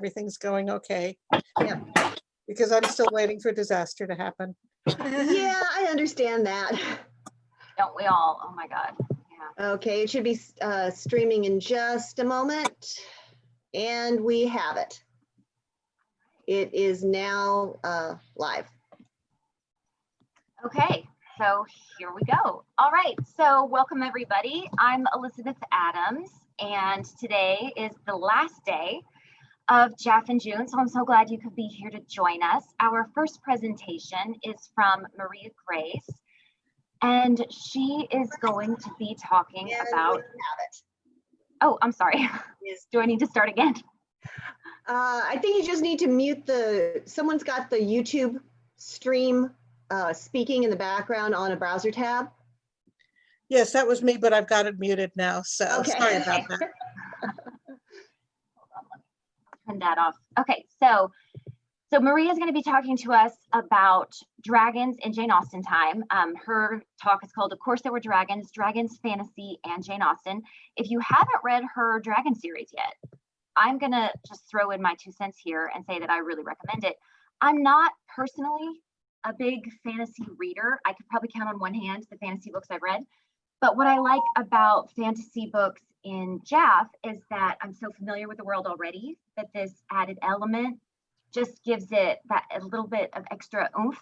everything's going okay. Yeah. Because I'm still waiting for disaster to happen. Yeah, I understand that. Don't we all? Oh my God. Yeah. Okay, it should be streaming in just a moment. And we have it. It is now live. Okay, so here we go. All right, so welcome everybody. I'm Elizabeth Adams, and today is the last day of JAFF in June, so I'm so glad you could be here to join us. Our first presentation is from Maria Grace, and she is going to be talking about... Oh, I'm sorry. Do I need to start again? I think you just need to mute someone's got the YouTube stream speaking in the background on a browser tab. Yes, that was me, but I've got it muted now, so Okay. sorry about that. Hold on, let me turn that off. Okay, so Maria is going to be talking to us about dragons in Jane Austen time. Her talk is called, Of Course There Were Dragons, Dragons, Fantasy, and Jane Austen. If you haven't read her dragon series yet, I'm going to just throw in my 2 cents here and say that I really recommend it. I'm not personally a big fantasy reader. I could probably count on one hand the fantasy books I've read. But what I like about fantasy books in JAFF is that I'm so familiar with the world already that this added element just gives it that a little bit of extra oomph.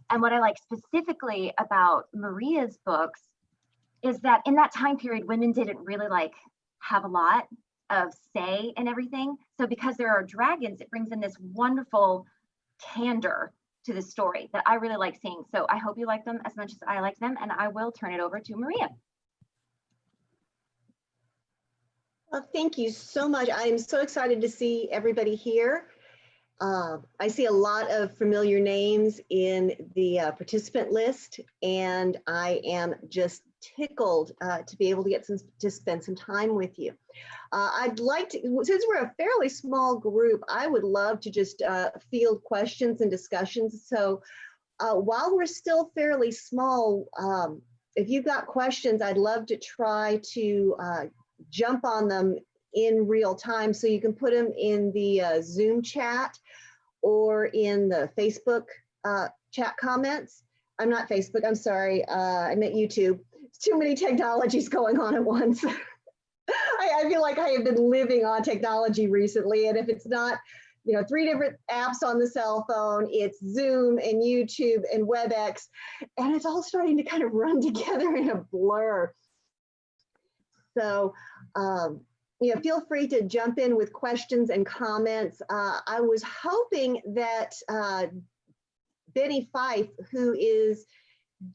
And what I like specifically about Maria's books is that in that time period, women didn't really have a lot of say in everything. So because there are dragons, it brings in this wonderful candor to the story that I really like seeing. So I hope you like them as much as I like them, and I will turn it over to Maria. Well, thank you so much. I am so excited to see everybody here. I see a lot of familiar names in the participant list, and I am just tickled to be able to spend some time with you. I'd like to, since we're a fairly small group, I would love to just field questions and discussions. So while we're still fairly small, if you've got questions, I'd love to try to jump on them in real time. So you can put them in the Zoom chat or in the Facebook chat comments. I'm not Facebook, I'm sorry, I meant YouTube. Too many technologies going on at once. I feel like I have been living on technology recently, and if it's not, 3 different apps on the cell phone, it's Zoom and YouTube and WebEx, and it's all starting to kind of run together in a blur. So, feel free to jump in with questions and comments. I was hoping that Benny Fife, who is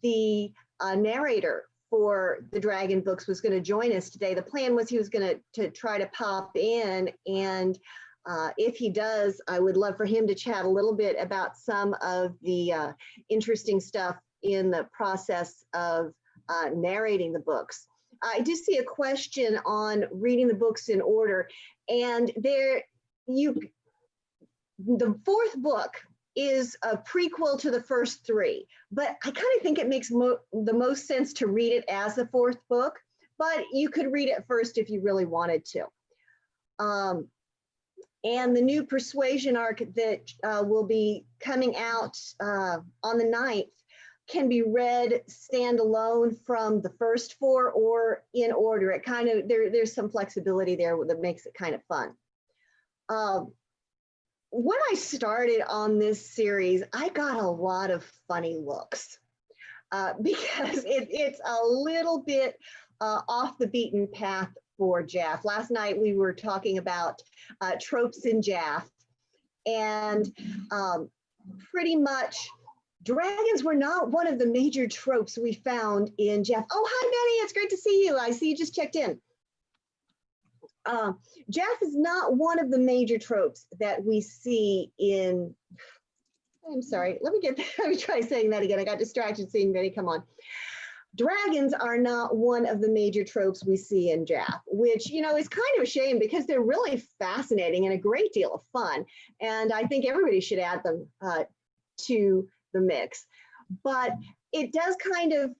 the narrator for the Dragon books, was going to join us today. The plan was he was going to try to pop in, and if he does, I would love for him to chat a little bit about some of the interesting stuff in the process of narrating the books. I do see a question on reading the books in order, and the 4th book is a prequel to the first 3, but I kind of think it makes the most sense to read it as the 4th book, but you could read it first if you really wanted to. And the new Persuasion arc that will be coming out on the 9th can be read standalone from the first 4 or in order. It kind of, there's some flexibility there that makes it kind of fun. When I started on this series, I got a lot of funny looks because it's a little bit off the beaten path for JAFF. Last night we were talking about tropes in JAFF, and pretty much dragons were not one of the major tropes we found in JAFF. Oh, hi, Betty. It's great to see you. I see you just checked in. JAFF is not one of the major tropes that we see in, I'm sorry, let me try saying that again. I got distracted seeing Betty come on. Dragons are not one of the major tropes we see in JAFF, which, is kind of a shame because they're really fascinating and a great deal of fun. And I think everybody should add them to the mix. But it does kind of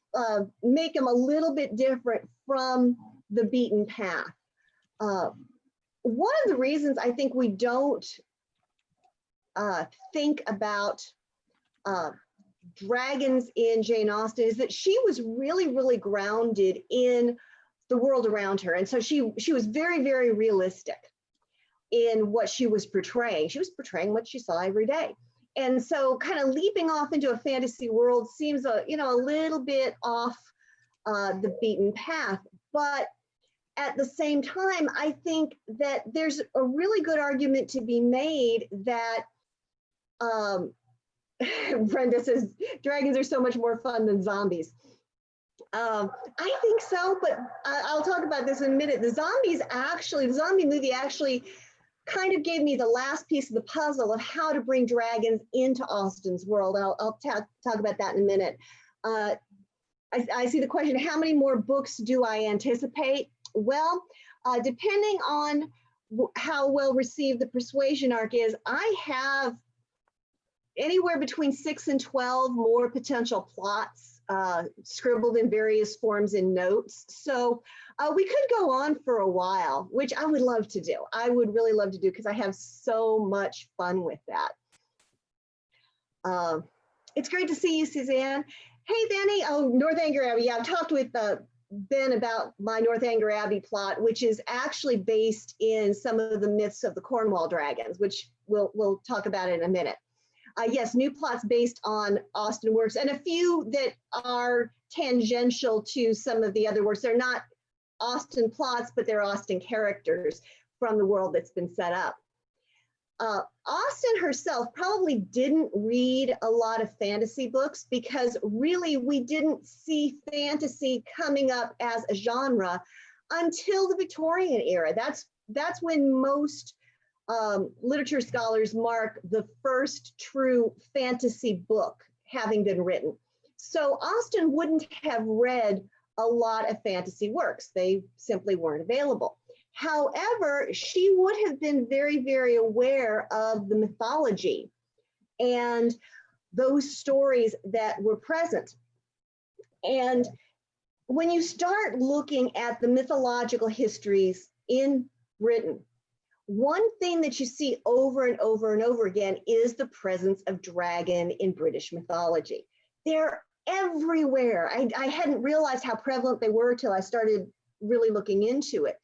make them a little bit different from the beaten path. One of the reasons I think we don't think about dragons in Jane Austen is that she was really, really grounded in the world around her. And so she was very, very realistic in what she was portraying. She was portraying what she saw every day. And so kind of leaping off into a fantasy world seems a little bit off the beaten path. But at the same time, I think that there's a really good argument to be made that Brenda says, dragons are so much more fun than zombies. I think so, but I'll talk about this in a minute. The zombie movie actually kind of gave me the last piece of the puzzle of how to bring dragons into Austen's world. I'll talk about that in a minute. I see the question, how many more books do I anticipate? Well, depending on how well received the Persuasion arc is, I have anywhere between 6 and 12 more potential plots scribbled in various forms in notes. So we could go on for a while, which I would love to do. I would really love to do because I have so much fun with that. It's great to see you, Suzanne. Hey, Benny. Oh, Northanger Abbey. Yeah, I've talked with Ben about my Northanger Abbey plot, which is actually based in some of the myths of the Cornwall dragons, which we'll talk about in a minute. Yes, new plots based on Austen works, and a few that are tangential to some of the other works. They're not Austen plots, but they're Austen characters from the world that's been set up. Austen herself probably didn't read a lot of fantasy books because really we didn't see fantasy coming up as a genre until the Victorian era. That's when most literature scholars mark the first true fantasy book having been written. So Austen wouldn't have read a lot of fantasy works. They simply weren't available. However, she would have been very, very aware of the mythology and those stories that were present. And when you start looking at the mythological histories in Britain, one thing that you see over and over and over again is the presence of dragon in British mythology. They're everywhere. I hadn't realized how prevalent they were till I started really looking into it.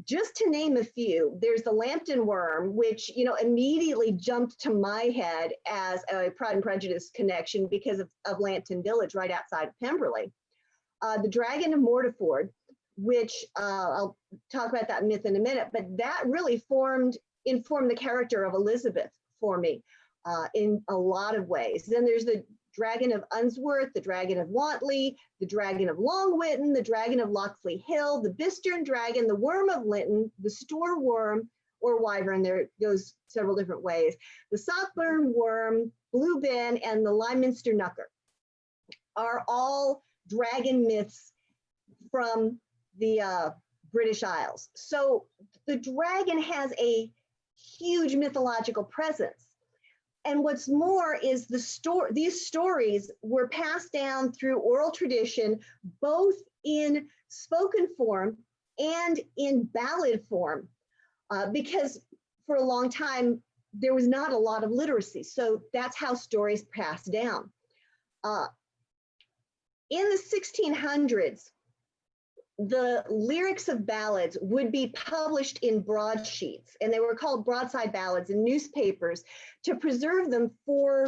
Just to name a few, there's the Lambton worm, which immediately jumped to my head as a Pride and Prejudice connection because of Lambton Village right outside of Pemberley. The dragon of Mortiford, which I'll talk about that myth in a minute, but that really informed the character of Elizabeth for me in a lot of ways. Then there's the dragon of Unsworth, the dragon of Wantley, the dragon of Longwitten, the dragon of Locksley Hill, the Bistern dragon, the worm of Linton, the Store worm or wyvern, there goes several different ways, the Sockburn worm, Blue Ben, and the Lyminster Knucker are all dragon myths from the British Isles. So the dragon has a huge mythological presence. And what's more is these stories were passed down through oral tradition, both in spoken form and in ballad form, because for a long time, there was not a lot of literacy. So that's how stories passed down. In the 1600s, the lyrics of ballads would be published in broadsheets, and they were called broadside ballads in newspapers to preserve them for,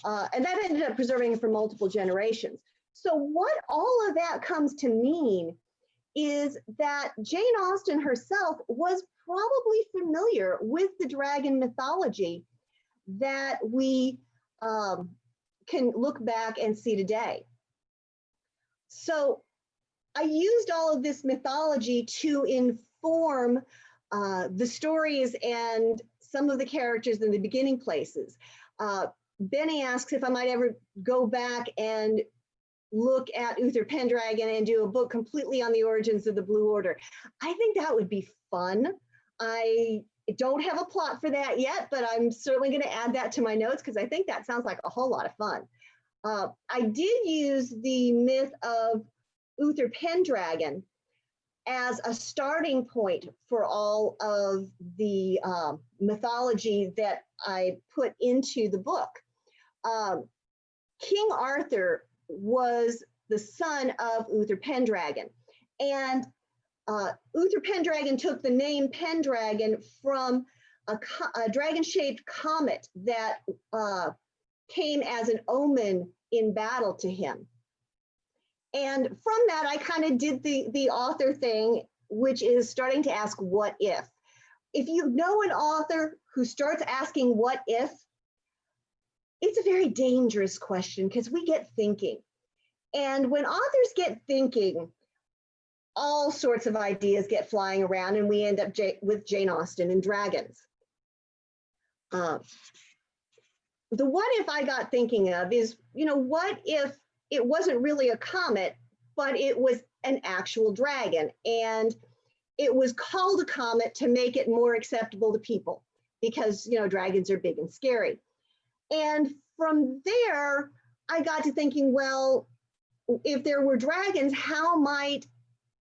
and that ended up preserving them for multiple generations. So what all of that comes to mean is that Jane Austen herself was probably familiar with the dragon mythology that we can look back and see today. So I used all of this mythology to inform the stories and some of the characters in the beginning places. Benny asks if I might ever go back and look at Uther Pendragon and do a book completely on the origins of the Blue Order. I think that would be fun. I don't have a plot for that yet, but I'm certainly going to add that to my notes because I think that sounds like a whole lot of fun. I did use the myth of Uther Pendragon as a starting point for all of the mythology that I put into the book. King Arthur was the son of Uther Pendragon, and Uther Pendragon took the name Pendragon from a dragon-shaped comet that came as an omen in battle to him. And from that, I kind of did the author thing, which is starting to ask what if. If you know an author who starts asking what if, it's a very dangerous question because we get thinking. And when authors get thinking, all sorts of ideas get flying around and we end up with Jane Austen and dragons. The what if I got thinking of is, what if it wasn't really a comet, but it was an actual dragon, and it was called a comet to make it more acceptable to people because, dragons are big and scary. And from there, I got to thinking, well, if there were dragons, how might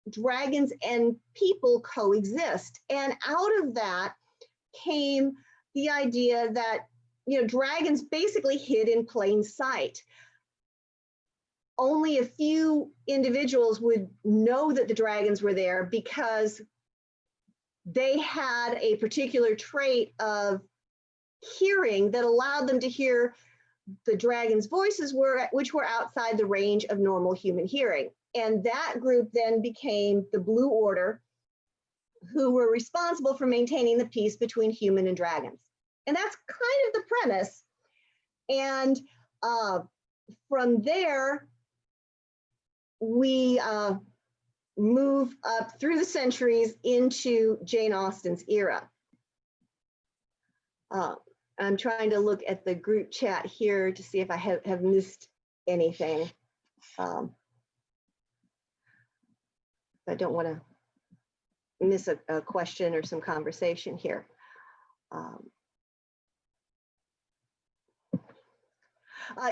dragons and people coexist? And out of that came the idea that, dragons basically hid in plain sight. Only a few individuals would know that the dragons were there because they had a particular trait of hearing that allowed them to hear the dragon's voices, which were outside the range of normal human hearing. And that group then became the Blue Order, who were responsible for maintaining the peace between human and dragons. And that's kind of the premise. And from there, we move up through the centuries into Jane Austen's era. I'm trying to look at the group chat here to see if I have missed anything. I don't want to miss a question or some conversation here.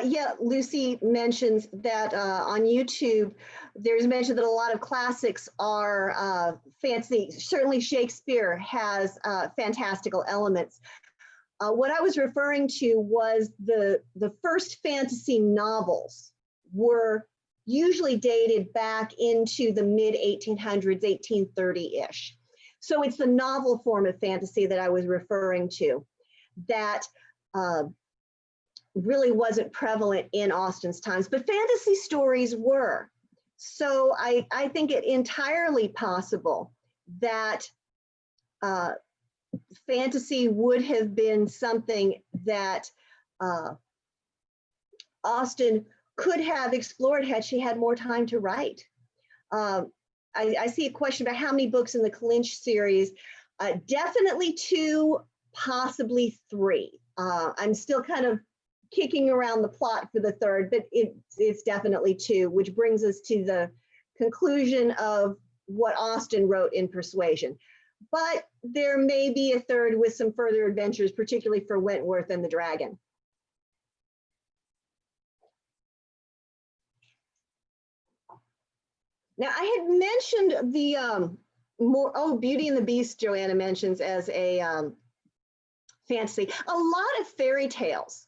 Yeah, Lucy mentions that on YouTube, there's mentioned that a lot of classics are fancy. Certainly Shakespeare has fantastical elements. What I was referring to was the first fantasy novels were usually dated back into the mid-1800s, 1830-ish. So it's the novel form of fantasy that I was referring to that really wasn't prevalent in Austen's times, but fantasy stories were. So I think it entirely possible that fantasy would have been something that Austen could have explored had she had more time to write. I see a question about how many books in the Clinch series. Definitely 2, possibly 3. I'm still kind of kicking around the plot for the 3rd, but it's definitely 2, which brings us to the conclusion of what Austen wrote in Persuasion. But there may be a 3rd with some further adventures, particularly for Wentworth and the Dragon. Now, I had mentioned the Beauty and the Beast, Joanna mentions as a fantasy. A lot of fairy tales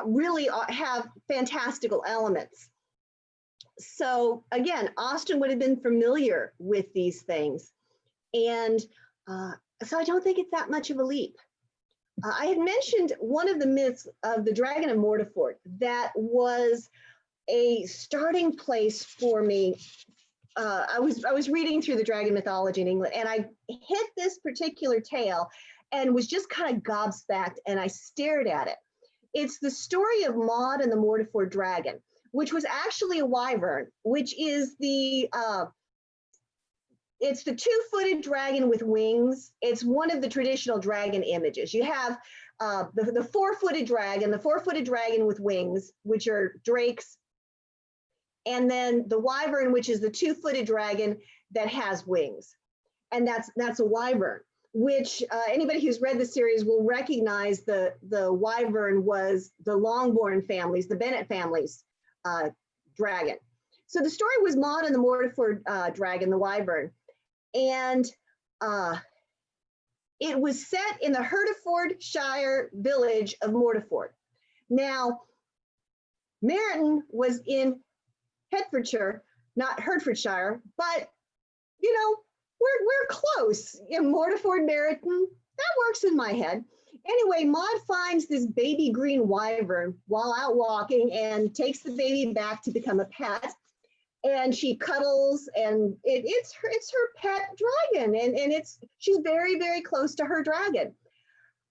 really have fantastical elements. So again, Austen would have been familiar with these things. And so I don't think it's that much of a leap. I had mentioned one of the myths of the Dragon of Mortefort that was a starting place for me. I was reading through the dragon mythology in England, and I hit this particular tale and was just kind of gobsmacked, and I stared at it. It's the story of Maud and the Mortefort dragon, which was actually a wyvern, which is it's the 2-footed dragon with wings. It's one of the traditional dragon images. You have the 4-footed dragon with wings, which are drakes, and then the wyvern, which is the 2-footed dragon that has wings. And that's a wyvern, which anybody who's read the series will recognize the wyvern was the Longbourn families, the Bennett families dragon. So the story was Maud and the Mortiford dragon, the wyvern. And it was set in the Hertfordshire village of Mortiford. Now, Meryton was in Hertfordshire, not Hertfordshire, but you know, we're close. Mortiford, Meryton, that works in my head. Anyway, Maud finds this baby green wyvern while out walking and takes the baby back to become a pet. And she cuddles, and it's her pet dragon, and she's very, very close to her dragon.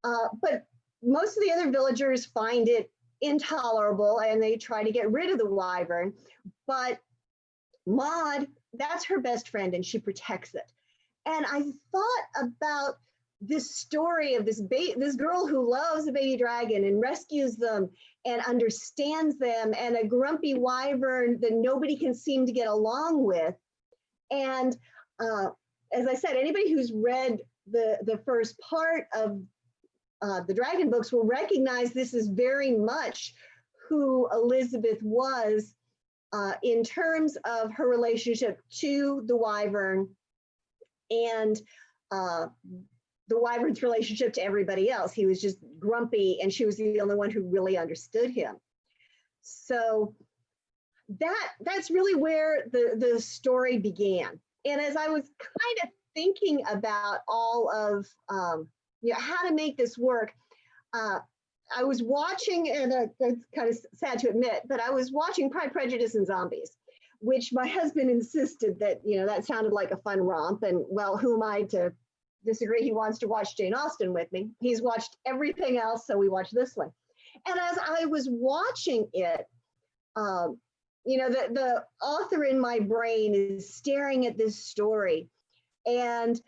But most of the other villagers find it intolerable, and they try to get rid of the wyvern. But Maud, that's her best friend, and she protects it. And I thought about this story of this girl who loves a baby dragon and rescues them and understands them, and a grumpy wyvern that nobody can seem to get along with. And as I said, anybody who's read the first part of the dragon books will recognize this is very much who Elizabeth was in terms of her relationship to the wyvern and the wyvern's relationship to everybody else. He was just grumpy, and she was the only one who really understood him. So that's really where the story began. And as I was kind of thinking about all of how to make this work, I was watching, and it's kind of sad to admit, but I was watching Pride, Prejudice, and Zombies, which my husband insisted that, that sounded like a fun romp. And well, who am I to disagree? He wants to watch Jane Austen with me. He's watched everything else, so we watched this one. And as I was watching it, the author in my brain is staring at this story, and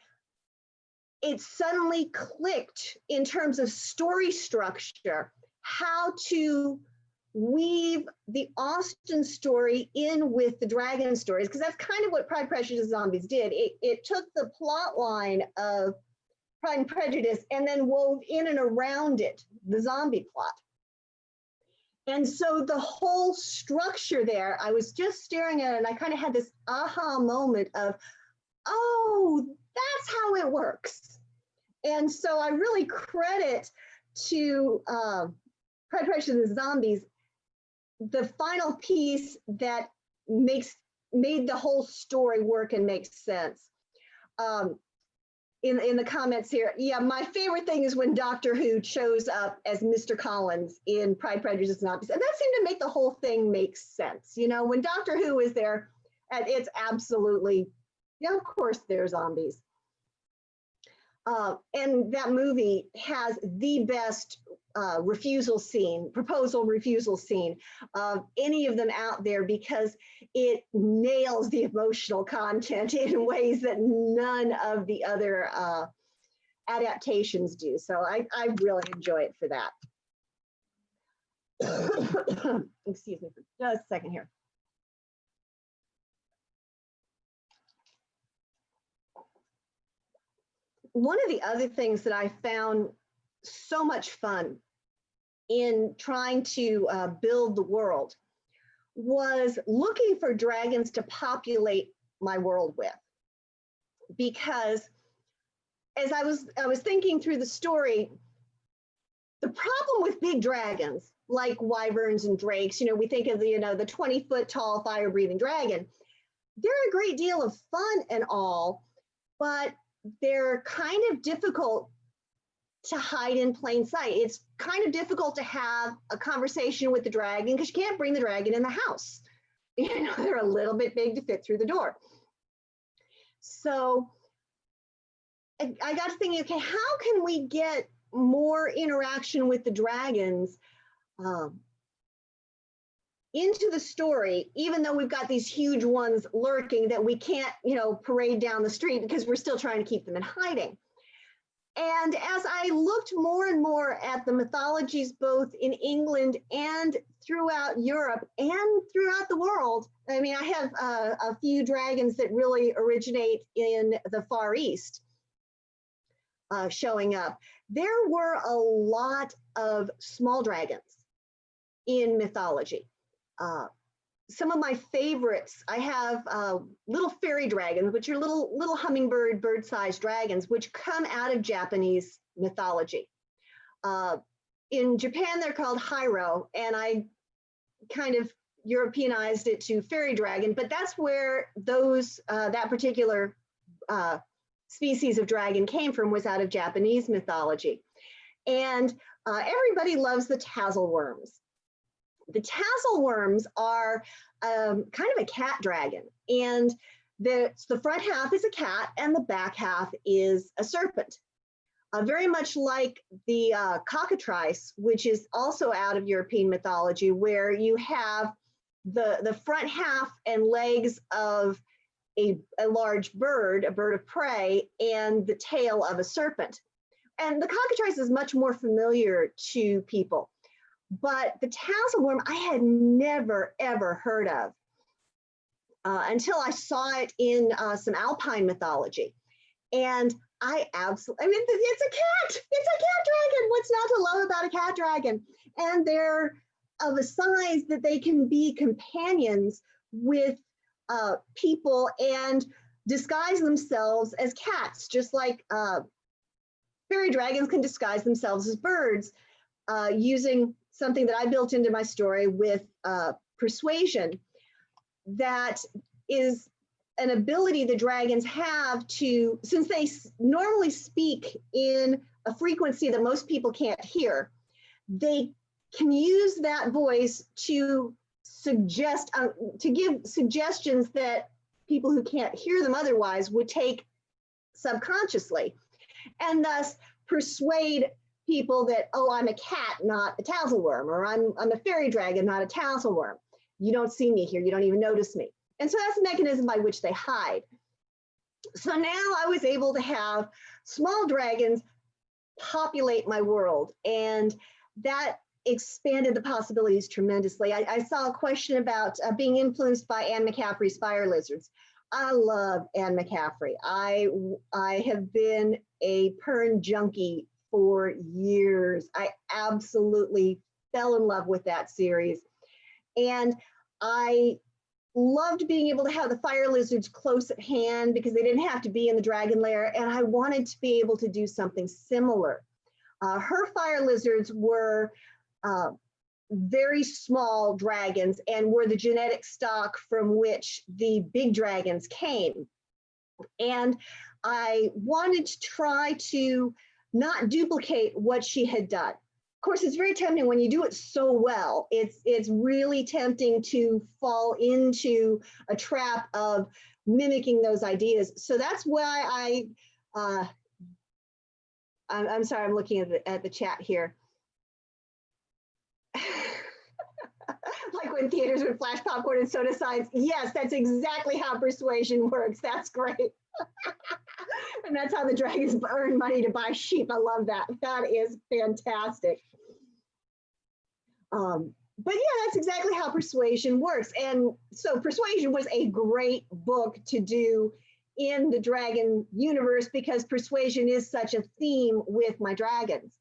it suddenly clicked in terms of story structure, how to weave the Austen story in with the dragon stories, because that's kind of what Pride, Prejudice, and Zombies did. It took the plot line of Pride and Prejudice and then wove in and around it the zombie plot. And so the whole structure there, I was just staring at it, and I kind of had this aha moment of, oh, that's how it works. And so I really credit to Pride, Prejudice, and Zombies the final piece that made the whole story work and make sense. In the comments here, yeah, my favorite thing is when Doctor Who shows up as Mr. Collins in Pride, Prejudice, and Zombies, and that seemed to make the whole thing make sense. When Doctor Who is there, and it's absolutely, of course, they're zombies. And that movie has the best proposal refusal scene of any of them out there, because it nails the emotional content in ways that none of the other adaptations do. So I really enjoy it for that. Excuse me for just a second here. One of the other things that I found so much fun in trying to build the world was looking for dragons to populate my world with. Because as I was thinking through the story, the problem with big dragons like wyverns and drakes, we think of the 20-foot tall fire-breathing dragon. They're a great deal of fun and all, but they're kind of difficult to hide in plain sight. It's kind of difficult to have a conversation with the dragon because you can't bring the dragon in the house. They're a little bit big to fit through the door. So I got to thinking, okay, how can we get more interaction with the dragons into the story, even though we've got these huge ones lurking that we can't, parade down the street because we're still trying to keep them in hiding. And as I looked more and more at the mythologies, both in England and throughout Europe and throughout the world, I mean, I have a few dragons that really originate in the Far East showing up. There were a lot of small dragons in mythology. some of my favorites, I have little fairy dragons, which are little hummingbird, bird-sized dragons, which come out of Japanese mythology. In Japan, they're called Hiro, and I kind of Europeanized it to fairy dragon, but that's where those that particular species of dragon came from, was out of Japanese mythology. And everybody loves the tassel worms. The tassel worms are kind of a cat dragon, and the front half is a cat and the back half is a serpent. Very much like the cockatrice, which is also out of European mythology, where you have the front half and legs of a large bird, a bird of prey, and the tail of a serpent. And the cockatrice is much more familiar to people. But the tassel worm I had never, ever heard of until I saw it in some alpine mythology. And I mean, it's a cat. It's a cat dragon. What's not to love about a cat dragon? And they're of a size that they can be companions with people and disguise themselves as cats, just like fairy dragons can disguise themselves as birds using something that I built into my story with persuasion. That is an ability the dragons have to, since they normally speak in a frequency that most people can't hear, they can use that voice to suggest, to give suggestions that people who can't hear them otherwise would take subconsciously, and thus persuade people that, oh, I'm a cat, not a tassel worm, or I'm a fairy dragon, not a tassel worm. You don't see me here, you don't even notice me. And so that's the mechanism by which they hide. So now I was able to have small dragons populate my world, and that expanded the possibilities tremendously. I saw a question about being influenced by Anne McCaffrey's Fire Lizards. I love Anne McCaffrey. I have been a Pern junkie for years. I absolutely fell in love with that series. And I loved being able to have the fire lizards close at hand because they didn't have to be in the dragon lair, and I wanted to be able to do something similar. Her fire lizards were very small dragons and were the genetic stock from which the big dragons came. And I wanted to try to not duplicate what she had done. Of course, it's very tempting when you do it so well. It's really tempting to fall into a trap of mimicking those ideas. So that's why I'm sorry, I'm looking at the chat here. Like when theaters would flash popcorn and soda signs. Yes, that's exactly how persuasion works. That's great. And that's how the dragons earn money to buy sheep. I love that. That is fantastic. But yeah, that's exactly how persuasion works. And so persuasion was a great book to do in the dragon universe because persuasion is such a theme with my dragons.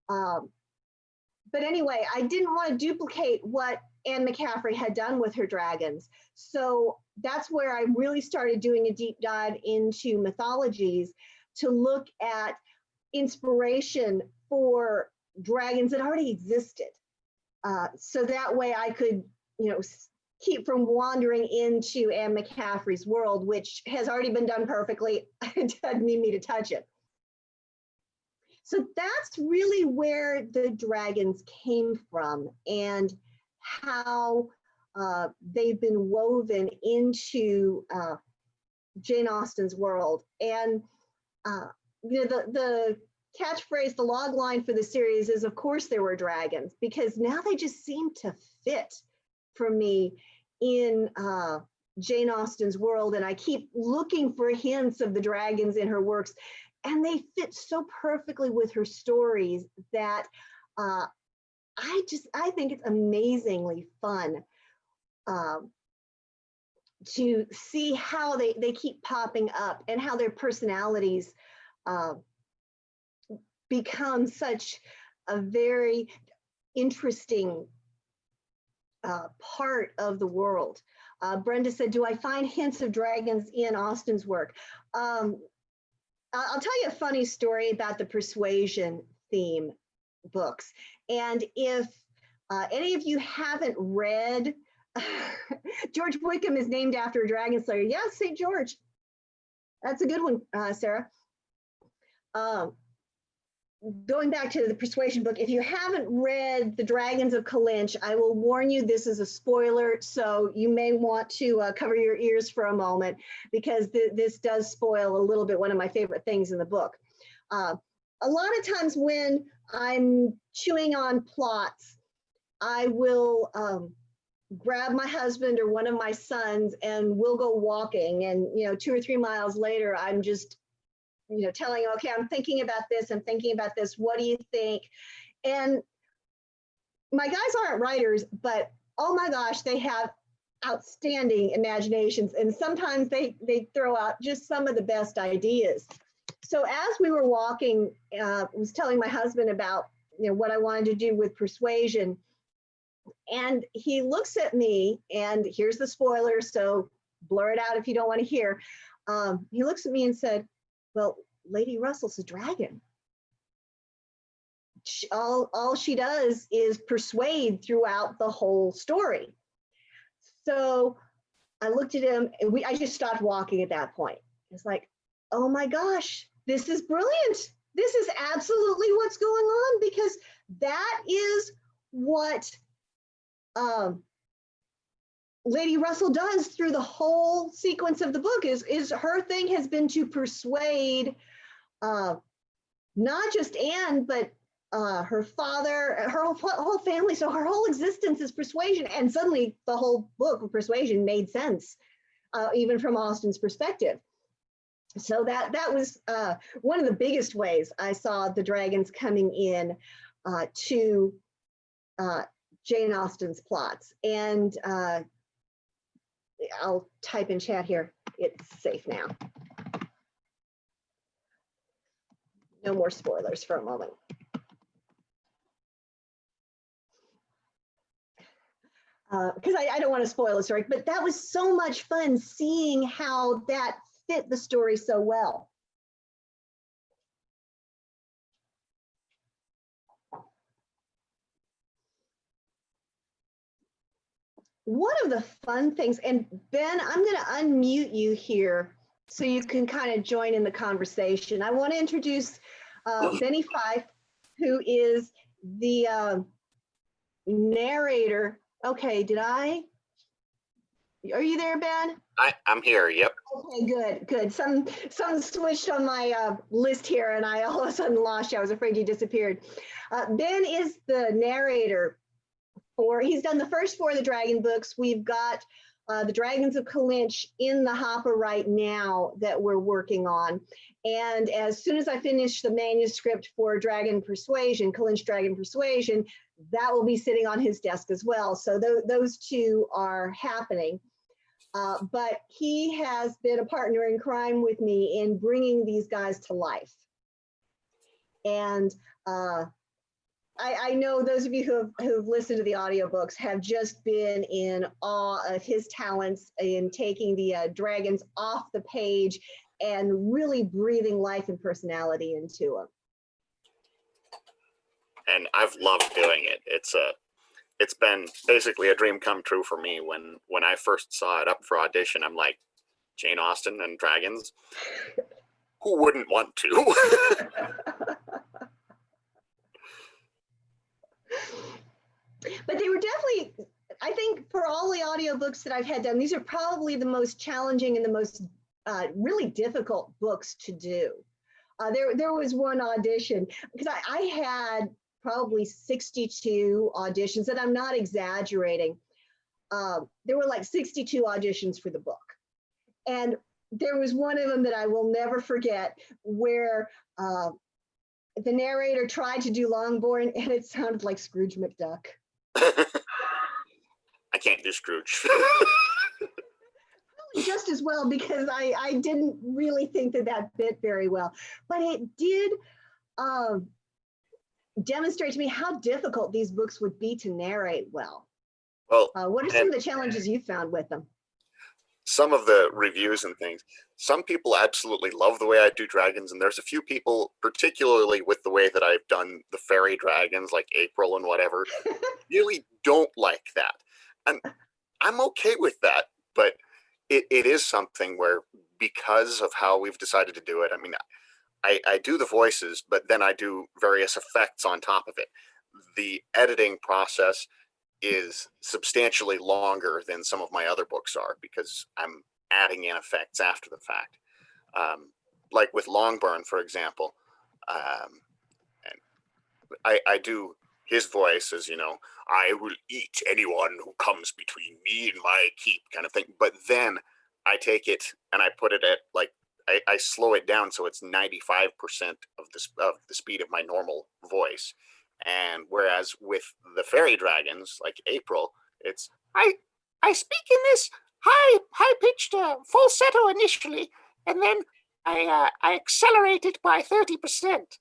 But anyway, I didn't want to duplicate what Anne McCaffrey had done with her dragons. So that's where I really started doing a deep dive into mythologies to look at inspiration for dragons that already existed. So that way I could, keep from wandering into Anne McCaffrey's world, which has already been done perfectly. It doesn't need me to touch it. So that's really where the dragons came from and how they've been woven into Jane Austen's world. And the catchphrase, the log line for the series is, of course, there were dragons, because now they just seem to fit for me in Jane Austen's world. And I keep looking for hints of the dragons in her works, and they fit so perfectly with her stories that I think it's amazingly fun to see how they keep popping up and how their personalities become such a very interesting part of the world. Brenda said, do I find hints of dragons in Austen's work? I'll tell you a funny story about the persuasion theme books. And if any of you haven't read, George Wickham is named after a dragon slayer. Yes, St. George. That's a good one, Sarah. Going back to the persuasion book, if you haven't read The Dragons of Calinch, I will warn you, this is a spoiler, so you may want to cover your ears for a moment, because this does spoil a little bit one of my favorite things in the book. A lot of times when I'm chewing on plots, I will grab my husband or one of my sons and we'll go walking, and 2 or 3 miles later, I'm just telling, okay, I'm thinking about this, I'm thinking about this, what do you think? And my guys aren't writers, but oh my gosh, they have outstanding imaginations, and sometimes they throw out just some of the best ideas. So as we were walking, I was telling my husband about what I wanted to do with persuasion, and he looks at me, and here's the spoiler, so blur it out if you don't want to hear. He looks at me and said, well, Lady Russell's a dragon. All she does is persuade throughout the whole story. So I looked at him, and I just stopped walking at that point. It's like, oh my gosh, this is brilliant. This is absolutely what's going on, because that is what Lady Russell does through the whole sequence of the book. Is her thing has been to persuade not just Anne, but her father, her whole family. So her whole existence is persuasion, and suddenly the whole book of Persuasion made sense, even from Austen's perspective. So that was one of the biggest ways I saw the dragons coming in to Jane Austen's plots. And I'll type in chat here. It's safe now. No more spoilers for a moment. Because I don't want to spoil the story, but that was so much fun seeing how that fit the story so well. One of the fun things, and Ben, I'm going to unmute you here so you can kind of join in the conversation. I want to introduce Benny Fife, who is the narrator. Okay, are you there, Ben? I'm here, yep. Okay, good. Some switched on my list here, and I all of a sudden lost you. I was afraid you disappeared. Ben is the narrator. He's done the first 4 of the Dragon books. We've got the Dragons of Calinch in the hopper right now that we're working on. And as soon as I finish the manuscript for Dragon Persuasion, Calinch Dragon Persuasion, that will be sitting on his desk as well. So those 2 are happening. But he has been a partner in crime with me in bringing these guys to life. And I know those of you who've listened to the audiobooks have just been in awe of his talents in taking the dragons off the page and really breathing life and personality into them. And I've loved doing it. It's been basically a dream come true for me. When I first saw it up for audition, I'm like, Jane Austen and dragons? Who wouldn't want to? But they were definitely, I think, for all the audiobooks that I've had done, these are probably the most challenging and the most really difficult books to do. There was one audition, because I had probably 62 auditions, and I'm not exaggerating. There were like 62 auditions for the book. And there was one of them that I will never forget, where the narrator tried to do Longbourn, and it sounded like Scrooge McDuck. I can't do Scrooge. Just as well, because I didn't really think that bit very well. But it did demonstrate to me how difficult these books would be to narrate well. Well, What are some of the challenges you found with them? some of the reviews and things, some people absolutely love the way I do dragons, and there's a few people, particularly with the way that I've done the fairy dragons, like April and whatever, really don't like that. And I'm okay with that, but it is something where, because of how we've decided to do it, I mean, I do the voices, but then I do various effects on top of it. The editing process is substantially longer than some of my other books are, because I'm adding in effects after the fact. Like with Longburn, for example, and I do his voice as, I will eat anyone who comes between me and my keep, kind of thing. But then I take it and I put it at, like, I slow it down so it's 95% of the speed of my normal voice. And whereas with the fairy dragons, like April, it's I speak in this high pitched falsetto initially, and then I accelerate it by 30%,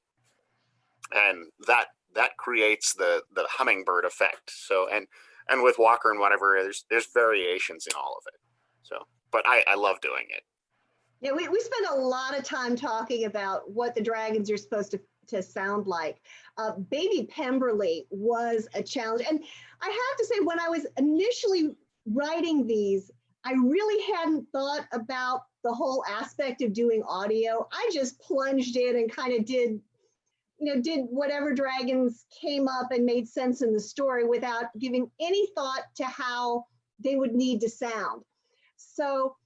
and that creates the hummingbird effect. So and with Walker and whatever, there's variations in all of it. So, but I love doing it. Yeah, we spend a lot of time talking about what the dragons are supposed to sound like. Baby Pemberley was a challenge. And I have to say, when I was initially writing these, I really hadn't thought about the whole aspect of doing audio. I just plunged in and kind of did whatever dragons came up and made sense in the story without giving any thought to how they would need to sound. So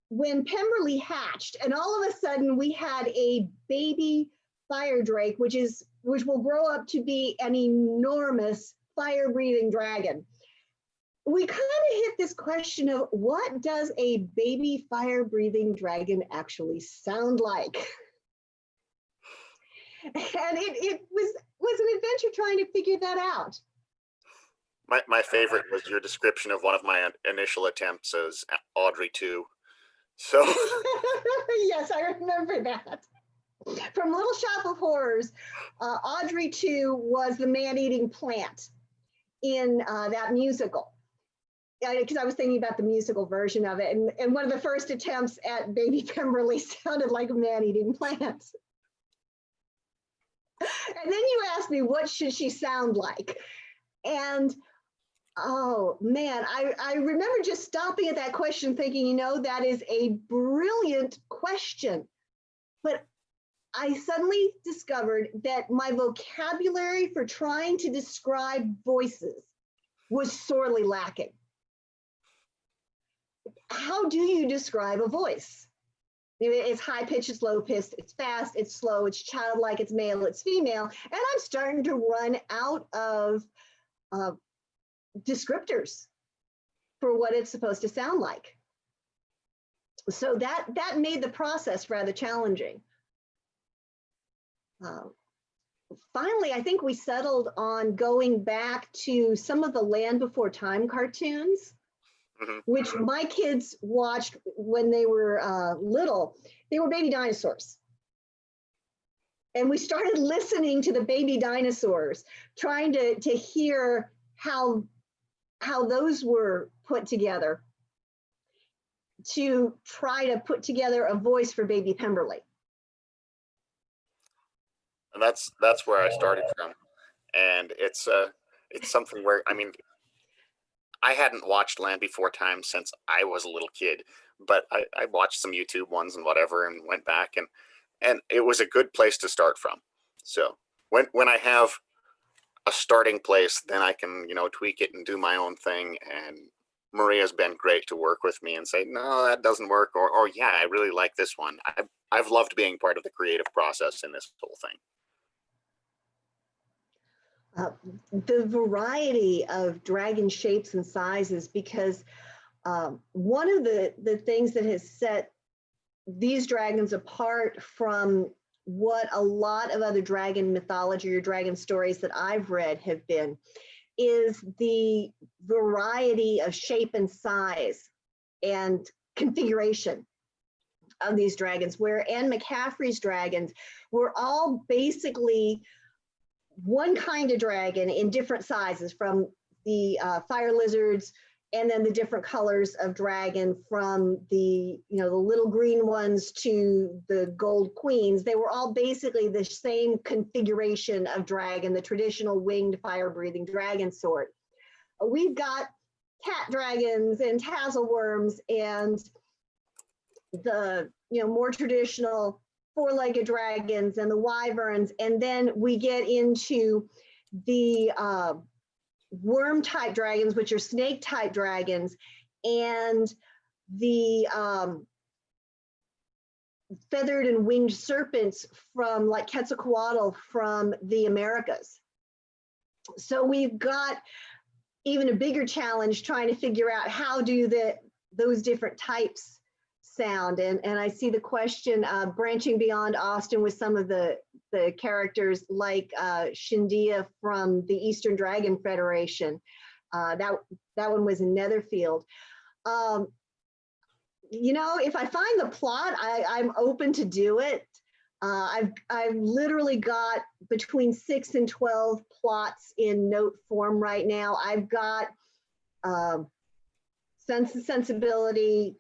when Pemberley hatched, and all of a sudden we had a baby fire drake, which will grow up to be an enormous fire-breathing dragon, we kind of hit this question of, what does a baby fire-breathing dragon actually sound like? And it was an adventure trying to figure that out. My favorite was your description of one of my initial attempts as Audrey 2. So yes, I remember that. From Little Shop of Horrors, Audrey 2 was the man-eating plant in that musical. Because I was thinking about the musical version of it, and one of the first attempts at Baby Pemberley sounded like a man-eating plant. And then you asked me, what should she sound like? And oh man, I remember just stopping at that question thinking, that is a brilliant question. But I suddenly discovered that my vocabulary for trying to describe voices was sorely lacking. How do you describe a voice? It's high pitched, it's low pitched, it's fast, it's slow, it's childlike, it's male, it's female. And I'm starting to run out of descriptors for what it's supposed to sound like. So that made the process rather challenging. Finally, I think we settled on going back to some of the Land Before Time cartoons, which my kids watched when they were little. They were baby dinosaurs. And we started listening to the baby dinosaurs, trying to hear how those were put together to try to put together a voice for Baby Pemberley. And that's where I started from. And it's something where, I mean, I hadn't watched Land Before Time since I was a little kid, but I watched some YouTube ones and whatever, and went back, and it was a good place to start from. So when I have a starting place, then I can, tweak it and do my own thing. And Maria's been great to work with me and say, no, that doesn't work, or yeah, I really like this one. I've loved being part of the creative process in this whole thing. The variety of dragon shapes and sizes, because one of the things that has set these dragons apart from what a lot of other dragon mythology or dragon stories that I've read have been is the variety of shape and size and configuration of these dragons, where Anne McCaffrey's dragons were all basically one kind of dragon in different sizes, from fire lizards, and then the different colors of dragon, from the the little green ones to the gold queens. They were all basically the same configuration of dragon, the traditional winged fire-breathing dragon sort. We've got cat dragons and tassel worms and the more traditional four-legged dragons and the wyverns, and then we get into the worm type dragons, which are snake type dragons, and the feathered and winged serpents from like Quetzalcoatl from the Americas. So we've got even a bigger challenge trying to figure out how do those different types sound. And I see the question branching beyond Austen with some of the characters like Shindia from the Eastern Dragon Federation. That one was in Netherfield. If I find the plot, I'm open to do it. I've literally got between 6 and 12 plots in note form right now. I've got Sense and Sensibility,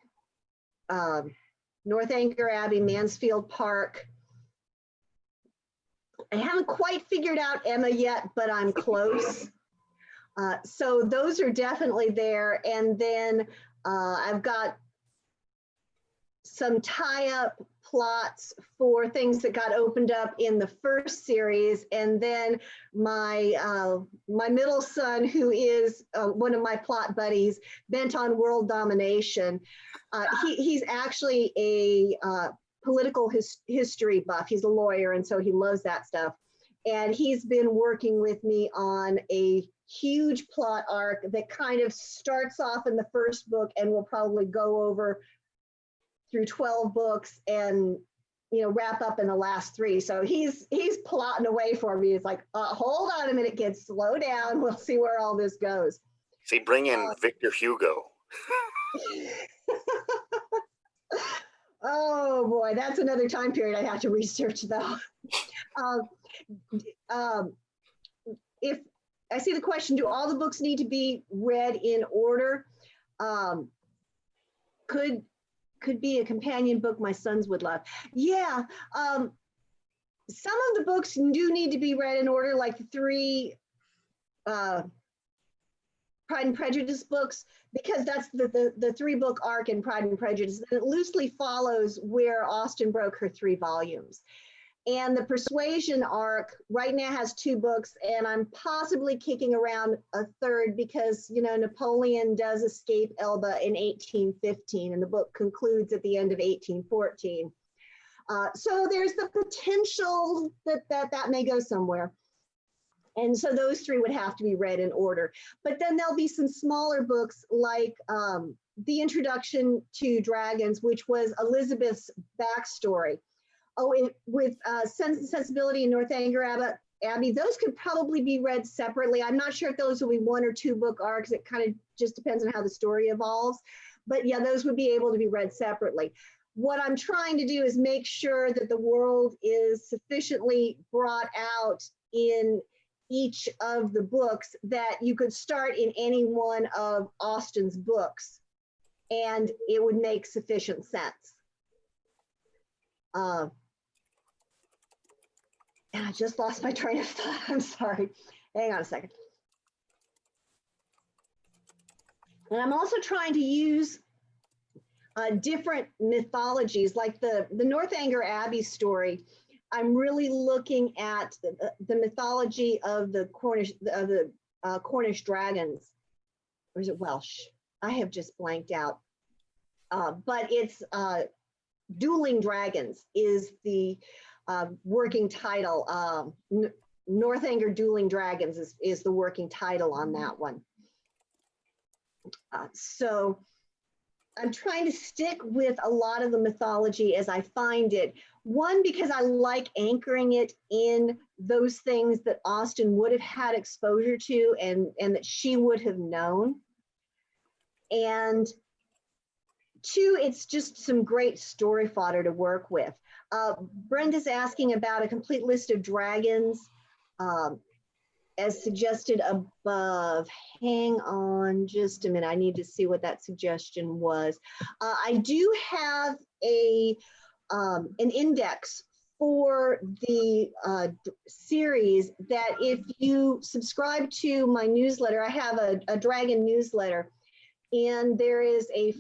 Northanger Abbey, Mansfield Park. I haven't quite figured out Emma yet, but I'm close. So those are definitely there. And then I've got some tie-up plots for things that got opened up in the first series. And then my middle son, who is one of my plot buddies, bent on world domination. He's actually a political history buff. He's a lawyer, and so he loves that stuff. And he's been working with me on a huge plot arc that kind of starts off in the first book and will probably go over through 12 books and wrap up in the last 3. So he's plotting away for me. It's like, hold on a minute, kids, slow down. We'll see where all this goes. See, bring in Victor Hugo. Oh boy, that's another time period I have to research though. If I see the question, do all the books need to be read in order? Could be a companion book my sons would love. Yeah, some of the books do need to be read in order, like the 3 Pride and Prejudice books, because that's the 3-book arc in Pride and Prejudice. And it loosely follows where Austen broke her 3 volumes. And the Persuasion arc right now has 2 books, and I'm possibly kicking around a 3rd because, Napoleon does escape Elba in 1815, and the book concludes at the end of 1814. So there's the potential that may go somewhere. And so those 3 would have to be read in order. But then there'll be some smaller books like The Introduction to Dragons, which was Elizabeth's backstory. With Sense and Sensibility and Northanger Abbey, those could probably be read separately. I'm not sure if those will be 1 or 2 book arcs. It kind of just depends on how the story evolves. But yeah, those would be able to be read separately. What I'm trying to do is make sure that the world is sufficiently brought out in each of the books that you could start in any one of Austen's books and it would make sufficient sense. And I just lost my train of thought. I'm sorry. Hang on a second. And I'm also trying to use different mythologies, like the Northanger Abbey story. I'm really looking at the mythology of the Cornish dragons. Or is it Welsh? I have just blanked out. But it's Dueling Dragons is the working title. Northanger Dueling Dragons is the working title on that one. So I'm trying to stick with a lot of the mythology as I find it. One, because I like anchoring it in those things that Austen would have had exposure to and that she would have known. And 2, it's just some great story fodder to work with. Brenda's asking about a complete list of dragons. as suggested above. Hang on just a minute. I need to see what that suggestion was. I do have an index for the series that if you subscribe to my newsletter, I have a dragon newsletter, and there is a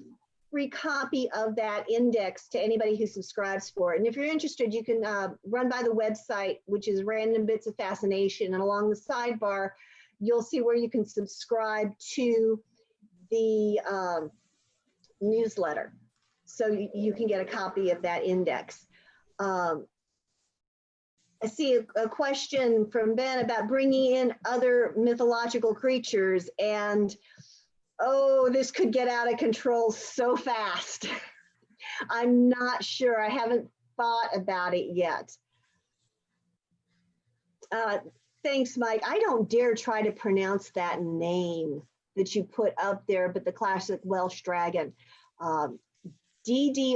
free copy of that index to anybody who subscribes for it. And if you're interested, you can run by the website, which is Random Bits of Fascination, and along the sidebar, you'll see where you can subscribe to the newsletter. So you can get a copy of that index. I see a question from Ben about bringing in other mythological creatures, and oh, this could get out of control so fast. I'm not sure. I haven't thought about it yet. Thanks, Mike. I don't dare try to pronounce that name that you put up there, but the classic Welsh dragon. D-D-R-A-I-G.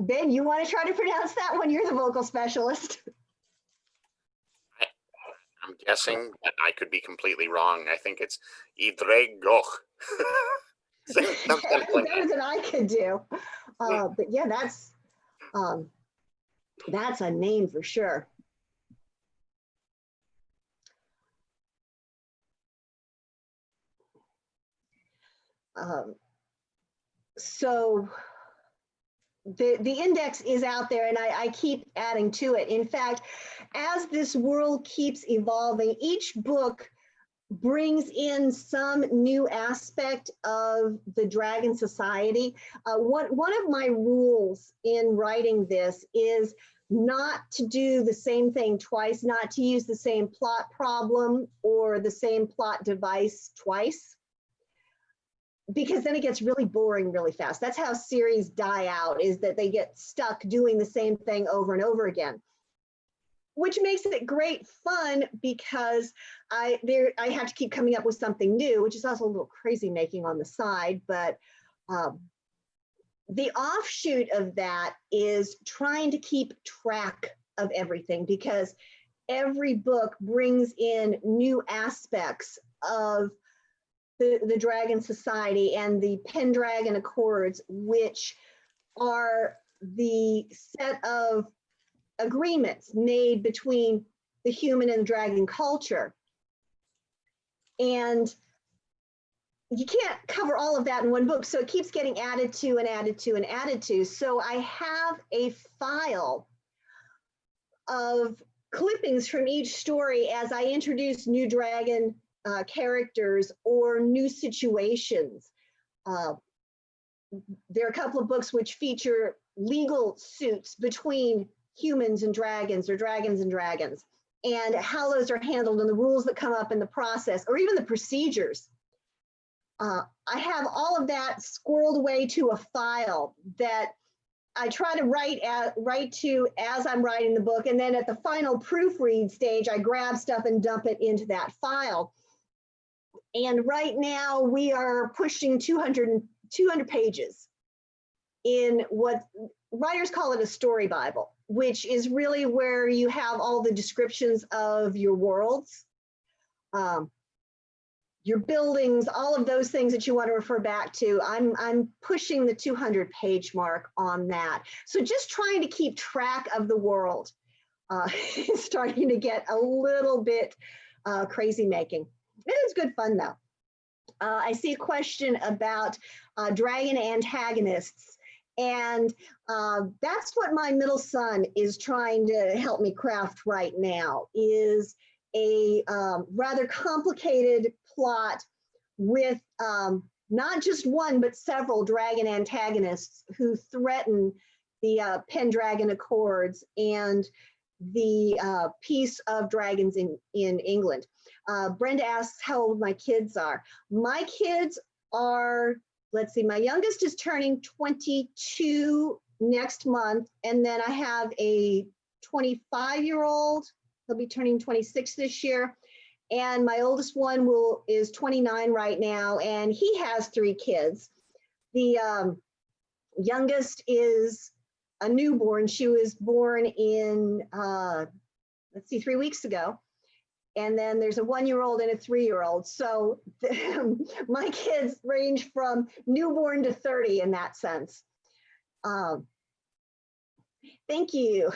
Ben, you want to try to pronounce that one? You're the vocal specialist. I'm guessing, but I could be completely wrong. I think it's Idregoch. Better than I could do. But yeah, that's a name for sure. So the index is out there, and I keep adding to it. In fact, as this world keeps evolving, each book brings in some new aspect of the Dragon Society. One of my rules in writing this is not to do the same thing twice, not to use the same plot problem or the same plot device twice, because then it gets really boring really fast. That's how series die out, is that they get stuck doing the same thing over and over again, which makes it great fun because I have to keep coming up with something new, which is also a little crazy making on the side. But the offshoot of that is trying to keep track of everything, because every book brings in new aspects of the Dragon Society and the Pendragon Accords, which are the set of agreements made between the human and dragon culture. And you can't cover all of that in one book, so it keeps getting added to and added to and added to. So I have a file of clippings from each story as I introduce new dragon characters or new situations. There are a couple of books which feature legal suits between humans and dragons, or dragons and dragons, and how those are handled and the rules that come up in the process, or even the procedures. I have all of that squirreled away to a file that I try to write to as I'm writing the book, and then at the final proofread stage, I grab stuff and dump it into that file. And right now we are pushing 200 pages in what writers call it a story Bible, which is really where you have all the descriptions of your worlds, your buildings, all of those things that you want to refer back to. I'm pushing the 200-page mark on that. So just trying to keep track of the world is starting to get a little bit crazy making. It is good fun though. I see a question about dragon antagonists. And that's what my middle son is trying to help me craft right now, is a rather complicated plot with not just one, but several dragon antagonists who threaten the Pendragon Accords and the peace of dragons in England. Brenda asks how old my kids are. My kids are, let's see, my youngest is turning 22 next month, and then I have a 25-year-old. He'll be turning 26 this year, and my oldest one is 29 right now, and he has 3 kids. The youngest is a newborn. She was born in, let's see, 3 weeks ago. And then there's a 1-year-old and a 3-year-old. So my kids range from newborn to 30 in that sense. Thank you.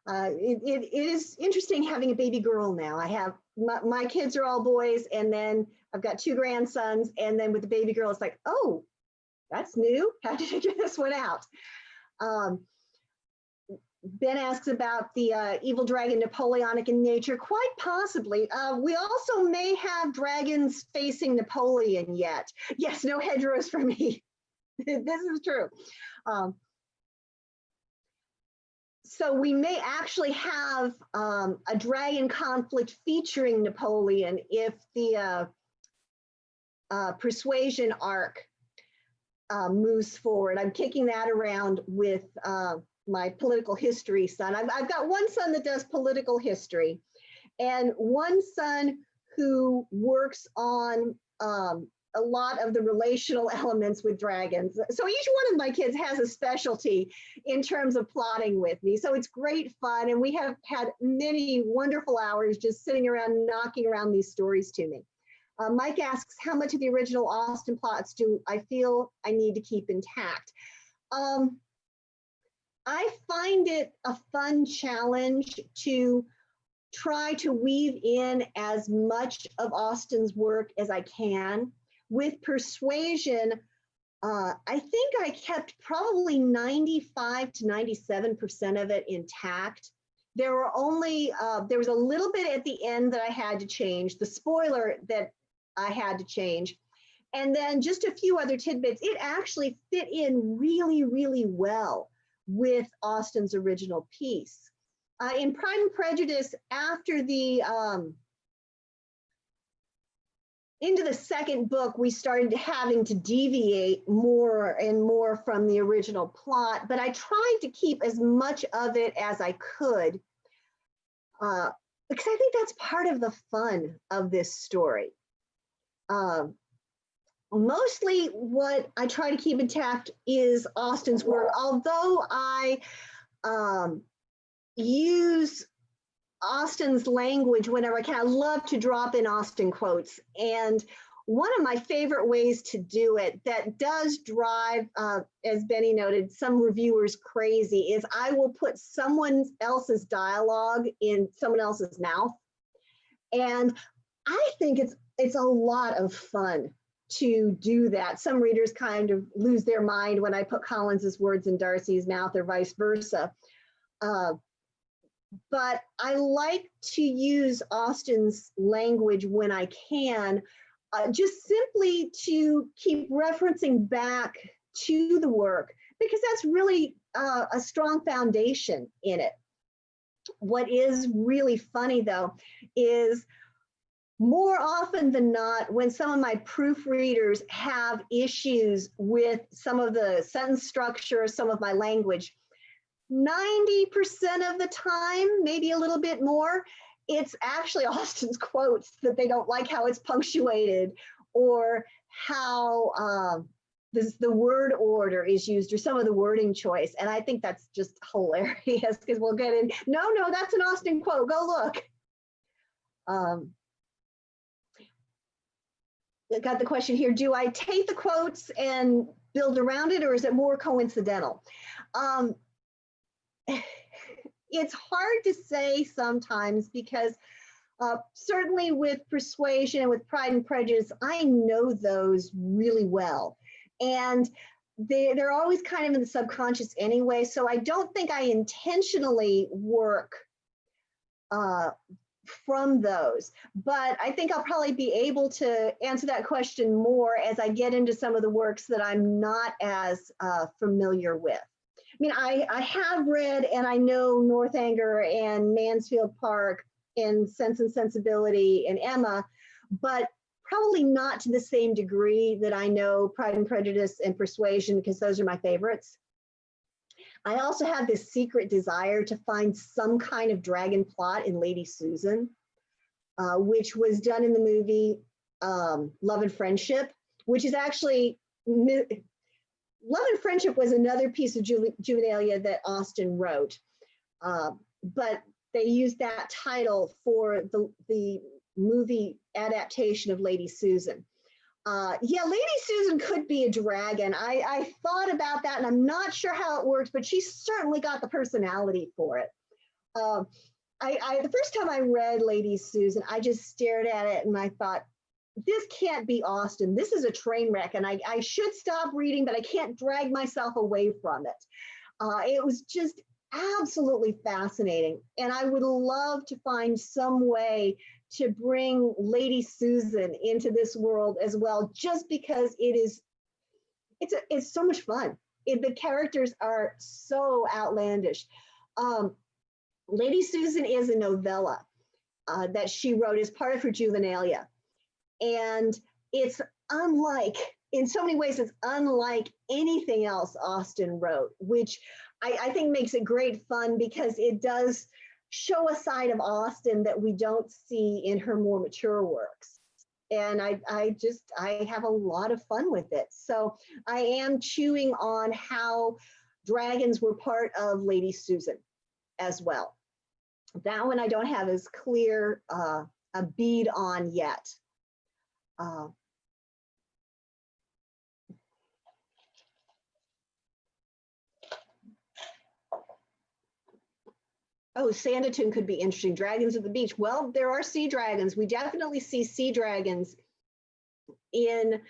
It is interesting having a baby girl now. I have, my kids are all boys, and then I've got 2 grandsons, and then with the baby girl, it's like, oh, that's new. How did you get this one out? Ben asks about the evil dragon Napoleonic in nature. Quite possibly. We also may have dragons facing Napoleon yet. Yes, no hedgerows for me. This is true. So we may actually have a dragon conflict featuring Napoleon if the persuasion arc moves forward. I'm kicking that around with my political history son. I've got one son that does political history, and one son who works on a lot of the relational elements with dragons. So each one of my kids has a specialty in terms of plotting with me. So it's great fun, and we have had many wonderful hours just sitting around knocking around these stories to me. Mike asks, how much of the original Austen plots do I feel I need to keep intact? I find it a fun challenge to try to weave in as much of Austen's work as I can. With Persuasion, I think I kept probably 95 to 97% of it intact. There were only, there was a little bit at the end that I had to change, the spoiler that I had to change. And then just a few other tidbits. It actually fit in really, really well with Austen's original piece. In Pride and Prejudice, after the, into the second book, we started having to deviate more and more from the original plot, but I tried to keep as much of it as I could, because I think that's part of the fun of this story. Mostly what I try to keep intact is Austen's work, although I use Austen's language whenever I can. I love to drop in Austen quotes. And one of my favorite ways to do it that does drive, as Benny noted, some reviewers crazy is I will put someone else's dialogue in someone else's mouth. And I think it's a lot of fun to do that. Some readers kind of lose their mind when I put Collins's words in Darcy's mouth or vice versa. But I like to use Austen's language when I can, just simply to keep referencing back to the work, because that's really a strong foundation in it. What is really funny, though, is more often than not, when some of my proofreaders have issues with some of the sentence structure, some of my language, 90% of the time, maybe a little bit more, it's actually Austen's quotes that they don't like how it's punctuated, or how the word order is used, or some of the wording choice. And I think that's just hilarious, because we'll get in, no, that's an Austen quote, go look. I got the question here, do I take the quotes and build around it, or is it more coincidental? It's hard to say sometimes, because certainly with Persuasion and with Pride and Prejudice, I know those really well. And they're always kind of in the subconscious anyway, so I don't think I intentionally work from those. But I think I'll probably be able to answer that question more as I get into some of the works that I'm not as familiar with. I mean, I have read and I know Northanger and Mansfield Park and Sense and Sensibility and Emma, but probably not to the same degree that I know Pride and Prejudice and Persuasion, because those are my favorites. I also have this secret desire to find some kind of dragon plot in Lady Susan, which was done in the movie Love and Friendship, which is actually, Love and Friendship was another piece of juvenilia that Austen wrote. But they used that title for the movie adaptation of Lady Susan. Yeah, Lady Susan could be a dragon. I thought about that, and I'm not sure how it works, but she's certainly got the personality for it. The first time I read Lady Susan, I just stared at it and I thought, this can't be Austen. This is a train wreck, and I should stop reading, but I can't drag myself away from it. It was just absolutely fascinating, and I would love to find some way to bring Lady Susan into this world as well, just because it's so much fun. The characters are so outlandish. Lady Susan is a novella that she wrote as part of her juvenilia. And it's unlike, in so many ways, it's unlike anything else Austen wrote, which I think makes it great fun because it does show a side of Austen that we don't see in her more mature works. And I have a lot of fun with it. So I am chewing on how dragons were part of Lady Susan as well. That one I don't have as clear a bead on yet. Oh, Sanditon could be interesting. Dragons at the beach. Well, there are sea dragons. We definitely see sea dragons in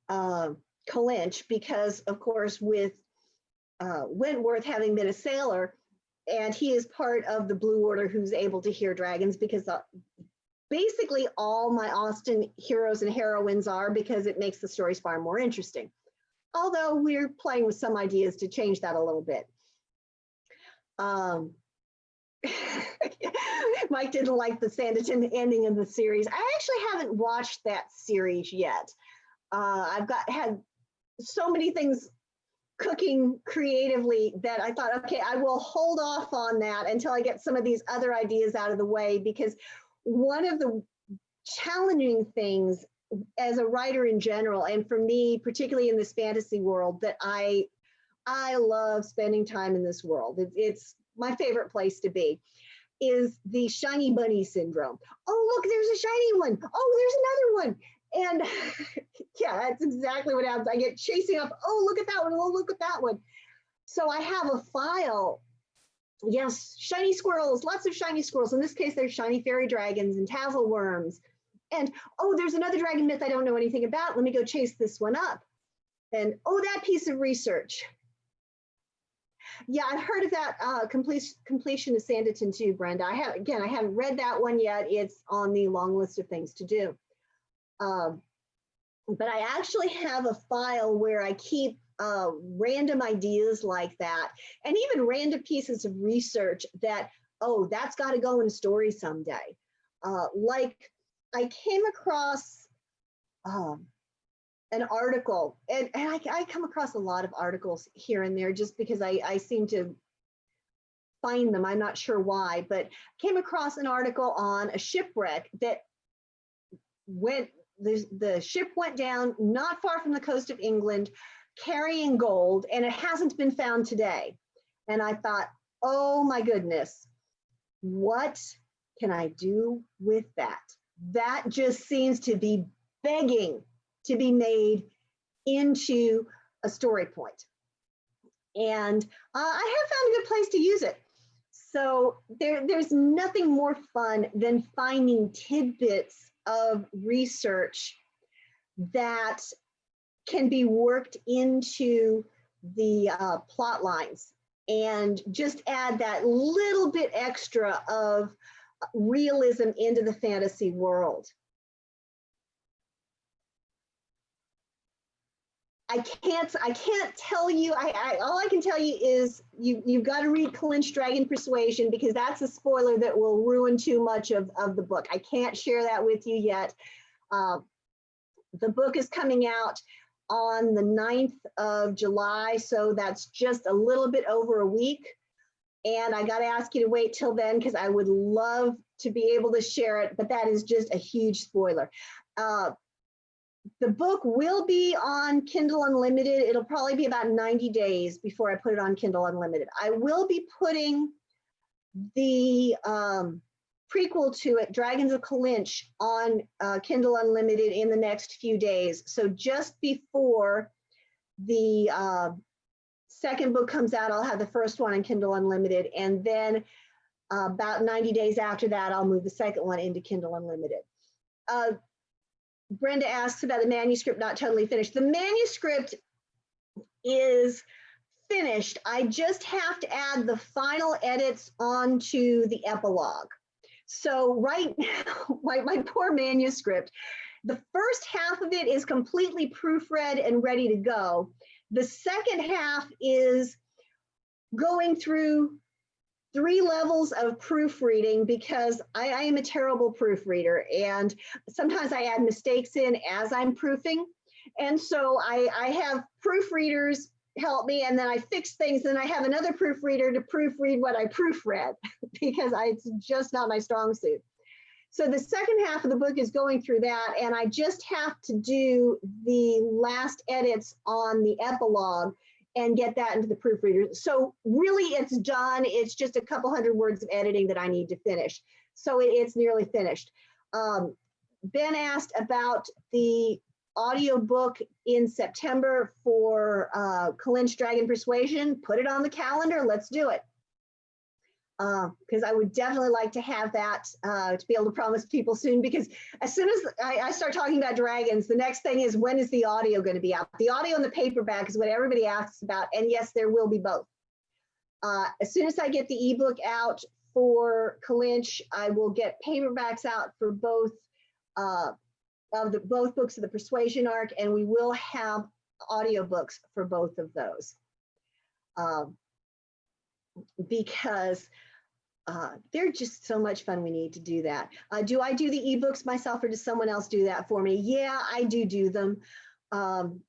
Calinch because, of course, with Wentworth having been a sailor, and he is part of the Blue Order who's able to hear dragons because basically all my Austen heroes and heroines are, because it makes the stories far more interesting. Although we're playing with some ideas to change that a little bit. Mike didn't like the Sanditon ending of the series. I actually haven't watched that series yet. I've had so many things cooking creatively that I thought, okay, I will hold off on that until I get some of these other ideas out of the way, because one of the challenging things as a writer in general, and for me, particularly in this fantasy world, that I love spending time in this world. It's my favorite place to be, is the shiny bunny syndrome. Oh, look, there's a shiny one. Oh, there's another one. And yeah, that's exactly what happens. I get chasing up. Oh, look at that one. Oh, look at that one. So I have a file. Yes, shiny squirrels, lots of shiny squirrels. In this case, there's shiny fairy dragons and tassel worms. And oh, there's another dragon myth I don't know anything about. Let me go chase this one up. And oh, that piece of research. Yeah, I've heard of that completion of Sanditon too, Brenda. I haven't read that one yet. It's on the long list of things to do. But I actually have a file where I keep random ideas like that, and even random pieces of research that, oh, that's got to go in a story someday. Like I came across an article, and I come across a lot of articles here and there just because I seem to find them. I'm not sure why, but came across an article on a shipwreck that the ship went down not far from the coast of England carrying gold, and it hasn't been found today. And I thought, oh my goodness, what can I do with that? That just seems to be begging to be made into a story point. And I have found a good place to use it. So there's nothing more fun than finding tidbits of research that can be worked into the plot lines and just add that little bit extra of realism into the fantasy world. I can't tell you, all I can tell you is you've got to read Calinch Dragon Persuasion, because that's a spoiler that will ruin too much of the book. I can't share that with you yet. The book is coming out on the 9th of July, so that's just a little bit over a week. And I got to ask you to wait till then, because I would love to be able to share it, but that is just a huge spoiler. The book will be on Kindle Unlimited. It'll probably be about 90 days before I put it on Kindle Unlimited. I will be putting the prequel to it, Dragons of Kalinch, on Kindle Unlimited in the next few days. So just before the second book comes out, I'll have the first one on Kindle Unlimited, and then about 90 days after that, I'll move the second one into Kindle Unlimited. Brenda asks about the manuscript not totally finished. The manuscript is finished. I just have to add the final edits onto the epilogue. So right now, my poor manuscript, the first half of it is completely proofread and ready to go. The second half is going through 3 levels of proofreading because I am a terrible proofreader, and sometimes I add mistakes in as I'm proofing. And so I have proofreaders help me, and then I fix things, and I have another proofreader to proofread what I proofread because it's just not my strong suit. So the second half of the book is going through that, and I just have to do the last edits on the epilogue and get that into the proofreader. So really it's done. It's just a couple hundred words of editing that I need to finish. So it's nearly finished. Ben asked about the audiobook in September for Kalinch Dragon Persuasion. Put it on the calendar. Let's do it. Because I would definitely like to have that to be able to promise people soon, because as soon as I start talking about dragons, the next thing is, when is the audio going to be out? The audio and the paperback is what everybody asks about, and yes, there will be both. As soon as I get the ebook out for Kalinch, I will get paperbacks out for both both books of the Persuasion arc, and we will have audiobooks for both of those. Because they're just so much fun. We need to do that. Do I do the ebooks myself, or does someone else do that for me? Yeah, I do them. I'm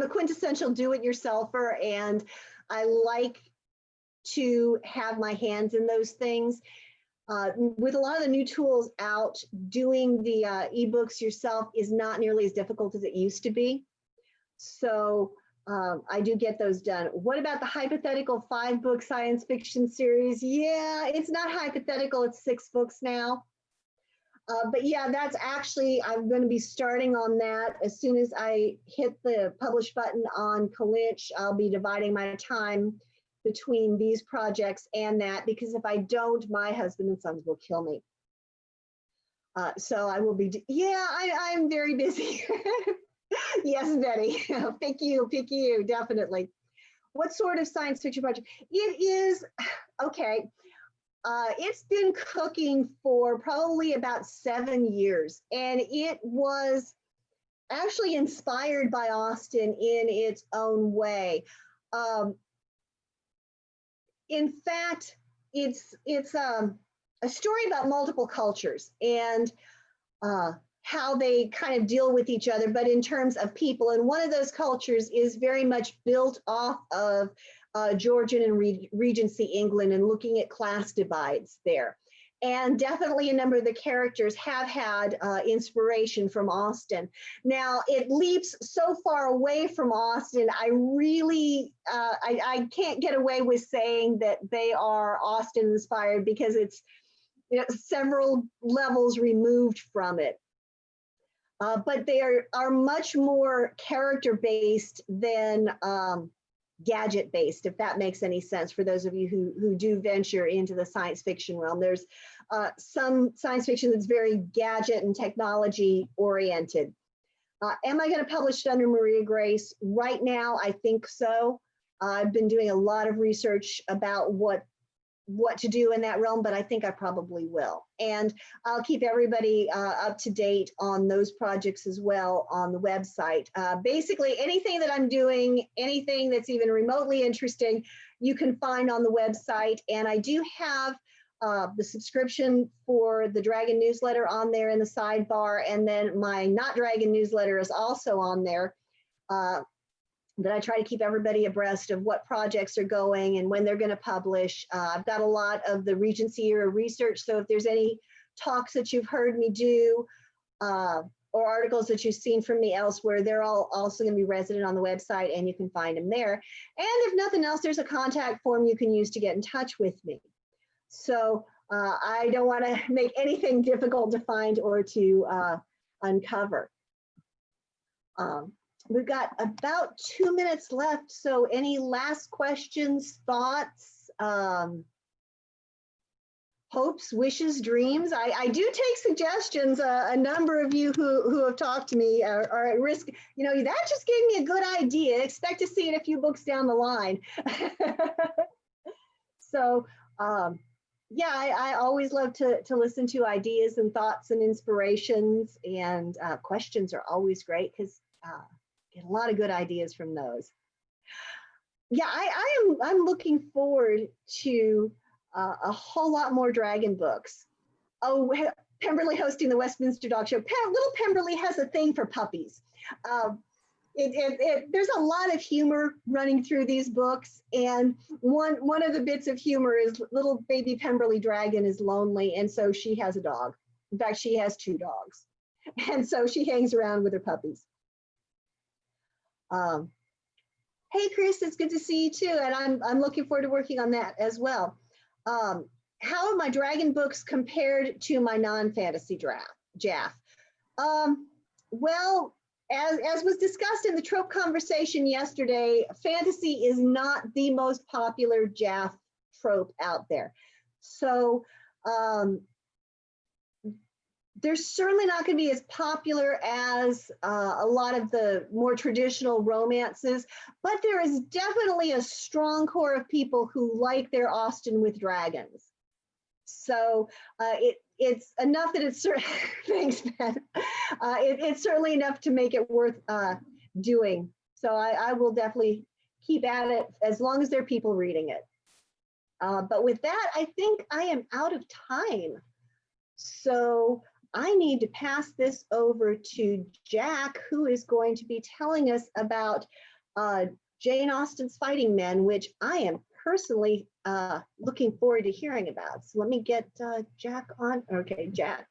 a quintessential do-it-yourselfer, and I like to have my hands in those things. With a lot of the new tools out, doing the ebooks yourself is not nearly as difficult as it used to be. So I do get those done. What about the hypothetical 5-book science fiction series? Yeah, it's not hypothetical, it's 6 books now. But yeah, that's actually, I'm going to be starting on that as soon as I hit the publish button on Kalinch. I'll be dividing my time between these projects and that, because if I don't, my husband and sons will kill me. So I will be, yeah, I'm very busy. Yes, Betty, pick you, definitely. What sort of science fiction project? It is, okay, it's been cooking for probably about 7 years, and it was actually inspired by Austen in its own way. In fact, it's a story about multiple cultures and how they kind of deal with each other, but in terms of people. And one of those cultures is very much built off of Georgian and Regency England, and looking at class divides there. And definitely a number of the characters have had inspiration from Austen. Now, it leaps so far away from Austen, I really, I can't get away with saying that they are Austen inspired, because it's, you know, several levels removed from it. But they are much more character-based than gadget-based, if that makes any sense for those of you who do venture into the science fiction realm. There's some science fiction that's very gadget and technology-oriented. Am I going to publish it under Maria Grace? Right now, I think so. I've been doing a lot of research about what to do in that realm, but I think I probably will. And I'll keep everybody up to date on those projects as well on the website. Basically, anything that I'm doing, anything that's even remotely interesting, you can find on the website. And I do have the subscription for the Dragon newsletter on there in the sidebar. And then my Not Dragon newsletter is also on there. That I try to keep everybody abreast of what projects are going and when they're going to publish. I've got a lot of the Regency era research, so if there's any talks that you've heard me do or articles that you've seen from me elsewhere, they're all also going to be resident on the website, and you can find them there. And if nothing else, there's a contact form you can use to get in touch with me. So I don't want to make anything difficult to find or to uncover. We've got about 2 minutes left. So any last questions, thoughts, hopes, wishes, dreams? I do take suggestions. A number of you who have talked to me are at risk. You know, that just gave me a good idea. Expect to see it a few books down the line. So yeah, I always love to listen to ideas and thoughts and inspirations, and questions are always great because get a lot of good ideas from those. Yeah, I'm looking forward to a whole lot more dragon books. Oh, Pemberley hosting the Westminster Dog Show. Little Pemberley has a thing for puppies. There's a lot of humor running through these books, and one of the bits of humor is little baby Pemberley Dragon is lonely, and so she has a dog. In fact, she has 2 dogs, and so she hangs around with her puppies. Hey, Chris, it's good to see you too, and I'm looking forward to working on that as well. How are my dragon books compared to my non-fantasy JAFF? Well, as was discussed in the trope conversation yesterday, fantasy is not the most popular JAFF trope out there. So they're certainly not going to be as popular as a lot of the more traditional romances, but there is definitely a strong core of people who like their Austen with dragons. So it's enough that it's thanks, Ben. It's certainly enough to make it worth doing. So I will definitely keep at it as long as there are people reading it. But with that, I think I am out of time. So I need to pass this over to Jack, who is going to be telling us about Jane Austen's Fighting Men, which I am personally looking forward to hearing about. So let me get Jack on. Okay, Jack,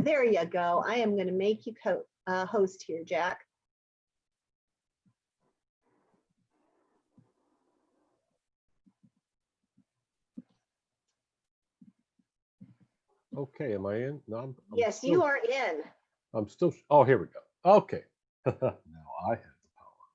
there you go. I am going to make you host here, Jack. Okay, am I in? No, I'm Yes, still, you are in. I'm still, oh, here we go. Okay. Now I have the power.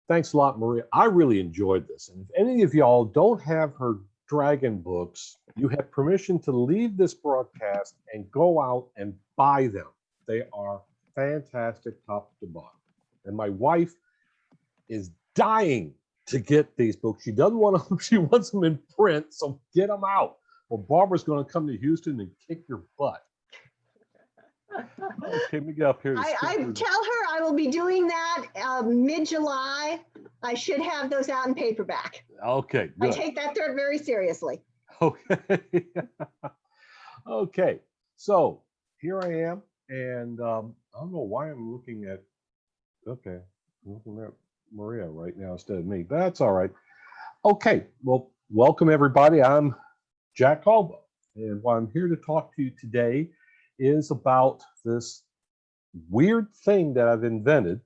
Thanks a lot, Maria. I really enjoyed this. And if any of y'all don't have her dragon books, you have permission to leave this broadcast and go out and buy them. They are fantastic top to bottom. And my wife is dying to get these books. She doesn't want them, she wants them in print, so get them out. Well, Barbara's going to come to Houston and kick your butt. Okay, let me get up here. I tell her I will be doing that mid-July. I should have those out in paperback. Okay, good. I take that threat very seriously. Okay. Okay, so here I am, and I don't know why I'm looking at, okay, I'm looking at Maria right now instead of me, but that's all right. Okay, well, welcome everybody. I'm Jack Caldwell, and what I'm here to talk to you today is about this weird thing that I've invented,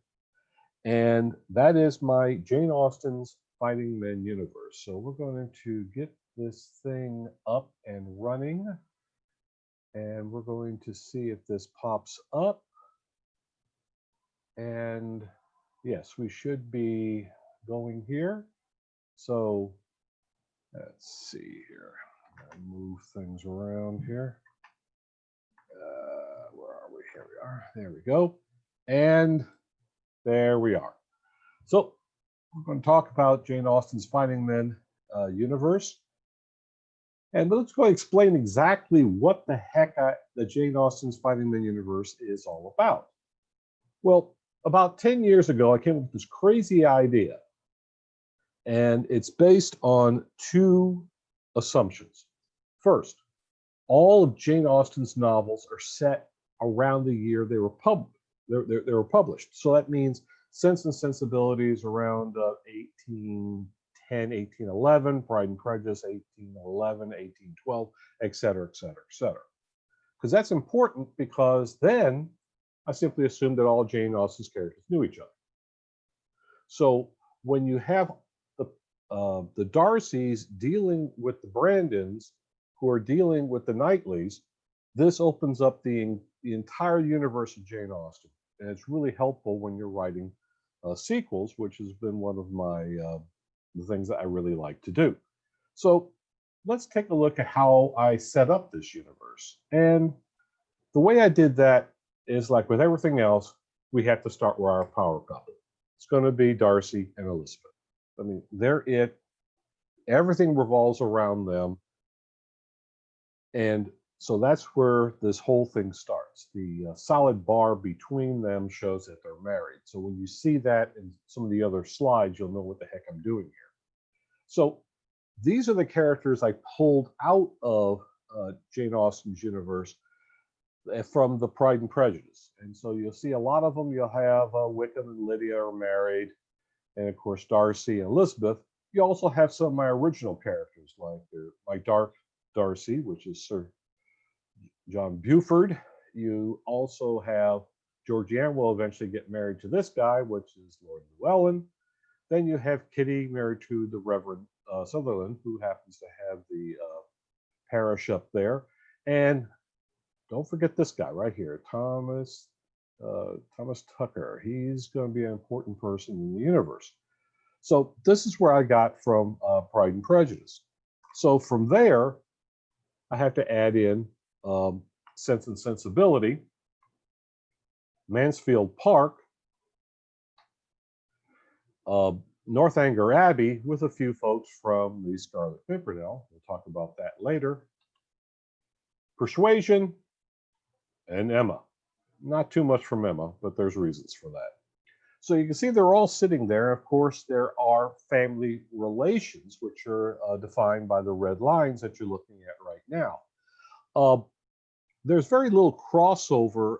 and that is my Jane Austen's Fighting Men universe. So we're going to get this thing up and running, and we're going to see if this pops up. And yes, we should be going here. So let's see here. Move things around here. Where are we? Here we are. There we go. And there we are. So we're going to talk about Jane Austen's Fighting Men universe. And let's go explain exactly what the heck the Jane Austen's Fighting Men universe is all about. Well, about 10 years ago, I came up with this crazy idea. And it's based on 2 assumptions. First, all of Jane Austen's novels are set around the year they were published. They were published. So that means Sense and Sensibilities around 1810, 1811, Pride and Prejudice 1811, 1812, et cetera, et cetera, et cetera. Because that's important, because then I simply assumed that all Jane Austen's characters knew each other. So when you have the Darcys dealing with the Brandons, who are dealing with the Knightleys, this opens up the entire universe of Jane Austen, and it's really helpful when you're writing sequels, which has been one of my the things that I really like to do. So let's take a look at how I set up this universe. And the way I did that is, like with everything else, we have to start with our power couple. It's going to be Darcy and Elizabeth. I mean, they're it. Everything revolves around them. And so that's where this whole thing starts. The solid bar between them shows that they're married. So when you see that in some of the other slides, you'll know what the heck I'm doing here. So these are the characters I pulled out of Jane Austen's universe from the Pride and Prejudice. And so you'll see a lot of them. You'll have Wickham and Lydia are married. And of course, Darcy and Elizabeth. You also have some of my original characters, like my Dark Darcy, which is Sir John Beaufort. You also have Georgiana will eventually get married to this guy, which is Lord Llewellyn. Then you have Kitty married to the Reverend Sutherland, who happens to have the parish up there. And don't forget this guy right here, Thomas Tucker. He's going to be an important person in the universe. So this is where I got from Pride and Prejudice. So from there, I have to add in Sense and Sensibility, Mansfield Park, Northanger Abbey, with a few folks from the Scarlet Pimpernel. We'll talk about that later. Persuasion, and Emma. Not too much from Emma, but there's reasons for that. So you can see they're all sitting there. Of course, there are family relations, which are defined by the red lines that you're looking at right now. There's very little crossover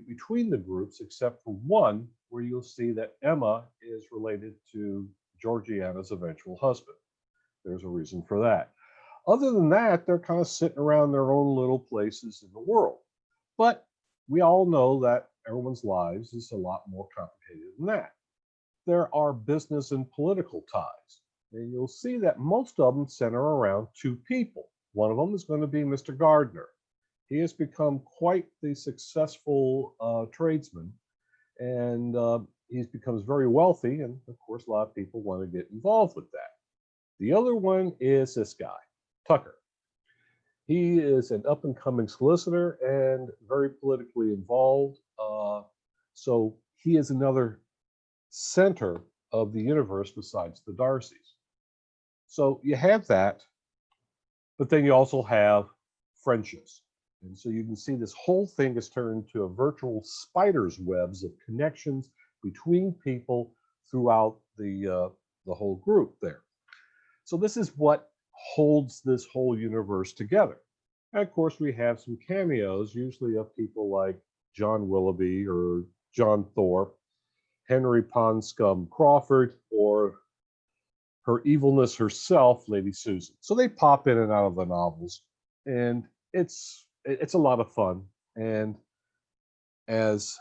between the groups, except for one, where you'll see that Emma is related to Georgiana's eventual husband. There's a reason for that. Other than that, they're kind of sitting around their own little places in the world. But we all know that everyone's lives is a lot more complicated than that. There are business and political ties. And you'll see that most of them center around two people. One of them is going to be Mr. Gardner. He has become quite the successful tradesman, and he becomes very wealthy. And of course, a lot of people want to get involved with that. The other one is this guy, Tucker. He is an up-and-coming solicitor and very politically involved. So he is another center of the universe besides the Darcys. So you have that, but then you also have friendships. And so you can see this whole thing is turned into a virtual spider's webs of connections between people throughout the whole group there. So this is what holds this whole universe together. And of course, we have some cameos, usually of people like John Willoughby or John Thorpe, Henry Ponscombe Crawford, or her evilness herself, Lady Susan. So they pop in and out of the novels, and it's a lot of fun. And as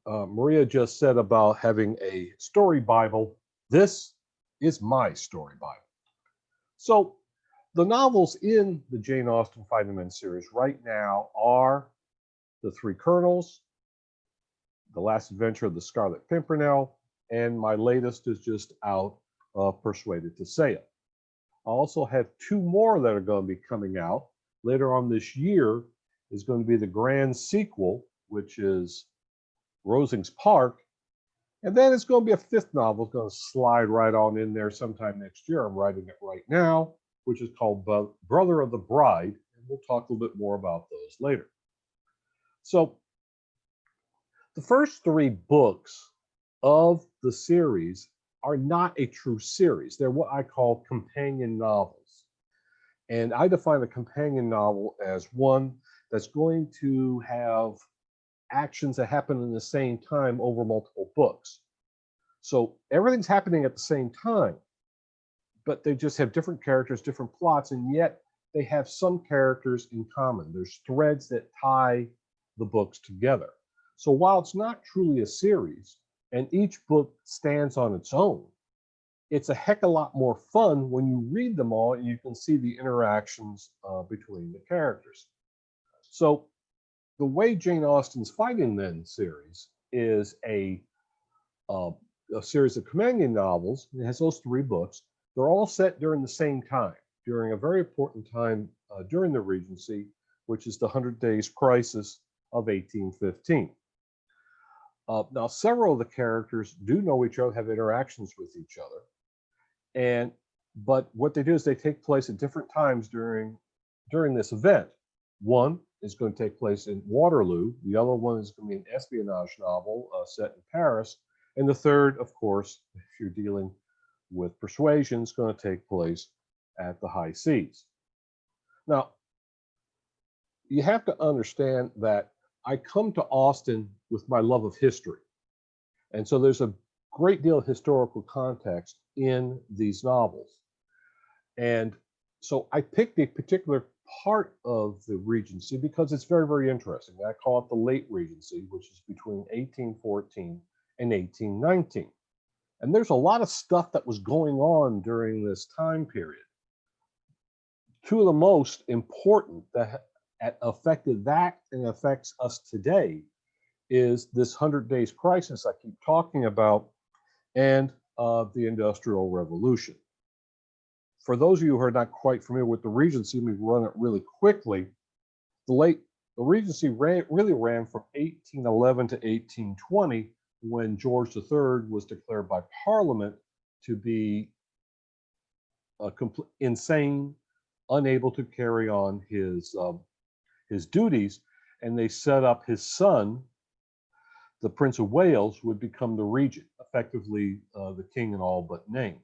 Maria just said about having a story Bible, this is my story Bible. So the novels in the Jane Austen Fighting Men series right now are The Three Colonels, The Last Adventure of the Scarlet Pimpernel, and my latest is just out, Persuaded to Sail. I also have two more that are going to be coming out later on this year. Is going to be the grand sequel, which is Rosings Park, and then it's going to be a fifth novel. It's going to slide right on in there sometime next year. I'm writing it right now, which is called Brother of the Bride, and we'll talk a little bit more about those later. So the first three books of the series are not a true series. They're what I call companion novels. And I define a companion novel as one that's going to have actions that happen in the same time over multiple books. So everything's happening at the same time, but they just have different characters, different plots, and yet they have some characters in common. There's threads that tie the books together. So while it's not truly a series, and each book stands on its own, it's a heck of a lot more fun when you read them all and you can see the interactions between the characters. So the way Jane Austen's Fighting Men series is a series of companion novels. It has those 3 books. They're all set during the same time, during a very important time during the Regency, which is the 100 Days Crisis of 1815. Now, several of the characters do know each other, have interactions with each other, but what they do is they take place at different times during this event. One is going to take place in Waterloo. The other one is going to be an espionage novel set in Paris. And the third, of course, if you're dealing with persuasion, is going to take place at the high seas. Now, you have to understand that I come to Austen with my love of history. And so there's a great deal of historical context in these novels. And so I picked a particular part of the Regency because it's very, very interesting. I call it the late Regency, which is between 1814 and 1819. And there's a lot of stuff that was going on during this time period. 2 of the most important that affected that and affects us today is this 100 Days Crisis I keep talking about and the Industrial Revolution. For those of you who are not quite familiar with the Regency, let me run it really quickly. The Regency really ran from 1811 to 1820, when George III was declared by Parliament to be insane, unable to carry on his duties, and they set up his son, the Prince of Wales, would become the regent, effectively the king in all but name.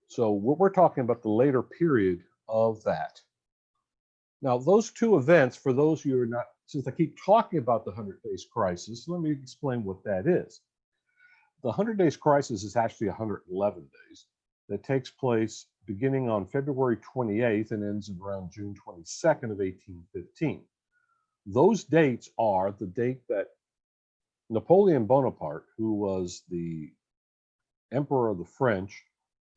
So we're talking about the later period of that. Now, those 2 events, for those of you who are not, since I keep talking about the 100 Days Crisis, let me explain what that is. The 100 Days Crisis is actually 111 days that takes place beginning on February 28th and ends around June 22nd of 1815. Those dates are the date that Napoleon Bonaparte, who was the Emperor of the French,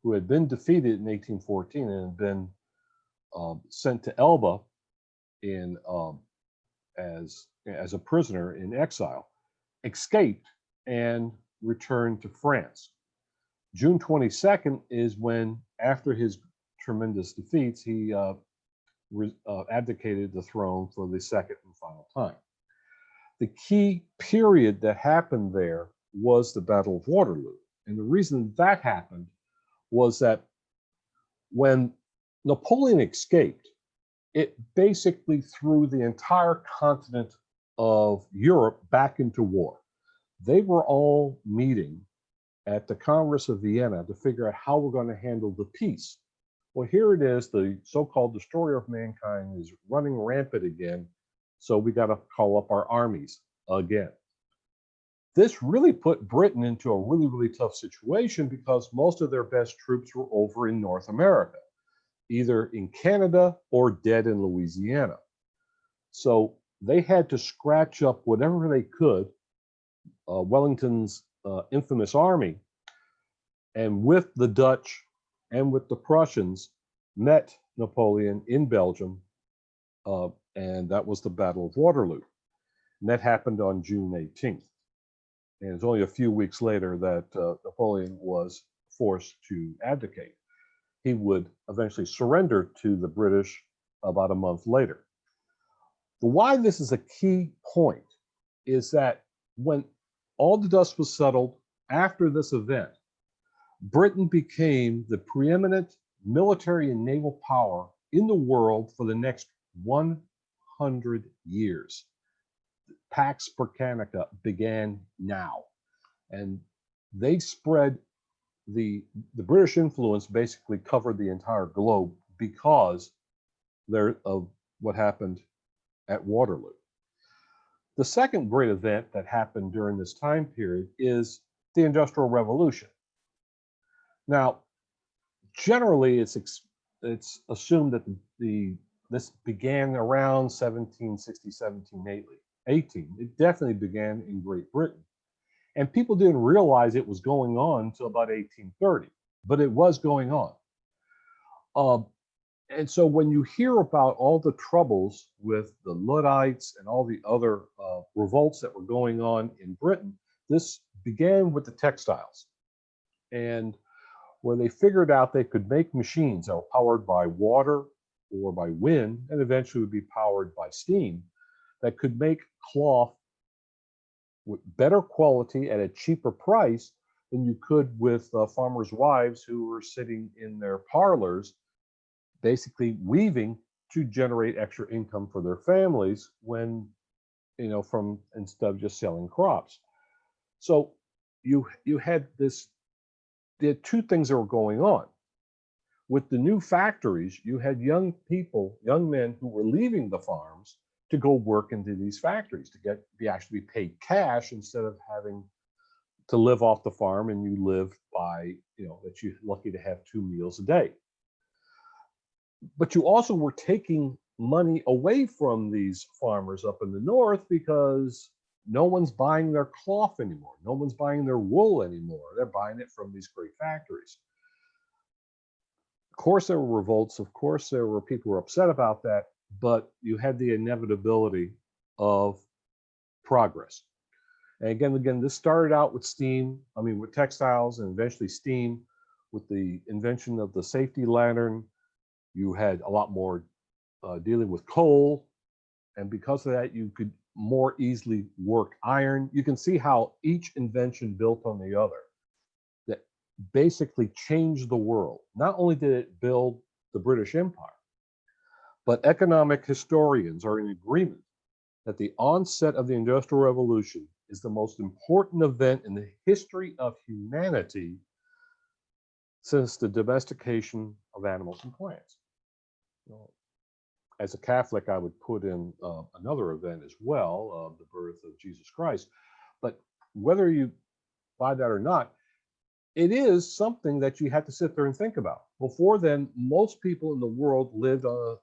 who had been defeated in 1814 and had been sent to Elba as a prisoner in exile, escaped and returned to France. June 22nd is when, after his tremendous defeats, he abdicated the throne for the second and final time. The key period that happened there was the Battle of Waterloo. And the reason that happened was that when Napoleon escaped, it basically threw the entire continent of Europe back into war. They were all meeting at the Congress of Vienna to figure out how we're going to handle the peace. Well, here it is, the so-called destroyer of mankind is running rampant again, so we got to call up our armies again. This really put Britain into a really, really tough situation because most of their best troops were over in North America, either in Canada or dead in Louisiana. So they had to scratch up whatever they could, Wellington's infamous army, and with the Dutch and with the Prussians, met Napoleon in Belgium, and that was the Battle of Waterloo. And that happened on June 18th. And it's only a few weeks later that Napoleon was forced to abdicate. He would eventually surrender to the British about a month later. But why this is a key point is that when all the dust was settled after this event, Britain became the preeminent military and naval power in the world for the next 100 years. Pax Britannica began now, and they spread the British influence basically covered the entire globe because of what happened at Waterloo. The second great event that happened during this time period is the Industrial Revolution. Now, generally, it's assumed that this began around 1760, 1780. 18. It definitely began in Great Britain. And people didn't realize it was going on until about 1830, but it was going on. And so when you hear about all the troubles with the Luddites and all the other revolts that were going on in Britain, this began with the textiles. And when they figured out they could make machines that were powered by water or by wind, and eventually would be powered by steam, that could make cloth with better quality at a cheaper price than you could with farmers' wives who were sitting in their parlors, basically weaving to generate extra income for their families when, from instead of just selling crops. So you had this, there are two things that were going on. With the new factories, you had young people, young men who were leaving the farms to go work into these factories to actually be paid cash instead of having to live off the farm, and you live by, that you're lucky to have 2 meals a day. But you also were taking money away from these farmers up in the north because no one's buying their cloth anymore. No one's buying their wool anymore. They're buying it from these great factories. Of course, there were revolts. Of course, there were people who were upset about that, but you had the inevitability of progress. And again, this started out with with textiles, and eventually steam. With the invention of the safety lantern, you had a lot more dealing with coal. And because of that, you could more easily work iron. You can see how each invention built on the other that basically changed the world. Not only did it build the British Empire, but economic historians are in agreement that the onset of the Industrial Revolution is the most important event in the history of humanity since the domestication of animals and plants. As a Catholic, I would put in another event as well, the birth of Jesus Christ. But whether you buy that or not, it is something that you have to sit there and think about. Before then, most people in the world lived on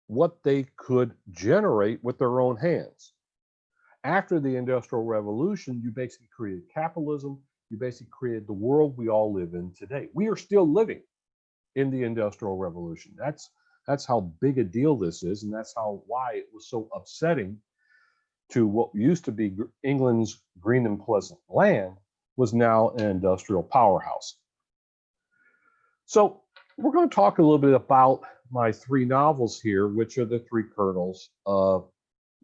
what they could generate with their own hands. After the Industrial Revolution, you basically created capitalism. You basically created the world we all live in today. We are still living in the Industrial Revolution. That's how big a deal this is, and that's why it was so upsetting to what used to be England's green and pleasant land was now an industrial powerhouse. So we're going to talk a little bit about my 3 novels here, which are the 3 Colonels of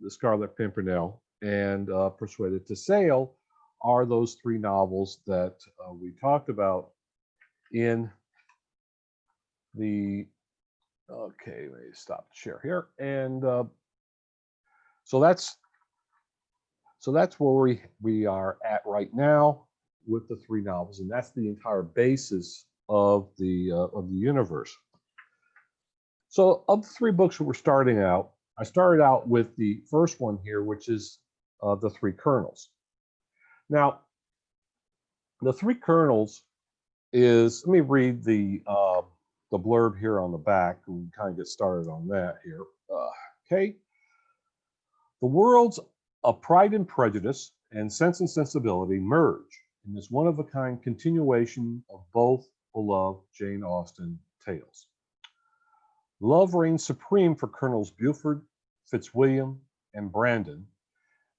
The Scarlet Pimpernel and Persuaded to Sail, are those 3 novels that we talked about in the, okay, let me stop the share here. And so that's where we are at right now with the 3 novels, and that's the entire basis of the universe. So of the 3 books that we're starting out, I started out with the first one here, which is the 3 Colonels. Now, the 3 Colonels is, let me read the blurb here on the back and kind of get started on that here. Okay. The worlds of Pride and Prejudice and Sense and Sensibility merge in this one-of-a-kind continuation of both beloved Jane Austen tales. Love reigns supreme for Colonels Beaufort, Fitzwilliam, and Brandon,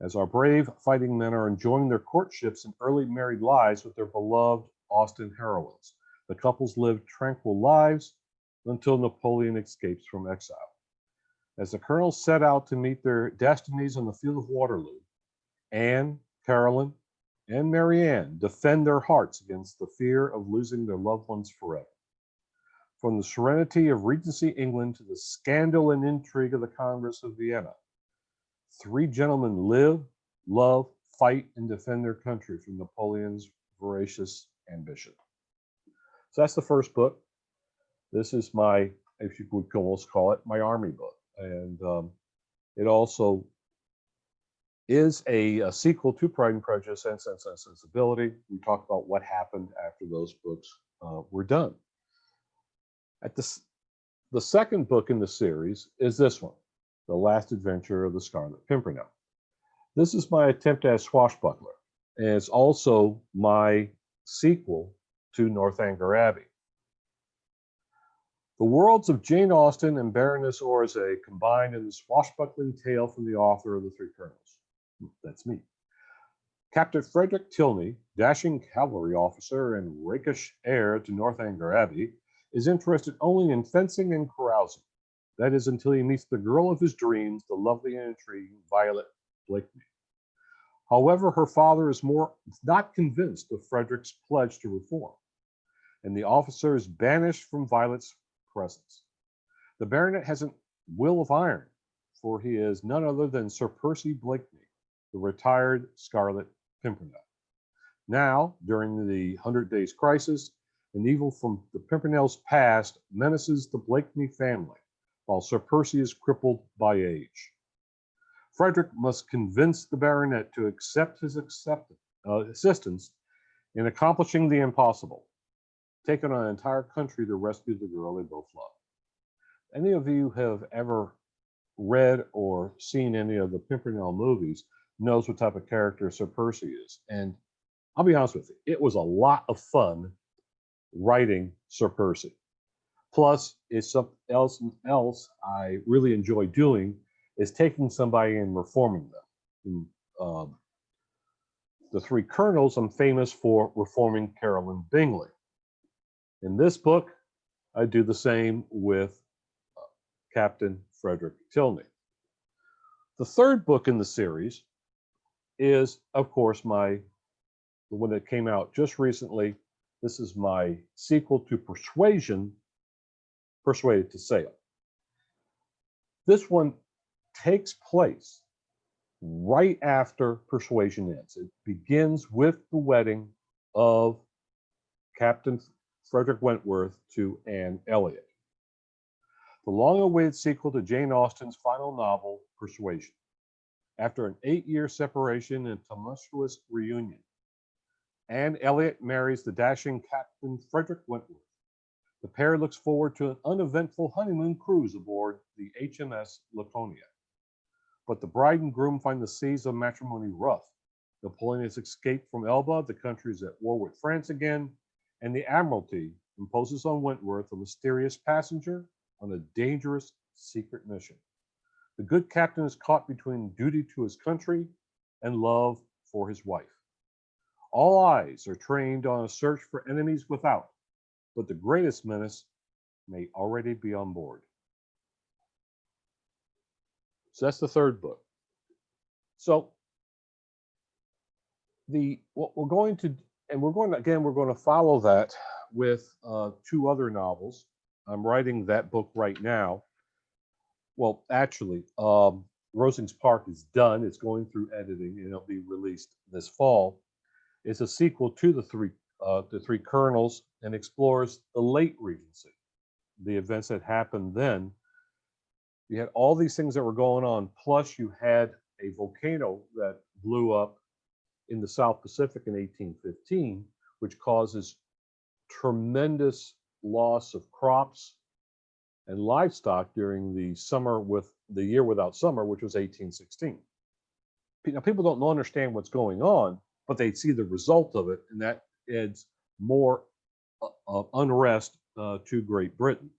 as our brave fighting men are enjoying their courtships and early married lives with their beloved Austen heroines. The couples live tranquil lives until Napoleon escapes from exile. As the colonels set out to meet their destinies on the field of Waterloo, Anne, Caroline, and Marianne defend their hearts against the fear of losing their loved ones forever. From the serenity of Regency England to the scandal and intrigue of the Congress of Vienna, 3 gentlemen live, love, fight, and defend their country from Napoleon's voracious ambition. So that's the first book. This is my, if you would almost call it, my army book. And it also is a sequel to Pride and Prejudice and Sense and Sensibility. We talk about what happened after those books were done. The second book in the series is this one. The Last Adventure of the Scarlet Pimpernel. This is my attempt at swashbuckler, and it's also my sequel to Northanger Abbey. The worlds of Jane Austen and Baroness Orze combined in the swashbuckling tale from the author of The Three Colonels. That's me. Captain Frederick Tilney, dashing cavalry officer and rakish heir to Northanger Abbey, is interested only in fencing and carousing. That is until he meets the girl of his dreams, the lovely and intriguing Violet Blakeney. However, her father is not convinced of Frederick's pledge to reform, and the officer is banished from Violet's presence. The baronet has a will of iron, for he is none other than Sir Percy Blakeney, the retired Scarlet Pimpernel. Now, during the 100 Days Crisis, an evil from the Pimpernel's past menaces the Blakeney family, while Sir Percy is crippled by age. Frederick must convince the baronet to accept his assistance in accomplishing the impossible, taking on an entire country to rescue the girl they both love. Any of you have ever read or seen any of the Pimpernel movies knows what type of character Sir Percy is. And I'll be honest with you, it was a lot of fun writing Sir Percy. Plus, it's something else I really enjoy doing is taking somebody and reforming them. In The Three Colonels, I'm famous for reforming Carolyn Bingley. In this book, I do the same with Captain Frederick Tilney. The third book in the series is, of course, the one that came out just recently. This is my sequel to Persuaded to Sail. This one takes place right after Persuasion ends. It begins with the wedding of Captain Frederick Wentworth to Anne Elliot. The long-awaited sequel to Jane Austen's final novel, Persuasion. After an 8-year separation and tumultuous reunion, Anne Elliot marries the dashing Captain Frederick Wentworth. The pair looks forward to an uneventful honeymoon cruise aboard the HMS Laconia. But the bride and groom find the seas of matrimony rough. Napoleon has escaped from Elba, the country is at war with France again, and the Admiralty imposes on Wentworth a mysterious passenger on a dangerous secret mission. The good captain is caught between duty to his country and love for his wife. All eyes are trained on a search for enemies without, but the greatest menace may already be on board. So that's the third book. So what we're going to, and we're going to follow that with 2 other novels. I'm writing that book right now. Well, actually, Rosings Park is done. It's going through editing, and it'll be released this fall. It's a sequel to the Three Colonels and explores the late Regency, the events that happened then. You had all these things that were going on, plus you had a volcano that blew up in the South Pacific in 1815, which causes tremendous loss of crops and livestock during the year without summer, which was 1816. Now, people don't understand what's going on, but they see the result of it, and that adds more unrest to Great Britain.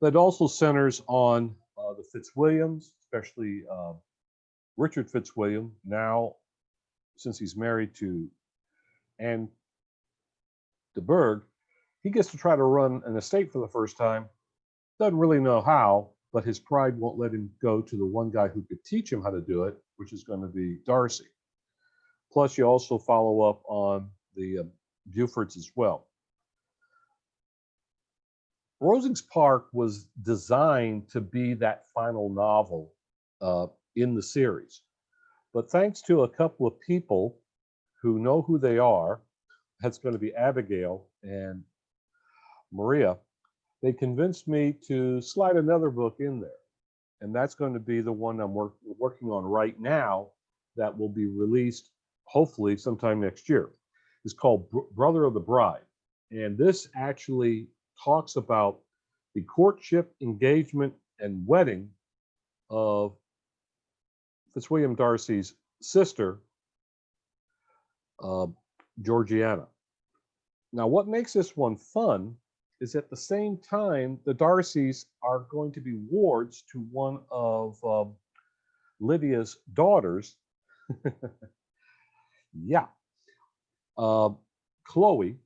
That also centers on the Fitzwilliams, especially Richard Fitzwilliam. Now, since he's married to Anne de Burgh, he gets to try to run an estate for the first time. Doesn't really know how, but his pride won't let him go to the one guy who could teach him how to do it, which is going to be Darcy. Plus, you also follow up on the Bufords as well. Rosings Park was designed to be that final novel in the series. But thanks to a couple of people who know who they are, that's going to be Abigail and Maria, they convinced me to slide another book in there. And that's going to be the one I'm working on right now that will be released hopefully sometime next year. It's called Brother of the Bride. And this actually talks about the courtship, engagement, and wedding of Fitzwilliam Darcy's sister, Georgiana. Now, what makes this one fun is at the same time, the Darcys are going to be wards to one of Lydia's daughters. Yeah. Chloe.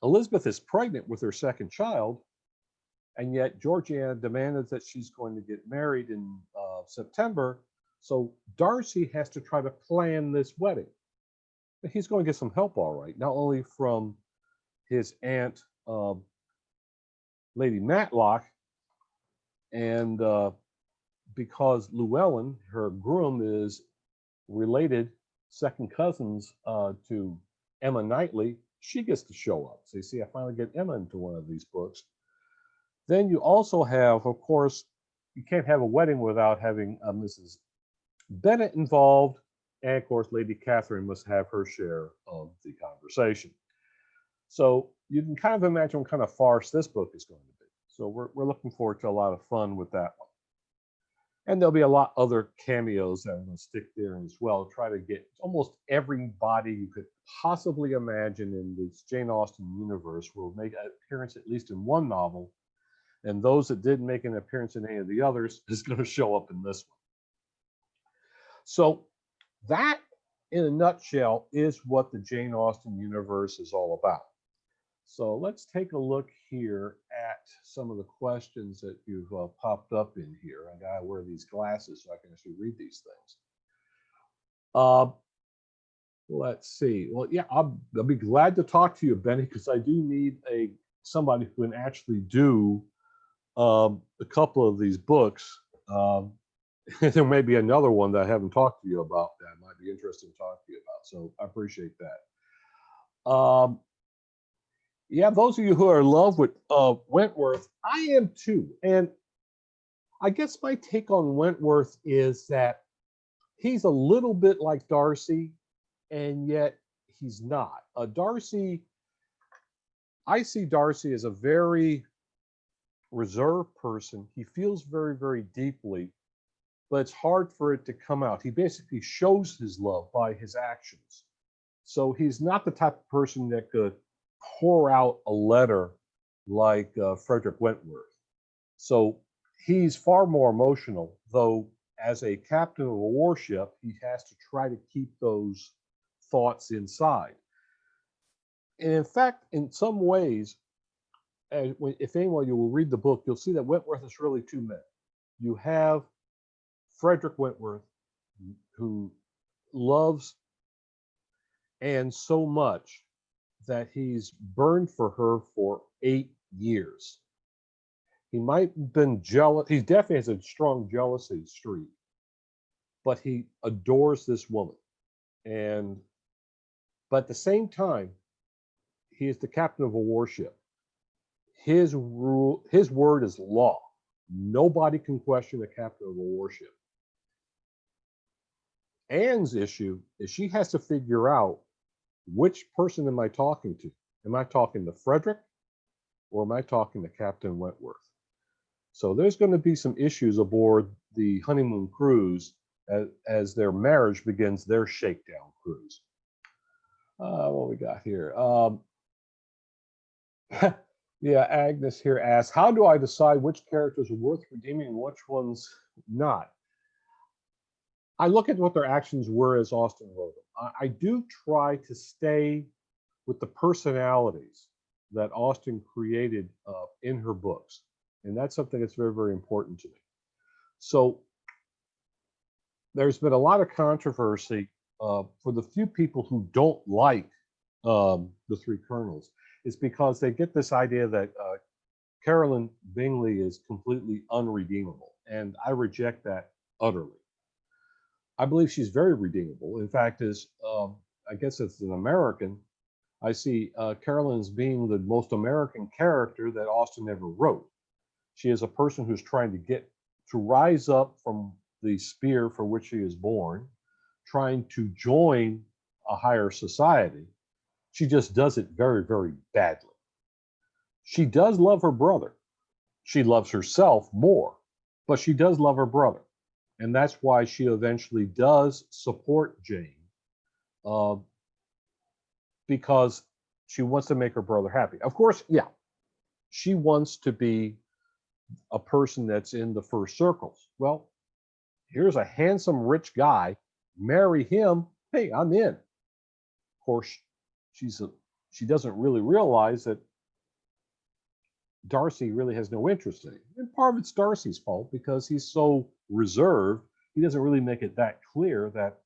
Elizabeth is pregnant with her second child, and yet Georgiana demanded that she's going to get married in September. So Darcy has to try to plan this wedding. He's going to get some help, all right, not only from his aunt, Lady Matlock, and because Llewellyn, her groom, is related, second cousins to Emma Knightley, she gets to show up. So you see, I finally get Emma into one of these books. Then you also have, of course, you can't have a wedding without having Mrs. Bennet involved. And of course, Lady Catherine must have her share of the conversation. So you can kind of imagine what kind of farce this book is going to be. So we're looking forward to a lot of fun with that one. And there'll be a lot other cameos that I'm going to stick there as well. Try to get almost everybody you could possibly imagine in this Jane Austen universe will make an appearance at least in one novel. And those that didn't make an appearance in any of the others is going to show up in this one. So that, in a nutshell, is what the Jane Austen universe is all about. So let's take a look here at some of the questions that you've popped up in here. I gotta wear these glasses so I can actually read these things. Let's see. Well, yeah, I'll be glad to talk to you, Benny, because I do need somebody who can actually do a couple of these books. There may be another one that I haven't talked to you about that might be interesting to talk to you about. So I appreciate that. Yeah, those of you who are in love with Wentworth, I am too. And I guess my take on Wentworth is that he's a little bit like Darcy, and yet he's not. Darcy, I see Darcy as a very reserved person. He feels very, very deeply, but it's hard for it to come out. He basically shows his love by his actions. So he's not the type of person that could pour out a letter like Frederick Wentworth. So he's far more emotional, though as a captain of a warship, he has to try to keep those thoughts inside. And in fact, in some ways, if anyone you will read the book, you'll see that Wentworth is really two men. You have Frederick Wentworth, who loves Anne so much that he's burned for her for 8 years. He might have been jealous. He definitely has a strong jealousy streak, but he adores this woman. But at the same time, he is the captain of a warship. His word is law. Nobody can question the captain of a warship. Anne's issue is she has to figure out, which person am I talking to? Am I talking to Frederick, or am I talking to Captain Wentworth? So there's going to be some issues aboard the honeymoon cruise as their marriage begins their shakedown cruise. What we got here? Yeah, Agnes here asks, how do I decide which characters are worth redeeming and which ones not? I look at what their actions were as Austen wrote them. I do try to stay with the personalities that Austen created in her books. And that's something that's very, very important to me. So there's been a lot of controversy for the few people who don't like the Three Colonels. It's because they get this idea that Caroline Bingley is completely unredeemable. And I reject that utterly. I believe she's very redeemable. In fact, I guess as an American, I see Caroline as being the most American character that Austen ever wrote. She is a person who's trying to rise up from the sphere for which she is born, trying to join a higher society. She just does it very, very badly. She does love her brother. She loves herself more, but she does love her brother. And that's why she eventually does support Jane, uh, because she wants to make her brother happy. Of course, yeah, she wants to be a person that's in the first circles. Well, here's a handsome, rich guy. Marry him. Hey, I'm in. Of course, she doesn't really realize that Darcy really has no interest in it. And part of it's Darcy's fault because he's so reserved. He doesn't really make it that clear that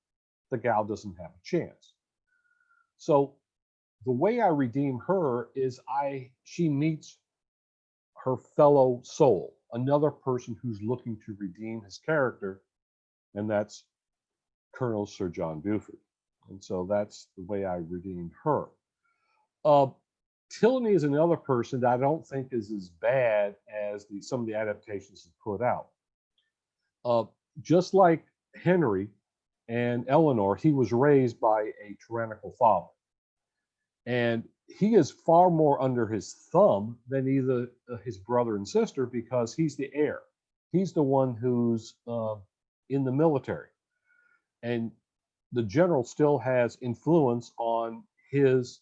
the gal doesn't have a chance. So the way I redeem her is she meets her fellow soul, another person who's looking to redeem his character, and that's Colonel Sir John Buford. And so that's the way I redeemed her. Tilney is another person that I don't think is as bad as some of the adaptations have put out. Just like Henry and Eleanor, he was raised by a tyrannical father. And he is far more under his thumb than either his brother and sister because he's the heir. He's the one who's in the military. And the general still has influence on his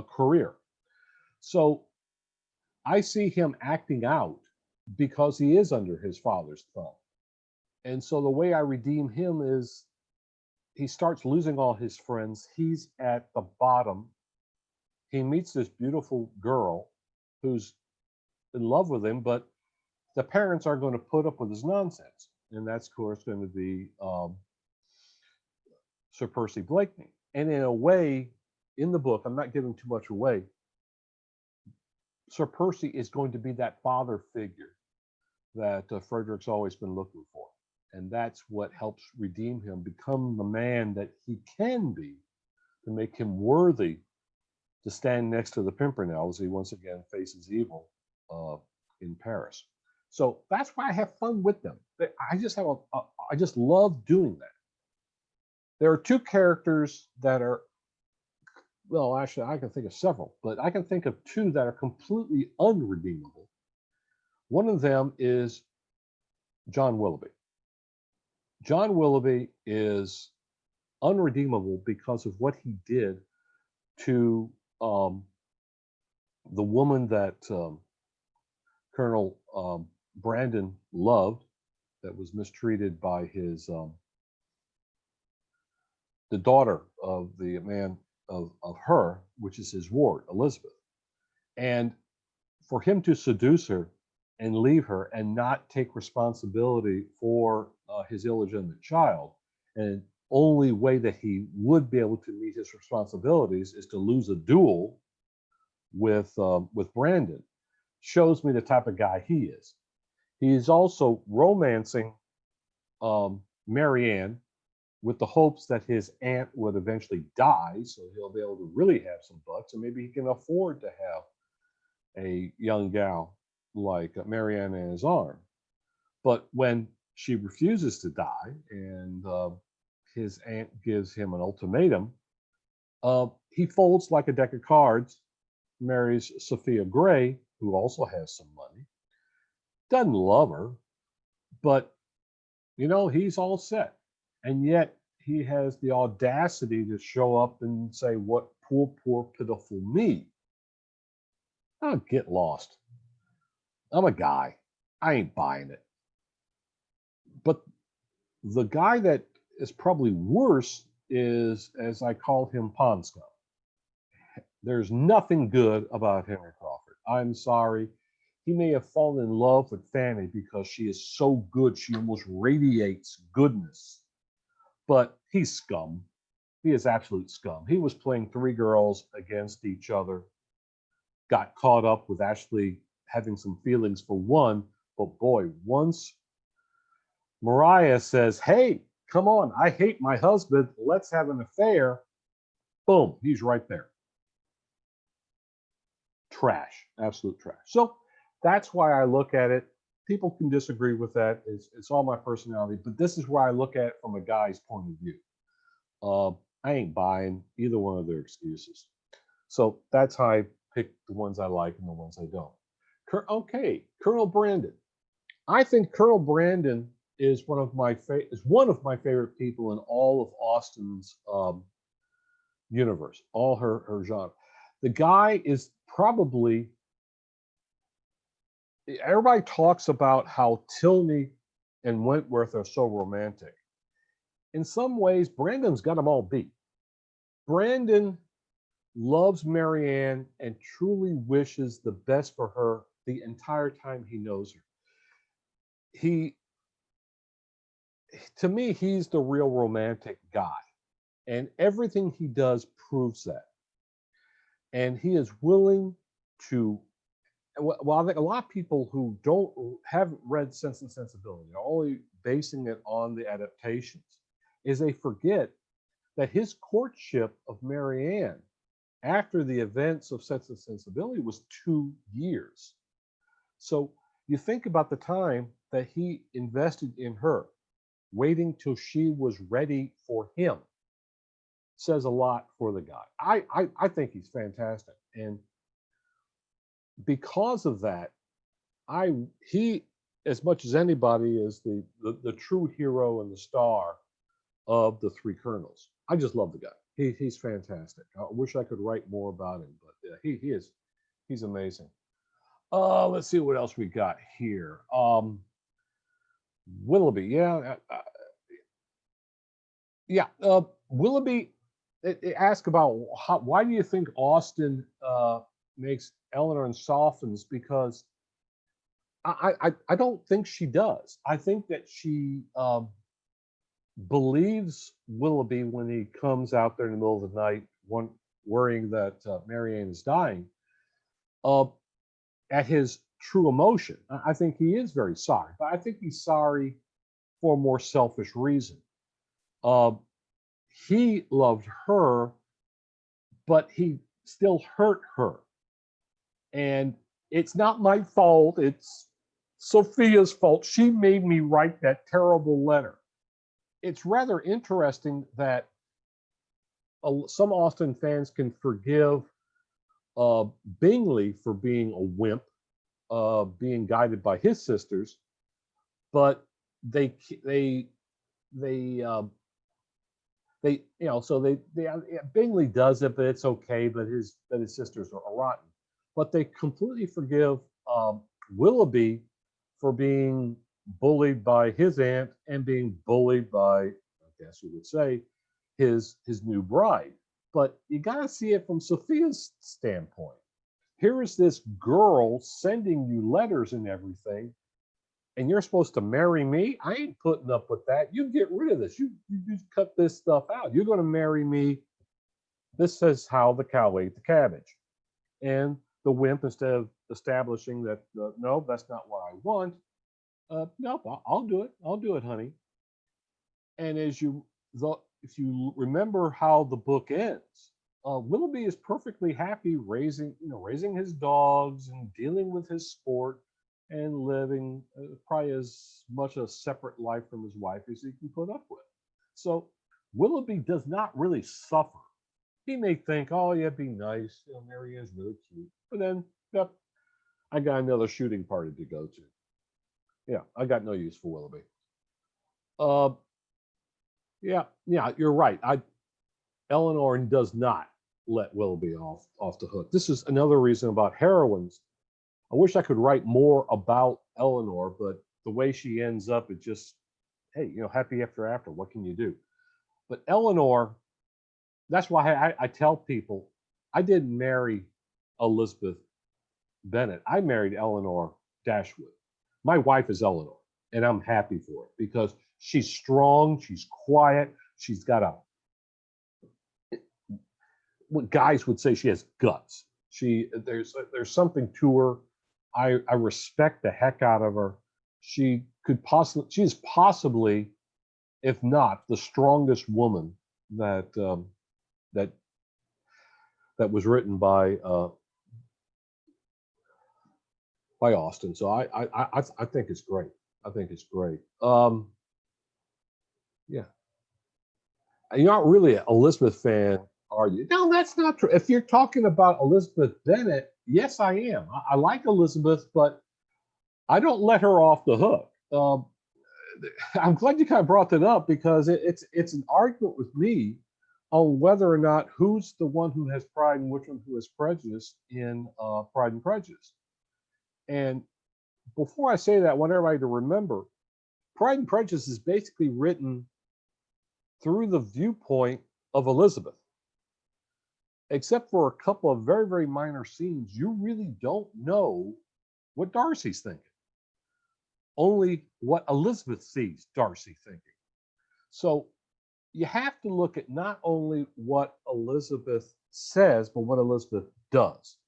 career. So I see him acting out because he is under his father's thumb. And so the way I redeem him is he starts losing all his friends. He's at the bottom. He meets this beautiful girl who's in love with him, but the parents are going to put up with his nonsense. And that's, of course, going to be Sir Percy Blakeney. And in a way, in the book, I'm not giving too much away, Sir Percy is going to be that father figure that Frederick's always been looking for. And that's what helps redeem him, become the man that he can be, to make him worthy to stand next to the Pimpernel as he once again faces evil in Paris. So that's why I have fun with them. I just love doing that. There are two characters that are, well, actually, I can think of several, but I can think of two that are completely unredeemable. One of them is John Willoughby. John Willoughby is unredeemable because of what he did to the woman that Colonel Brandon loved, that was mistreated by his the daughter of the man of her, which is his ward, Elizabeth. And for him to seduce her and leave her and not take responsibility for his illegitimate child, and only way that he would be able to meet his responsibilities is to lose a duel with Brandon, shows me the type of guy he is. He's also romancing Marianne with the hopes that his aunt would eventually die, so he'll be able to really have some bucks, and maybe he can afford to have a young gal like Marianne in his arm. But when she refuses to die and his aunt gives him an ultimatum, he folds like a deck of cards, marries Sophia Gray, who also has some money, doesn't love her, but he's all set. And yet he has the audacity to show up and say, "What poor, poor, pitiful me." I'll get lost. I'm a guy. I ain't buying it. But the guy that is probably worse is, as I call him, Pond Scum. There's nothing good about Henry Crawford. I'm sorry. He may have fallen in love with Fanny because she is so good. She almost radiates goodness. But he's scum. He is absolute scum. He was playing three girls against each other, got caught up with actually having some feelings for one. But boy, once Mariah says, "Hey, come on, I hate my husband, let's have an affair," boom, he's right there. Trash, absolute trash. So that's why I look at it. People can disagree with that. It's all my personality, but this is where I look at it from a guy's point of view. I ain't buying either one of their excuses. So that's how I pick the ones I like and the ones I don't. Okay, Colonel Brandon. I think Colonel Brandon is one of my favorite people in all of Austen's universe, all her genre. The guy is probably, everybody talks about how Tilney and Wentworth are so romantic. In some ways, Brandon's got them all beat. Brandon loves Marianne and truly wishes the best for her the entire time he knows her. To me, he's the real romantic guy, and everything he does proves that. And he is willing to, well, I think a lot of people who haven't read Sense and Sensibility are only basing it on the adaptations, is they forget that his courtship of Marianne after the events of Sense and Sensibility was 2 years. So you think about the time that he invested in her, waiting till she was ready for him, says a lot for the guy. I think he's fantastic. And because of that, he, as much as anybody, is the true hero and the star of the three colonels. I just love the guy. He's fantastic. I wish I could write more about him, but yeah, he's amazing. Let's see what else we got here. Willoughby, Willoughby. It asks about why do you think Austen makes Eleanor and softens? Because I don't think she does. I think that she believes Willoughby when he comes out there in the middle of the night, worrying that Marianne is dying, at his true emotion. I think he is very sorry, but I think he's sorry for a more selfish reason. He loved her, but he still hurt her. And it's not my fault. It's Sophia's fault. She made me write that terrible letter. It's rather interesting that some Austen fans can forgive Bingley for being a wimp, being guided by his sisters, but Bingley does it, but it's okay. But his sisters are rotten. But they completely forgive Willoughby for being bullied by his aunt and being bullied by, I guess you would say, his new bride. But you got to see it from Sophia's standpoint. Here is this girl sending you letters and everything, and you're supposed to marry me? I ain't putting up with that. You get rid of this. You cut this stuff out. You're going to marry me. This is how the cow ate the cabbage. And the wimp, instead of establishing that, no, that's not what I want, no, I'll do it. I'll do it, honey. And if you remember how the book ends, Willoughby is perfectly happy raising his dogs and dealing with his sport and living probably as much a separate life from his wife as he can put up with. So Willoughby does not really suffer. He may think, oh yeah, be nice. Marianne's really cute. But then, yep, I got another shooting party to go to. Yeah, I got no use for Willoughby. Yeah, you're right. Eleanor does not let Willoughby off the hook. This is another reason about heroines. I wish I could write more about Eleanor, but the way she ends up, it just, hey, happy after. What can you do? But Eleanor, that's why I tell people I didn't marry Elizabeth Bennet. I married Eleanor Dashwood. My wife is Eleanor, and I'm happy for it because she's strong, she's quiet, she's got what guys would say she has guts. There's something to her. I respect the heck out of her. She is possibly, if not the strongest woman that was written by Austen. So I think it's great. I think it's great. Yeah. You're not really an Elizabeth fan, are you? No, that's not true. If you're talking about Elizabeth Bennet, yes, I am. I like Elizabeth, but I don't let her off the hook. I'm glad you kind of brought that up because it's an argument with me on whether or not who's the one who has pride and which one who has prejudice in Pride and Prejudice. And before I say that, I want everybody to remember Pride and Prejudice is basically written through the viewpoint of Elizabeth. Except for a couple of very, very minor scenes, you really don't know what Darcy's thinking. Only what Elizabeth sees Darcy thinking. So you have to look at not only what Elizabeth says, but what Elizabeth does.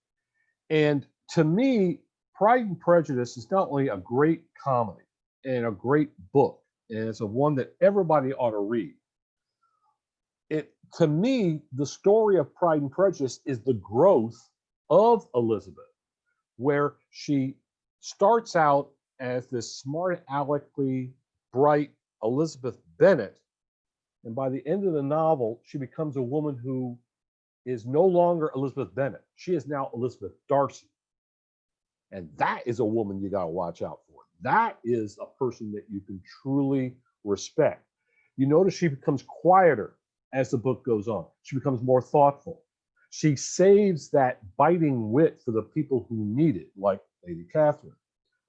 And to me, Pride and Prejudice is not only a great comedy and a great book, and it's a one that everybody ought to read. To me, the story of Pride and Prejudice is the growth of Elizabeth, where she starts out as this smart aleckly, bright Elizabeth Bennet, and by the end of the novel, she becomes a woman who is no longer Elizabeth Bennet. She is now Elizabeth Darcy. And that is a woman you got to watch out for. That is a person that you can truly respect. You notice she becomes quieter as the book goes on. She becomes more thoughtful. She saves that biting wit for the people who need it, like Lady Catherine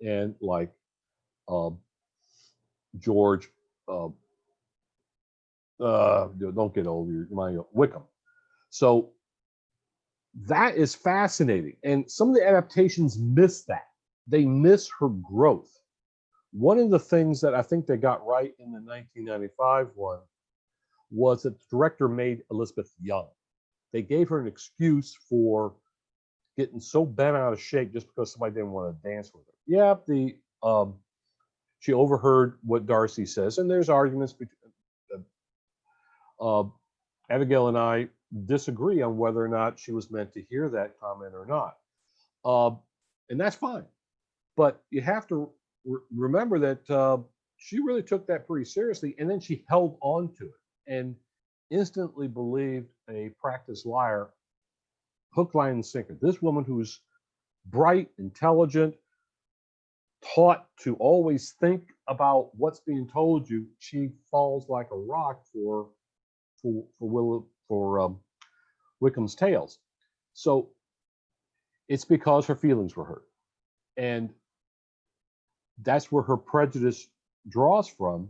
and like George, don't get old, you're Wickham. So that is fascinating. And some of the adaptations miss that. They miss her growth. One of the things that I think they got right in the 1995 one was that the director made Elizabeth young. They gave her an excuse for getting so bent out of shape just because somebody didn't want to dance with her. Yeah, she overheard what Darcy says, and there's arguments between Abigail and I disagree on whether or not she was meant to hear that comment or not. And that's fine. But you have to remember that she really took that pretty seriously, and then she held on to it and instantly believed a practiced liar, hook, line, and sinker. This woman who's bright, intelligent, taught to always think about what's being told you, she falls like a rock for Wickham's tales. So it's because her feelings were hurt. And that's where her prejudice draws from,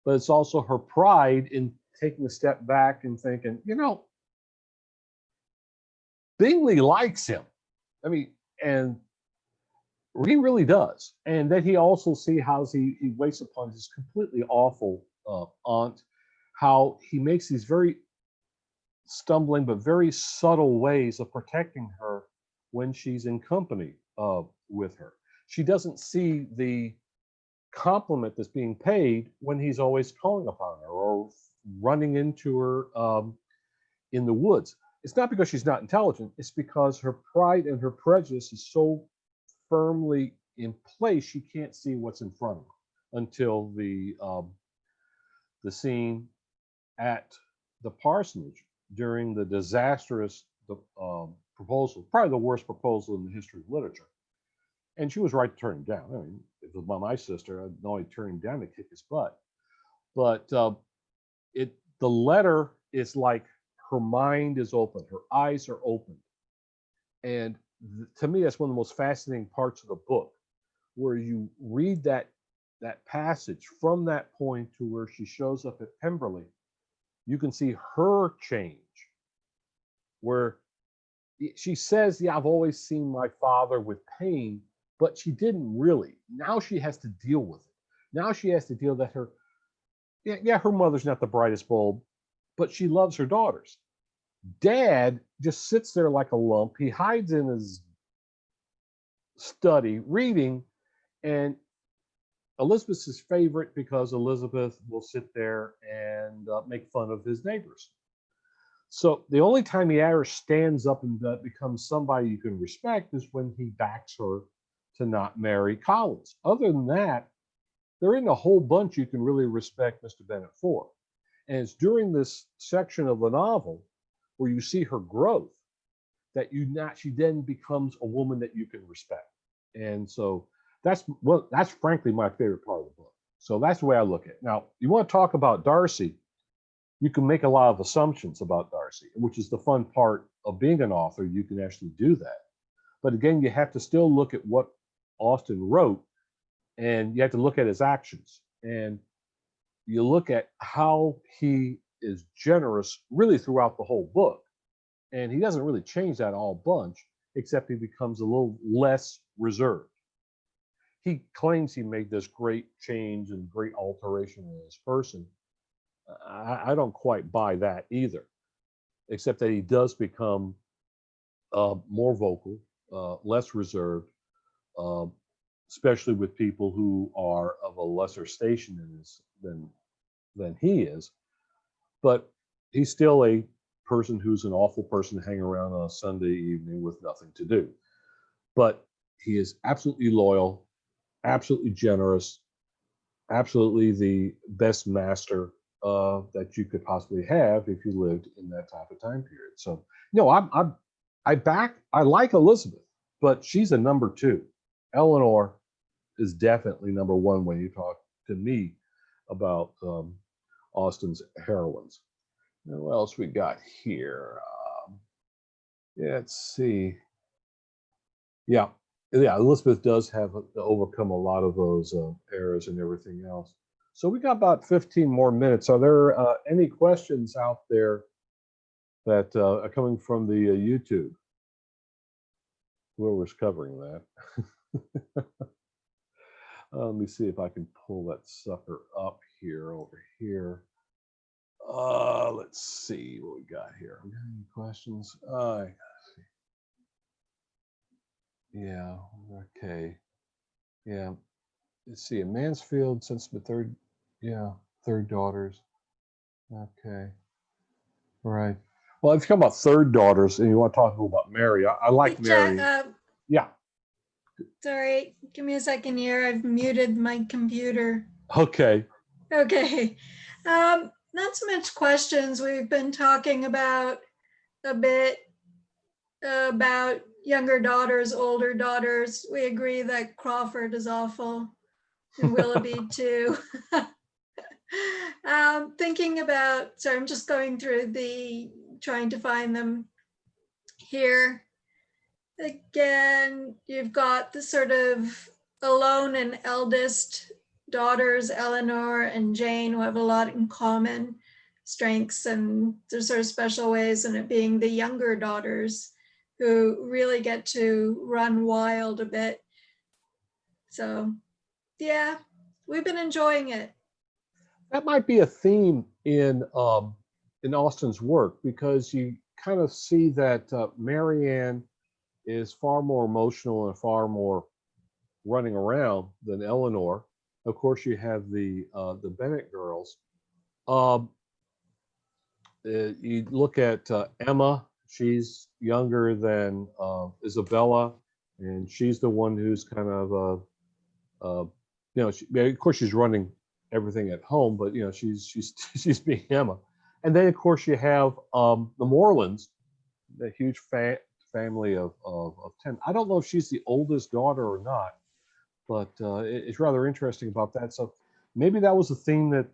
but it's also her pride in taking a step back and thinking, Bingley likes him. I mean, and he really does. And then he also see how he waits upon his completely awful aunt, how he makes these very stumbling but very subtle ways of protecting her when she's in company with her. She doesn't see the compliment that's being paid when he's always calling upon her or running into her in the woods. It's not because she's not intelligent. It's because her pride and her prejudice is so firmly in place, she can't see what's in front of her until the scene at the parsonage during the disastrous proposal, probably the worst proposal in the history of literature. And she was right to turn him down. I mean, if it was my sister, I'd know I'd turn him down to kick his butt. But the letter is like her mind is open, her eyes are open. And to me, that's one of the most fascinating parts of the book, where you read that passage from that point to where she shows up at Pemberley. You can see her change, where she says, yeah, I've always seen my father with pain, but she didn't really. Now she has to deal with it. Now she has to deal that her mother's not the brightest bulb, but she loves her daughters. Dad just sits there like a lump. He hides in his study reading, and Elizabeth's his favorite because Elizabeth will sit there and make fun of his neighbors. So the only time he ever stands up and becomes somebody you can respect is when he backs her to not marry Collins. Other than that, there isn't a whole bunch you can really respect Mr. Bennet for. And it's during this section of the novel where you see her growth that she then becomes a woman that you can respect. And so that's frankly my favorite part of the book. So that's the way I look at it. Now, you want to talk about Darcy, you can make a lot of assumptions about Darcy, which is the fun part of being an author. You can actually do that. But again, you have to still look at what Austen wrote, and you have to look at his actions. And you look at how he is generous really throughout the whole book. And he doesn't really change that all bunch, except he becomes a little less reserved. He claims he made this great change and great alteration in his person. I don't quite buy that either, except that he does become more vocal, less reserved, especially with people who are of a lesser station than he is. But he's still a person who's an awful person to hang around on a Sunday evening with nothing to do. But he is absolutely loyal, absolutely generous, absolutely the best master that you could possibly have if you lived in that type of time period. So, I like Elizabeth, but she's a number two. Eleanor is definitely number one when you talk to me about Austen's heroines. Now, what else we got here? Let's see. Yeah, Elizabeth does have to overcome a lot of those errors and everything else. So we got about 15 more minutes. Are there any questions out there that are coming from the YouTube? Whoever's covering that. Let me see if I can pull that sucker up here, over here. Let's see what we got here. We got any questions? Yeah, okay. Yeah, let's see. In Mansfield, since the third daughters. Okay. Right. Well, if you come about third daughters and you want to talk about Mary, I like Mary. Yeah. Sorry, give me a second here. I've muted my computer. Okay. Okay. Not so much questions. We've been talking about a bit about younger daughters, older daughters. We agree that Crawford is awful and Willoughby too. Thinking about, sorry, I'm just going through trying to find them here. Again, you've got the sort of alone and eldest daughters, Eleanor and Jane, who have a lot in common, strengths and there's sort of special ways, and it being the younger daughters who really get to run wild a bit. So yeah, we've been enjoying it. That might be a theme in Austen's work, because you kind of see that Marianne is far more emotional and far more running around than Eleanor. Of course, you have the Bennet girls. You look at Emma. She's younger than Isabella, and she's the one who's kind of of course she's running everything at home, but she's being Emma. And then of course you have the Morlands, the huge family of 10. I don't know if she's the oldest daughter or not, but it's rather interesting about that. So maybe that was a theme that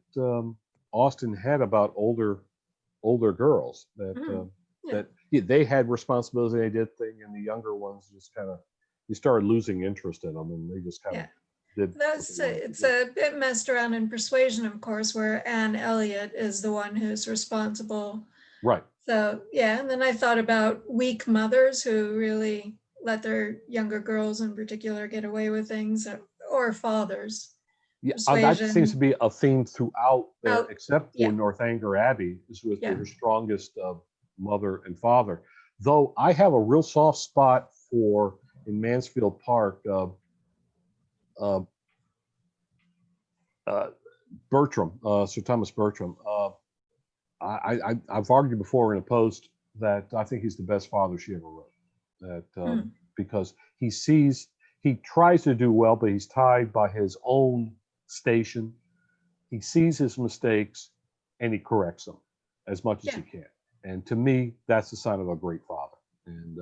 Austen had about older girls, that they had responsibility, they did thing, and the younger ones just kind of, you started losing interest in them, and they just kind of did. It's a bit messed around in Persuasion, of course, where Anne Elliot is the one who's responsible. Right. So yeah, and then I thought about weak mothers who really let their younger girls in particular get away with things, or fathers. Yeah, that seems to be a theme throughout there, except for yeah. Northanger Abbey, is with her strongest mother and father. Though I have a real soft spot for, in Mansfield Park, Bertram, Sir Thomas Bertram. I've argued before in a post that I think he's the best father she ever wrote. That because he tries to do well, but he's tied by his own station. He sees his mistakes and he corrects them as much as he can. And to me, that's the sign of a great father. And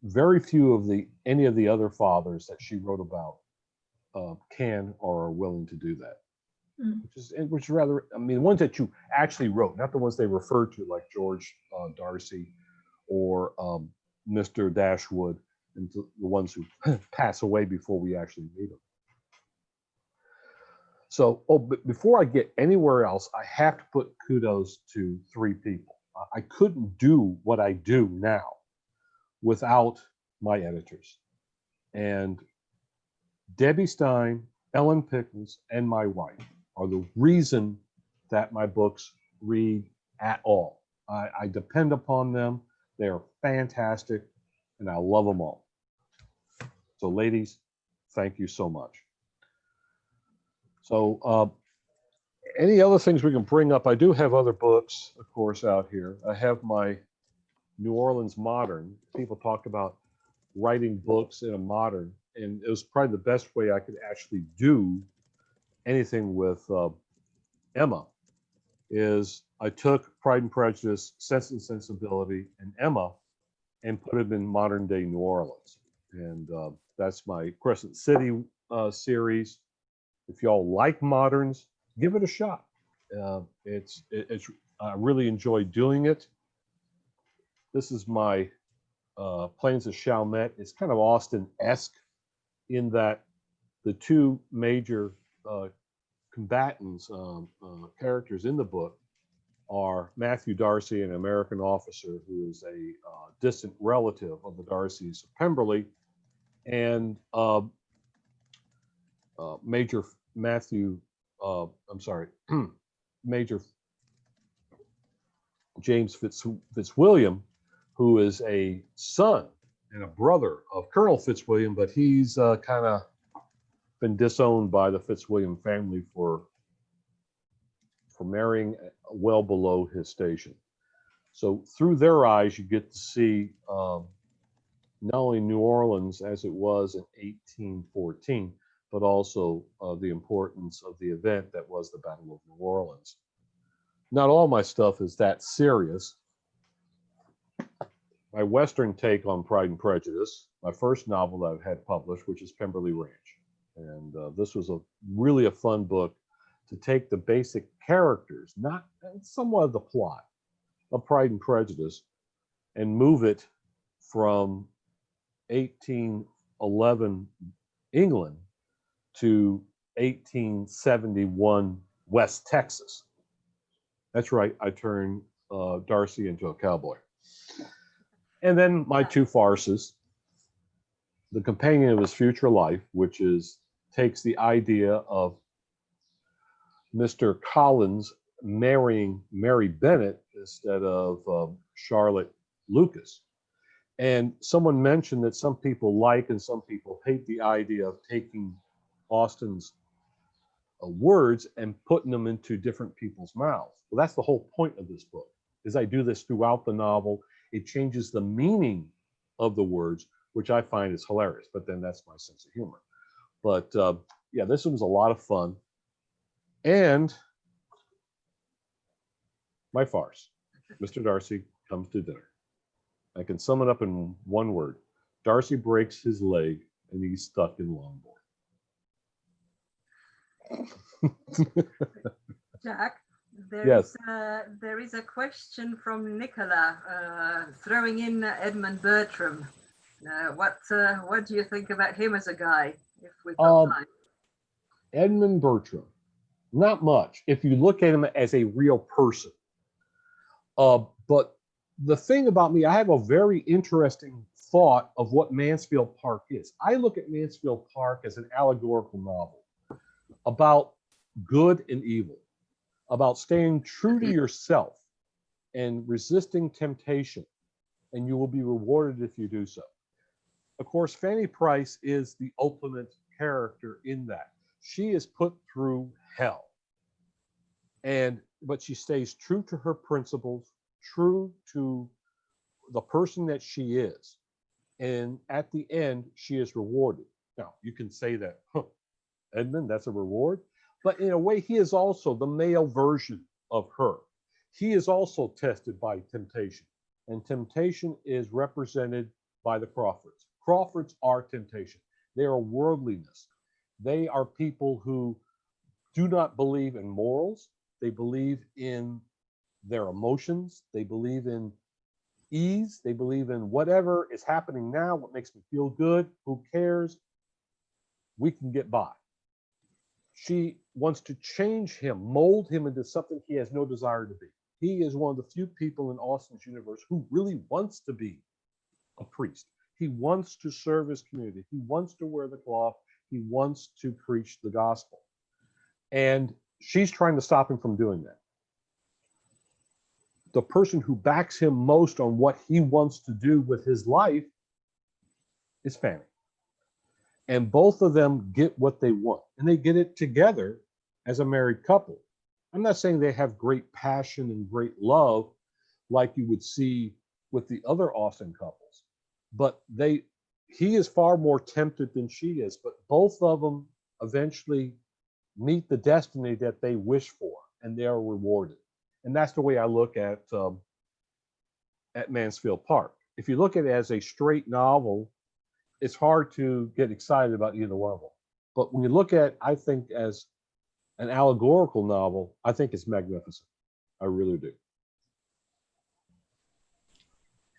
Very few of any of the other fathers that she wrote about can or are willing to do that. Mm. Which is rather, I mean, ones that you actually wrote, not the ones they referred to, like George Darcy or Mr. Dashwood, and the ones who pass away before we actually meet them. So, but before I get anywhere else, I have to put kudos to three people. I couldn't do what I do now without my editors. And Debbie Stein, Ellen Pickens, and my wife are the reason that my books read at all. I depend upon them. They are fantastic, and I love them all. So, ladies, thank you so much. So, any other things we can bring up? I do have other books, of course, out here. I have my New Orleans Modern. People talk about writing books in a modern, and it was probably the best way I could actually do anything with Emma. Is I took Pride and Prejudice, Sense and Sensibility, and Emma, and put them in modern day New Orleans, and that's my Crescent City series. If y'all like moderns, give it a shot. I really enjoy doing it. This is my Plains of Chalmette. It's kind of Austen-esque in that the two major combatants, characters in the book are Matthew Darcy, an American officer who is a distant relative of the Darcys of Pemberley, and Major Matthew, Major James Fitzwilliam, who is a son and a brother of Colonel Fitzwilliam, but he's kind of been disowned by the Fitzwilliam family for marrying well below his station. So through their eyes, you get to see not only New Orleans as it was in 1814, but also the importance of the event that was the Battle of New Orleans. Not all my stuff is that serious. My Western take on Pride and Prejudice, my first novel that I've had published, which is Pemberley Ranch. And this was really a fun book to take the basic characters, not somewhat of the plot of Pride and Prejudice, and move it from 1811 England to 1871 West Texas. That's right, I turned Darcy into a cowboy. And then my two farces, The Companion of His Future Life, which takes the idea of Mr. Collins marrying Mary Bennet instead of Charlotte Lucas. And someone mentioned that some people like and some people hate the idea of taking Austen's words and putting them into different people's mouths. Well, that's the whole point of this book, is I do this throughout the novel. It changes the meaning of the words, which I find is hilarious, but then that's my sense of humor. But yeah, this was a lot of fun. And my farce, Mr. Darcy Comes to Dinner. I can sum it up in one word. Darcy breaks his leg and he's stuck in Longbourn. Jack, Yes. There is a question from Nicola throwing in Edmund Bertram. What do you think about him as a guy, if we've got time? Edmund Bertram, not much if you look at him as a real person. But the thing about me, I have a very interesting thought of what Mansfield Park is. I look at Mansfield Park as an allegorical novel about good and evil, about staying true to yourself and resisting temptation, and you will be rewarded if you do so. Of course, Fanny Price is the ultimate character in that. She is put through hell, but she stays true to her principles, true to the person that she is, and at the end, she is rewarded. Now, you can say that, Edmund, that's a reward, but in a way, he is also the male version of her. He is also tested by temptation, and temptation is represented by the Crawfords. Crawfords are temptation. They are worldliness. They are people who do not believe in morals. They believe in their emotions. They believe in ease. They believe in whatever is happening now, what makes me feel good, who cares? We can get by. She wants to change him, mold him into something he has no desire to be. He is one of the few people in Austen's universe who really wants to be a priest. He wants to serve his community. He wants to wear the cloth. He wants to preach the gospel. And she's trying to stop him from doing that. The person who backs him most on what he wants to do with his life is Fanny. And both of them get what they want, and they get it together as a married couple. I'm not saying they have great passion and great love like you would see with the other Austen couples, but he is far more tempted than she is, but both of them eventually meet the destiny that they wish for, and they are rewarded. And that's the way I look at Mansfield Park. If you look at it as a straight novel, it's hard to get excited about either one of them. But when you look at, I think, as an allegorical novel, I think it's magnificent. I really do.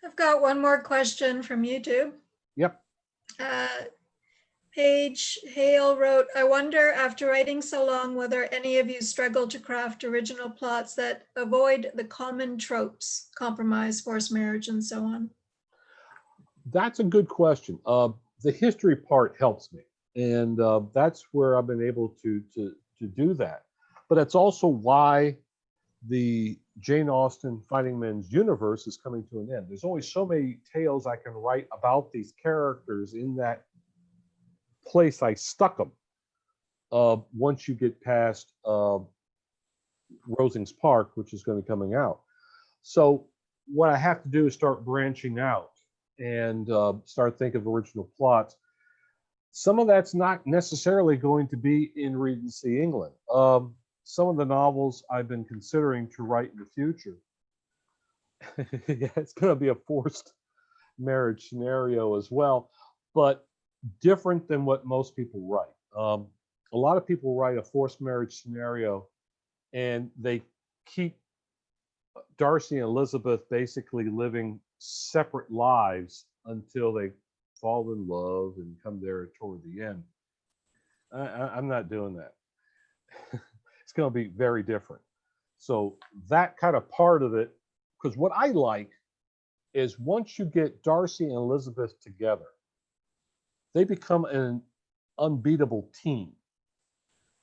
I've got one more question from YouTube. Yep. Paige Hale wrote, I wonder, after writing so long, whether any of you struggle to craft original plots that avoid the common tropes, compromise, forced marriage, and so on. That's a good question. The history part helps me, and that's where I've been able to do that. But that's also why the Jane Austen Fighting Men's universe is coming to an end. There's only so many tales I can write about these characters in that place I stuck them. Once you get past Rosings Park, which is going to be coming out. So what I have to do is start branching out and start thinking of original plots. Some of that's not necessarily going to be in Regency England. Some of the novels I've been considering to write in the future, yeah, it's going to be a forced marriage scenario as well, but different than what most people write. A lot of people write a forced marriage scenario and they keep Darcy and Elizabeth basically living separate lives until they fall in love and come there toward the end. I'm not doing that. It's going to be very different. So that kind of part of it, because what I like is once you get Darcy and Elizabeth together, they become an unbeatable team.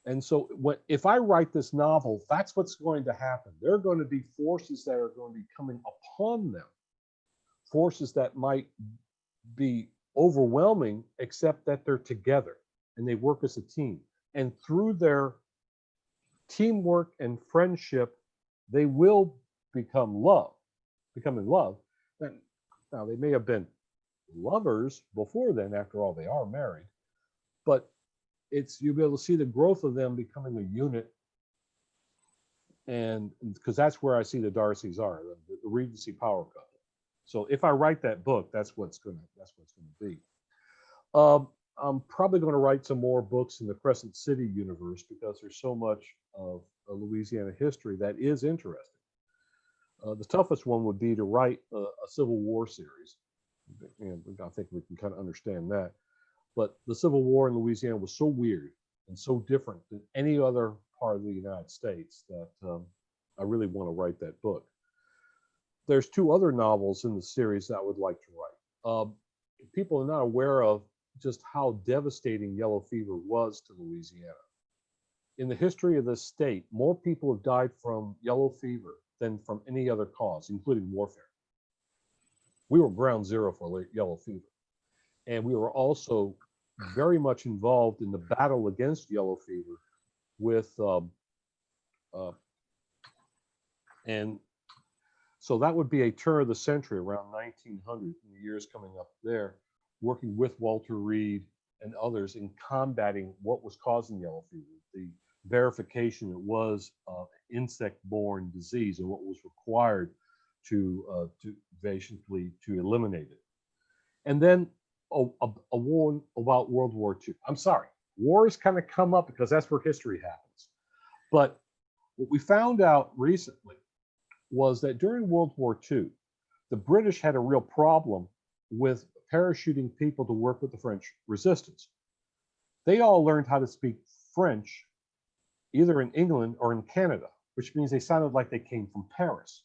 And so if I write this novel, that's what's going to happen. There are going to be forces that are going to be coming upon them, forces that might be overwhelming, except that they're together and they work as a team. And through their teamwork and friendship, they will become in love. Now, they may have been lovers before then. After all, they are married. But you'll be able to see the growth of them becoming a unit. And because that's where I see the Darcys are, the Regency power couple. So if I write that book, that's what's going to be. I'm probably going to write some more books in the Crescent City universe because there's so much of Louisiana history that is interesting. The toughest one would be to write a Civil War series. And I think we can kind of understand that. But the Civil War in Louisiana was so weird and so different than any other part of the United States that I really want to write that book. There's two other novels in the series that I would like to write. People are not aware of just how devastating yellow fever was to Louisiana. In the history of this state, more people have died from yellow fever than from any other cause, including warfare. We were ground zero for yellow fever. And we were also very much involved in the battle against yellow fever with, and so that would be a turn of the century around 1900, in the years coming up there, working with Walter Reed and others in combating what was causing yellow fever, the verification it was insect-borne disease and what was required to basically to eliminate it. And then a war about World War II. I'm sorry, wars kind of come up because that's where history happens. But what we found out recently was that during World War II, the British had a real problem with parachuting people to work with the French resistance. They all learned how to speak French either in England or in Canada, which means they sounded like they came from Paris.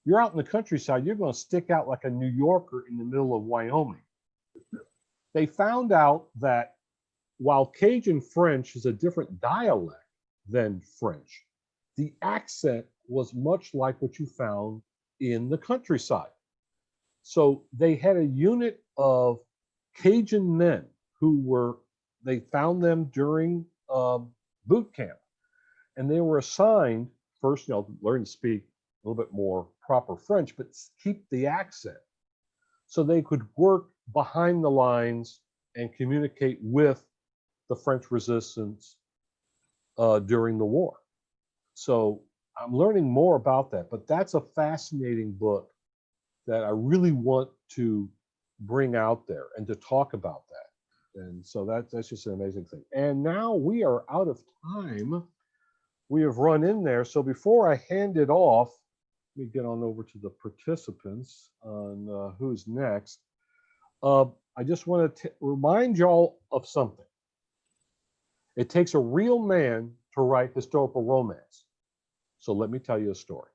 You're out in the countryside, you're going to stick out like a New Yorker in the middle of Wyoming. They found out that while Cajun French is a different dialect than French, the accent was much like what you found in the countryside. So they had a unit of Cajun men they found them during boot camp, and they were assigned first, learn to speak a little bit more proper French, but keep the accent so they could work behind the lines and communicate with the French resistance during the war. So I'm learning more about that, but that's a fascinating book that I really want to bring out there and to talk about that. And so that's just an amazing thing. And now we are out of time. We have run in there. So before I hand it off, let me get on over to the participants on who's next. I just want to remind y'all of something. It takes a real man to write historical romance. So let me tell you a story.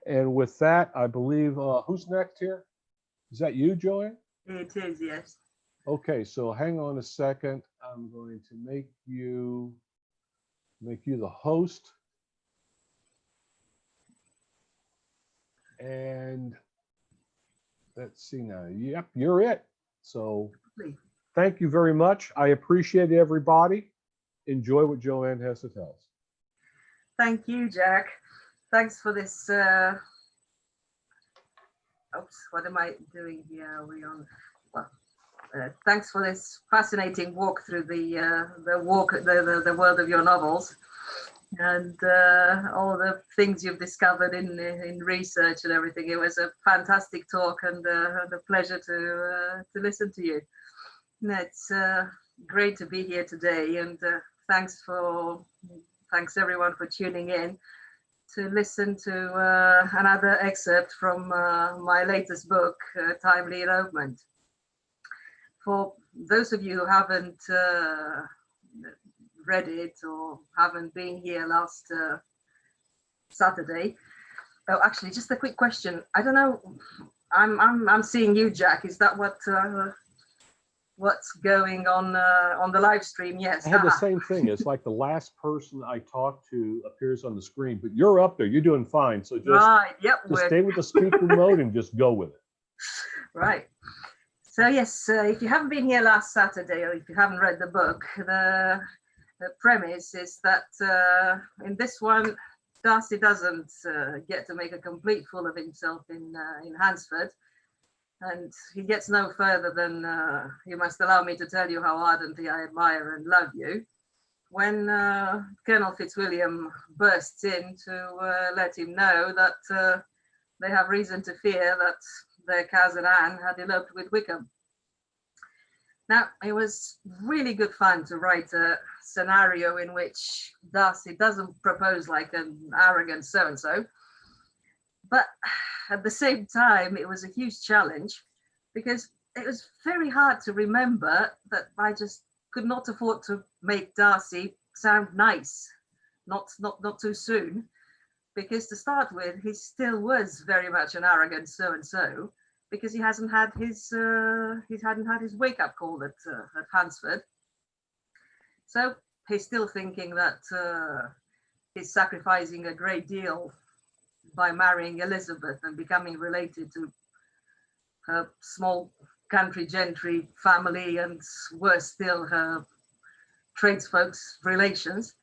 And with that, I believe, who's next here? Is that you, Joanne? It is, yes. Okay, so hang on a second. I'm going to make you the host. And let's see now. Yep, you're it. So thank you very much. I appreciate everybody. Enjoy what Joanne has to tell us. Thank you, Jack. Thanks for this. Oops, what am I doing here? Are we on? Well, thanks for this fascinating walk through the world of your novels, and all the things you've discovered in research and everything. It was a fantastic talk and a pleasure to listen to you. It's great to be here today, and thanks everyone for tuning in to listen to another excerpt from my latest book, Timely Elopement. For those of you who haven't read it or haven't been here last Saturday, oh, actually, just a quick question. I don't know. I'm seeing you, Jack. Is that what's going on the live stream? Yes. I had the same thing. It's like the last person I talked to appears on the screen, but you're up there. You're doing fine. So just, right. Yep. Just stay with the speaker mode and just go with it. Right. So yes, if you haven't been here last Saturday, or if you haven't read the book, the premise is that in this one, Darcy doesn't get to make a complete fool of himself in Hansford. And he gets no further than, you must allow me to tell you how ardently I admire and love you, when Colonel Fitzwilliam bursts in to let him know that they have reason to fear that their cousin Anne had eloped with Wickham. Now, it was really good fun to write a scenario in which Darcy doesn't propose like an arrogant so-and-so, but at the same time, it was a huge challenge because it was very hard to remember that I just could not afford to make Darcy sound nice, not too soon, because to start with, he still was very much an arrogant so-and-so because he hadn't had his wake-up call at Hansford. So he's still thinking that he's sacrificing a great deal by marrying Elizabeth and becoming related to her small country gentry family and, worse still, her tradesfolk's relations.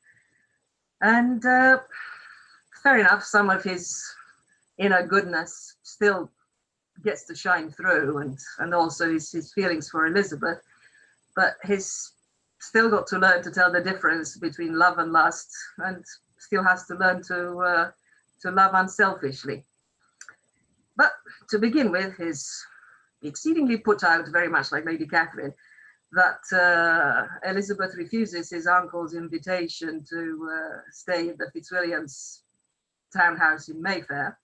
And fair enough, some of his inner goodness still gets to shine through, and also his feelings for Elizabeth, but he's still got to learn to tell the difference between love and lust, and still has to learn to love unselfishly. But to begin with, his exceedingly put out, very much like Lady Catherine, that Elizabeth refuses his uncle's invitation to stay at the Fitzwilliams townhouse in Mayfair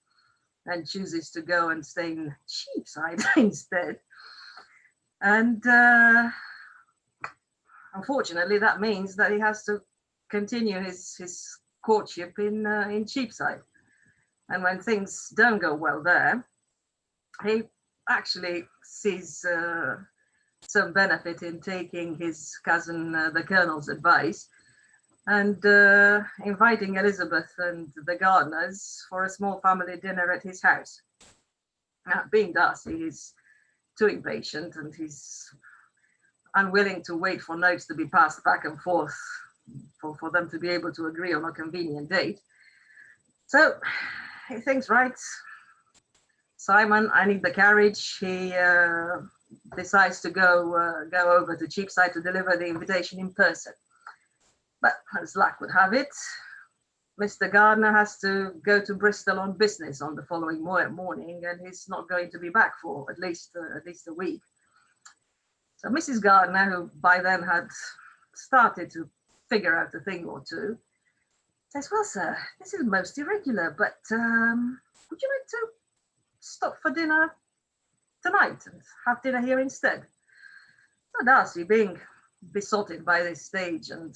and chooses to go and stay in Cheapside instead. And unfortunately, that means that he has to continue his courtship in Cheapside. And when things don't go well there, he actually sees some benefit in taking his cousin, the Colonel's advice, and inviting Elizabeth and the Gardiners for a small family dinner at his house. Now, being Darcy, he's too impatient and he's unwilling to wait for notes to be passed back and forth for them to be able to agree on a convenient date. So he thinks, right, Simon, I need the carriage. He decides to go over to Cheapside to deliver the invitation in person. But as luck would have it, Mr. Gardiner has to go to Bristol on business on the following morning, and he's not going to be back for at least a week. So Mrs. Gardiner, who by then had started to figure out a thing or two, says, "Well, sir, this is most irregular, but would you like to stop for dinner tonight and have dinner here instead?" So Darcy, being besotted by this stage and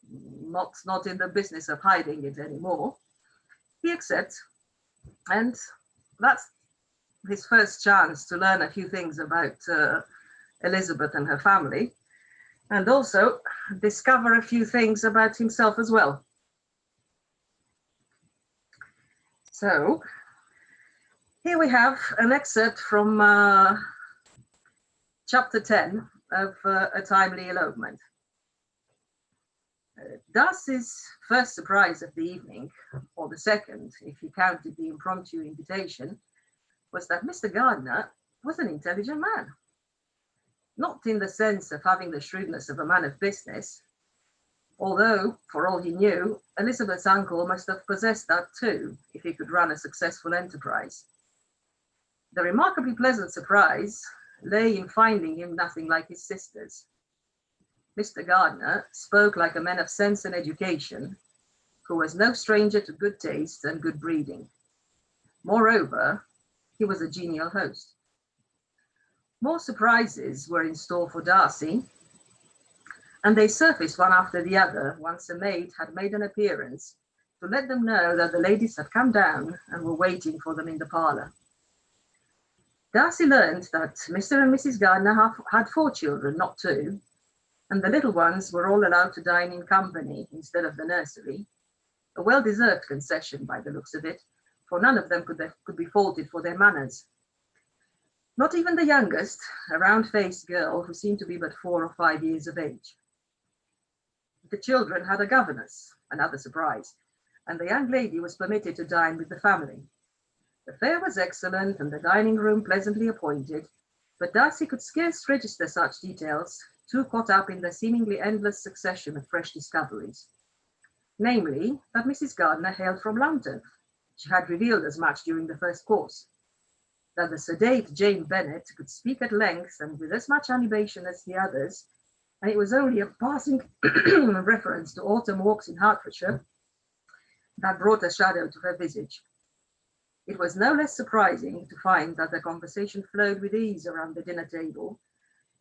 not in the business of hiding it anymore, he accepts, and that's his first chance to learn a few things about Elizabeth and her family, and also discover a few things about himself as well. So here we have an excerpt from chapter 10 of A Timely Elopement. Darcy's first surprise of the evening, or the second, if you counted the impromptu invitation, was that Mr. Gardiner was an intelligent man. Not in the sense of having the shrewdness of a man of business, although, for all he knew, Elizabeth's uncle must have possessed that too, if he could run a successful enterprise. The remarkably pleasant surprise lay in finding him nothing like his sisters. Mr. Gardiner spoke like a man of sense and education, who was no stranger to good taste and good breeding. Moreover, he was a genial host. More surprises were in store for Darcy, and they surfaced one after the other once a maid had made an appearance to let them know that the ladies had come down and were waiting for them in the parlour. Darcy learned that Mr. and Mrs. Gardiner had 4 children, not 2, and the little ones were all allowed to dine in company instead of the nursery, a well-deserved concession by the looks of it, for none of them could be faulted for their manners. Not even the youngest, a round-faced girl who seemed to be but 4 or 5 years of age. The children had a governess, another surprise, and the young lady was permitted to dine with the family. The fare was excellent and the dining room pleasantly appointed, but Darcy could scarce register such details, too caught up in the seemingly endless succession of fresh discoveries. Namely, that Mrs. Gardiner hailed from London. She had revealed as much during the first course. That the sedate Jane Bennet could speak at length and with as much animation as the others, and it was only a passing reference to autumn walks in Hertfordshire that brought a shadow to her visage. It was no less surprising to find that the conversation flowed with ease around the dinner table,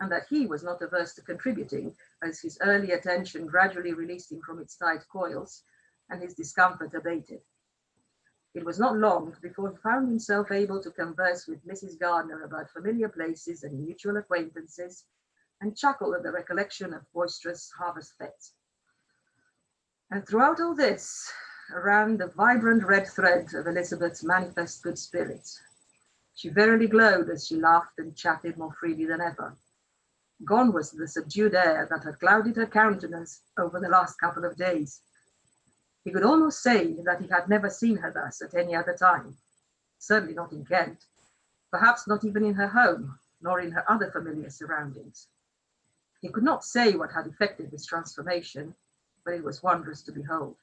and that he was not averse to contributing, as his early attention gradually released him from its tight coils, and his discomfort abated. It was not long before he found himself able to converse with Mrs. Gardiner about familiar places and mutual acquaintances, and chuckle at the recollection of boisterous harvest fetes. And throughout all this, ran the vibrant red thread of Elizabeth's manifest good spirits. She verily glowed as she laughed and chatted more freely than ever. Gone was the subdued air that had clouded her countenance over the last couple of days. He could almost say that he had never seen her thus at any other time, certainly not in Kent, perhaps not even in her home, nor in her other familiar surroundings. He could not say what had effected this transformation, but it was wondrous to behold.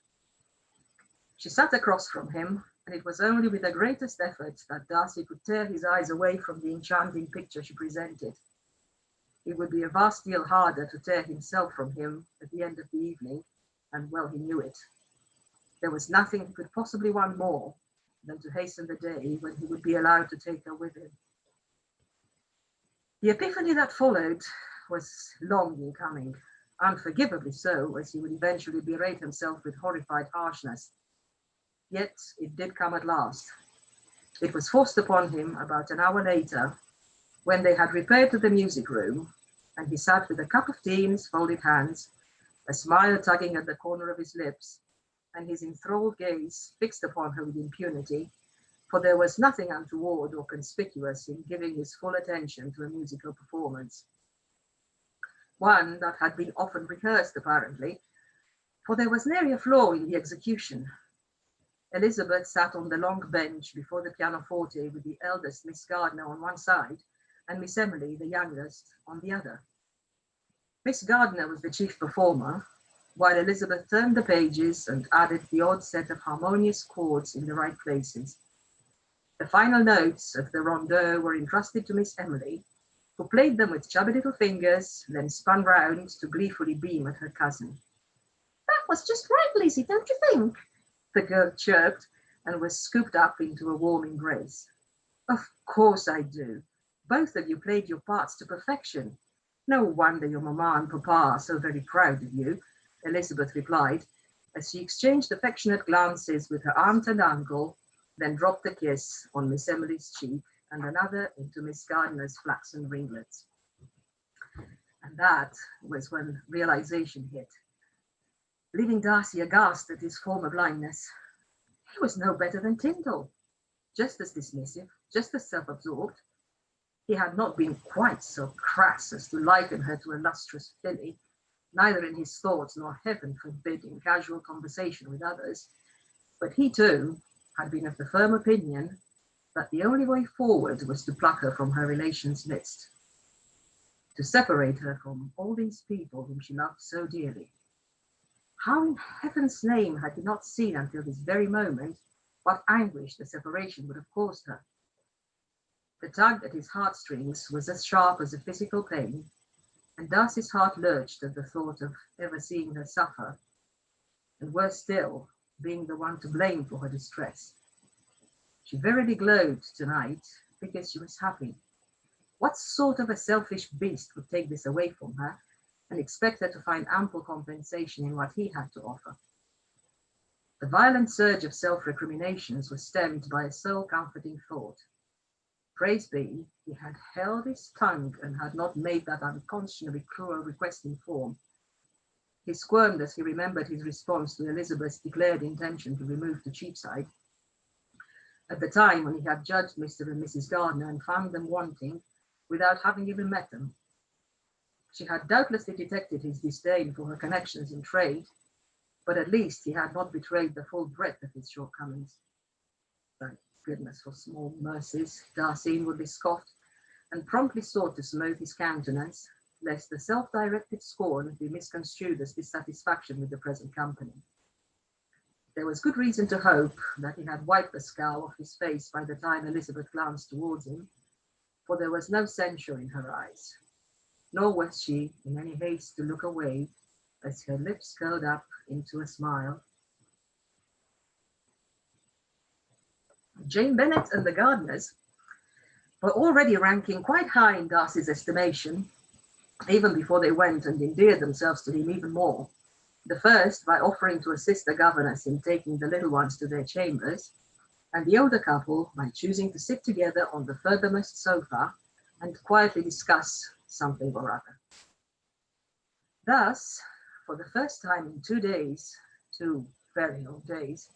She sat across from him, and it was only with the greatest effort that Darcy could tear his eyes away from the enchanting picture she presented. It would be a vast deal harder to tear himself from him at the end of the evening, and well he knew it. There was nothing he could possibly want more than to hasten the day when he would be allowed to take her with him. The epiphany that followed was long in coming, unforgivably so, as he would eventually berate himself with horrified harshness. Yet it did come at last. It was forced upon him about an hour later, when they had repaired to the music room, and he sat with a cup of tea in his folded hands, a smile tugging at the corner of his lips, and his enthralled gaze fixed upon her with impunity, for there was nothing untoward or conspicuous in giving his full attention to a musical performance. One that had been often rehearsed, apparently, for there was nary a flaw in the execution. Elizabeth sat on the long bench before the pianoforte with the eldest Miss Gardner on one side and Miss Emily, the youngest, on the other. Miss Gardner was the chief performer, while Elizabeth turned the pages and added the odd set of harmonious chords in the right places. The final notes of the rondeau were entrusted to Miss Emily, who played them with chubby little fingers, then spun round to gleefully beam at her cousin. "That was just right, Lizzie, don't you think?" the girl chirped, and was scooped up into a warm embrace. "Of course I do. Both of you played your parts to perfection. No wonder your mamma and papa are so very proud of you," Elizabeth replied, as she exchanged affectionate glances with her aunt and uncle, then dropped a kiss on Miss Emily's cheek and another into Miss Gardner's flaxen ringlets. And that was when realization hit, leaving Darcy aghast at his former blindness. He was no better than Tyndall, just as dismissive, just as self-absorbed. He had not been quite so crass as to liken her to a lustrous filly, neither in his thoughts nor, heaven forbid, in casual conversation with others. But he too had been of the firm opinion that the only way forward was to pluck her from her relations' midst, to separate her from all these people whom she loved so dearly. How in heaven's name had he not seen until this very moment what anguish the separation would have caused her? The tug at his heartstrings was as sharp as a physical pain, and Darcy's heart lurched at the thought of ever seeing her suffer, and worse still, being the one to blame for her distress. She verily glowed tonight because she was happy. What sort of a selfish beast would take this away from her and expect her to find ample compensation in what he had to offer? The violent surge of self-recriminations was stemmed by a soul-comforting thought. Praise be, he had held his tongue and had not made that unconscionably cruel request in form. He squirmed as he remembered his response to Elizabeth's declared intention to remove to Cheapside. At the time when he had judged Mr. and Mrs. Gardner and found them wanting without having even met them. She had doubtlessly detected his disdain for her connections in trade, but at least he had not betrayed the full breadth of his shortcomings. Thank goodness for small mercies, Darcy inwardly scoffed, and promptly sought to smooth his countenance, lest the self-directed scorn be misconstrued as dissatisfaction with the present company. There was good reason to hope that he had wiped the scowl off his face by the time Elizabeth glanced towards him, for there was no censure in her eyes, nor was she in any haste to look away as her lips curled up into a smile. Jane Bennet and the Gardners were already ranking quite high in Darcy's estimation, even before they went and endeared themselves to him even more. The first by offering to assist the governess in taking the little ones to their chambers, and the older couple by choosing to sit together on the furthermost sofa and quietly discuss something or other. Thus, for the first time in 2 days, 2 very long days,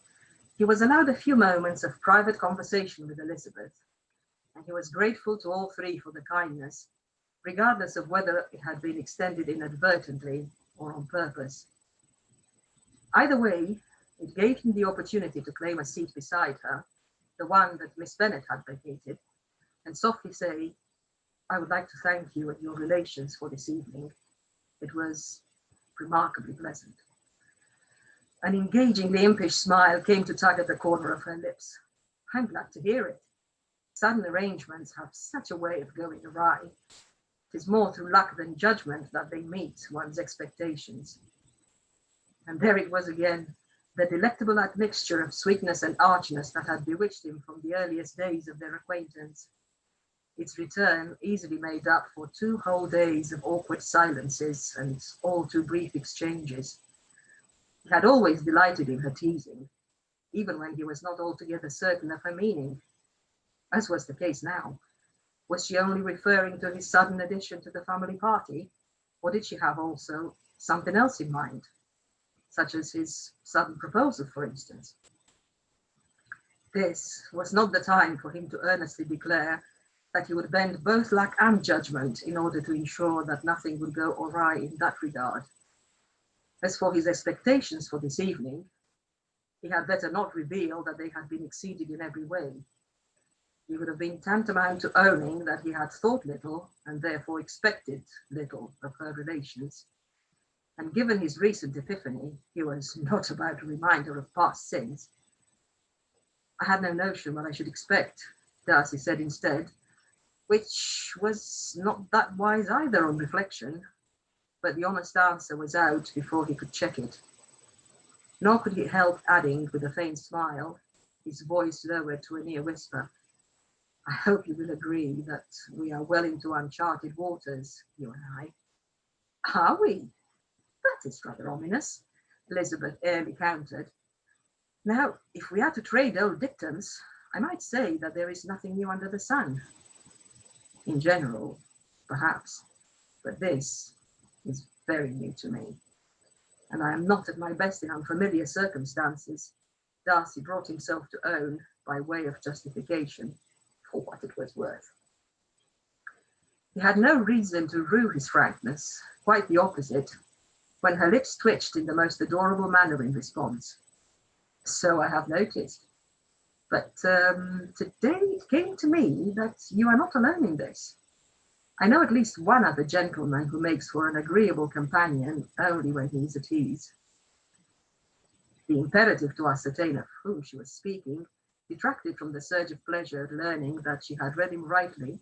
he was allowed a few moments of private conversation with Elizabeth, and he was grateful to all three for the kindness, regardless of whether it had been extended inadvertently or on purpose. Either way, it gave him the opportunity to claim a seat beside her, the one that Miss Bennet had vacated, and softly say, "I would like to thank you and your relations for this evening. It was remarkably pleasant." An engagingly impish smile came to tug at the corner of her lips. I'm glad to hear it. Sudden arrangements have such a way of going awry. It is more through luck than judgment that they meet one's expectations. And there it was again, the delectable admixture of sweetness and archness that had bewitched him from the earliest days of their acquaintance. Its return easily made up for 2 whole days of awkward silences and all too brief exchanges. He had always delighted in her teasing, even when he was not altogether certain of her meaning, as was the case now. Was she only referring to his sudden addition to the family party, or did she have also something else in mind, such as his sudden proposal, for instance? This was not the time for him to earnestly declare that he would bend both luck and judgment in order to ensure that nothing would go awry in that regard. As for his expectations for this evening, he had better not reveal that they had been exceeded in every way. He would have been tantamount to owning that he had thought little and therefore expected little of her relations. And given his recent epiphany, he was not about to remind her of past sins. I had no notion what I should expect, Darcy said instead, which was not that wise either on reflection, but the honest answer was out before he could check it. Nor could he help adding with a faint smile, his voice lowered to a near whisper, I hope you will agree that we are well into uncharted waters, you and I. Are we? That is rather ominous, Elizabeth airily countered. Now, if we are to trade old dictums, I might say that there is nothing new under the sun. In general, perhaps, but this is very new to me, and I am not at my best in unfamiliar circumstances, Darcy brought himself to own by way of justification for what it was worth. He had no reason to rue his frankness, quite the opposite, when her lips twitched in the most adorable manner in response. So I have noticed. But today it came to me that you are not alone in this. I know at least one other gentleman who makes for an agreeable companion only when he is at ease. The imperative to ascertain of whom she was speaking detracted from the surge of pleasure at learning that she had read him rightly,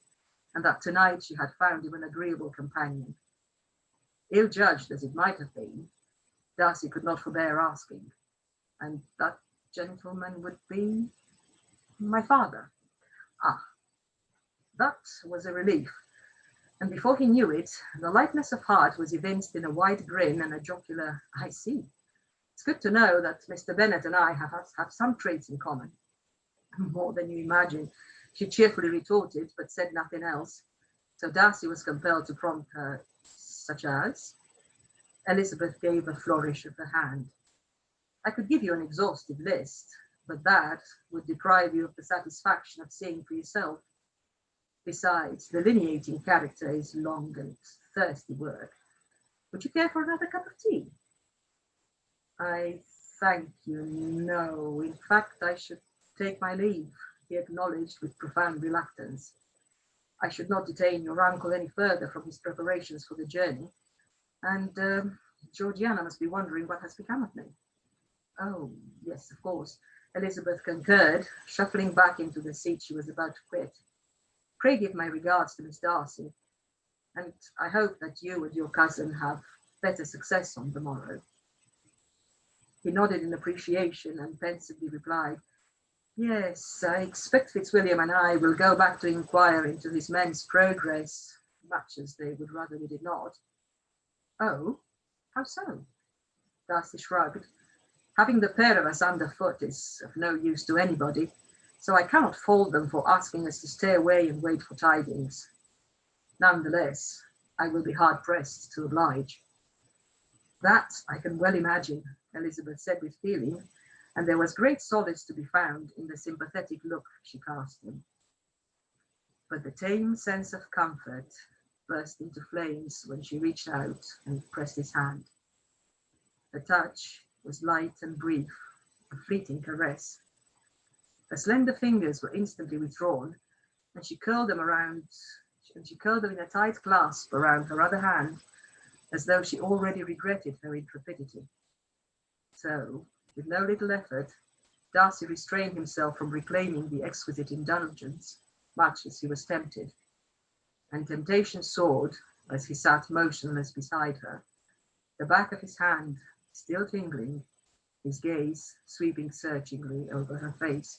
and that tonight she had found him an agreeable companion. Ill-judged as it might have been, Darcy could not forbear asking, and that gentleman would be my father. Ah, that was a relief. And before he knew it, the lightness of heart was evinced in a wide grin and a jocular, I see. It's good to know that Mr. Bennet and I have some traits in common. More than you imagine, she cheerfully retorted, but said nothing else. So Darcy was compelled to prompt her, such as? Elizabeth gave a flourish of the hand. I could give you an exhaustive list, but that would deprive you of the satisfaction of seeing for yourself. Besides, delineating character is long and thirsty work. Would you care for another cup of tea? I thank you, no. In fact, I should take my leave, he acknowledged with profound reluctance. I should not detain your uncle any further from his preparations for the journey. And Georgiana must be wondering what has become of me. Oh, yes, of course, Elizabeth concurred, shuffling back into the seat she was about to quit. Pray give my regards to Miss Darcy, and I hope that you and your cousin have better success on the morrow. He nodded in appreciation and pensively replied, Yes, I expect Fitzwilliam and I will go back to inquire into his men's progress, much as they would rather we did not. Oh, how so? Darcy shrugged. Having the pair of us underfoot is of no use to anybody, so I cannot fault them for asking us to stay away and wait for tidings. Nonetheless, I will be hard-pressed to oblige. That I can well imagine, Elizabeth said with feeling, and there was great solace to be found in the sympathetic look she cast him. But the tame sense of comfort burst into flames when she reached out and pressed his hand. The touch was light and brief, a fleeting caress. Her slender fingers were instantly withdrawn, and she curled them in a tight clasp around her other hand, as though she already regretted her intrepidity. So, with no little effort, Darcy restrained himself from reclaiming the exquisite indulgence, much as he was tempted. And temptation soared as he sat motionless beside her, the back of his hand still tingling, his gaze sweeping searchingly over her face.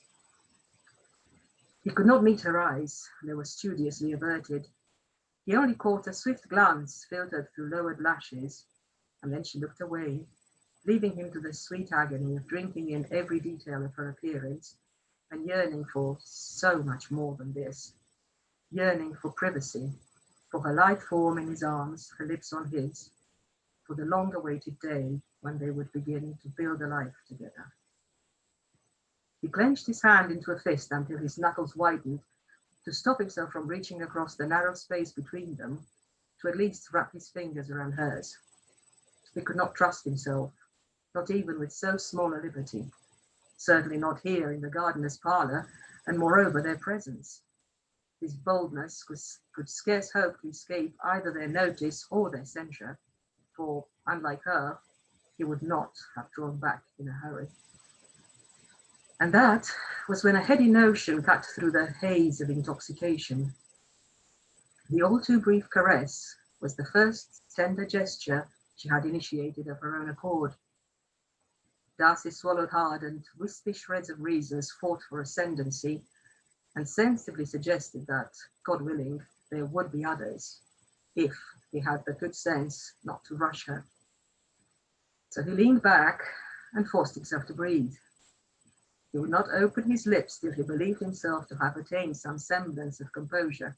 He could not meet her eyes, they were studiously averted. He only caught a swift glance filtered through lowered lashes, and then she looked away, leaving him to the sweet agony of drinking in every detail of her appearance and yearning for so much more than this. Yearning for privacy, for her light form in his arms, her lips on his, for the long-awaited day when they would begin to build a life together. He clenched his hand into a fist until his knuckles widened, to stop himself from reaching across the narrow space between them, to at least wrap his fingers around hers. He could not trust himself, not even with so small a liberty, certainly not here in the gardener's parlour, and moreover their presence. His boldness could scarce hope to escape either their notice or their censure, for, unlike her, he would not have drawn back in a hurry. And that was when a heady notion cut through the haze of intoxication. The all too brief caress was the first tender gesture she had initiated of her own accord. Darcy swallowed hard, and wispy shreds of reasons fought for ascendancy, and sensibly suggested that, God willing, there would be others, if he had the good sense not to rush her. So he leaned back and forced himself to breathe. He would not open his lips till he believed himself to have attained some semblance of composure.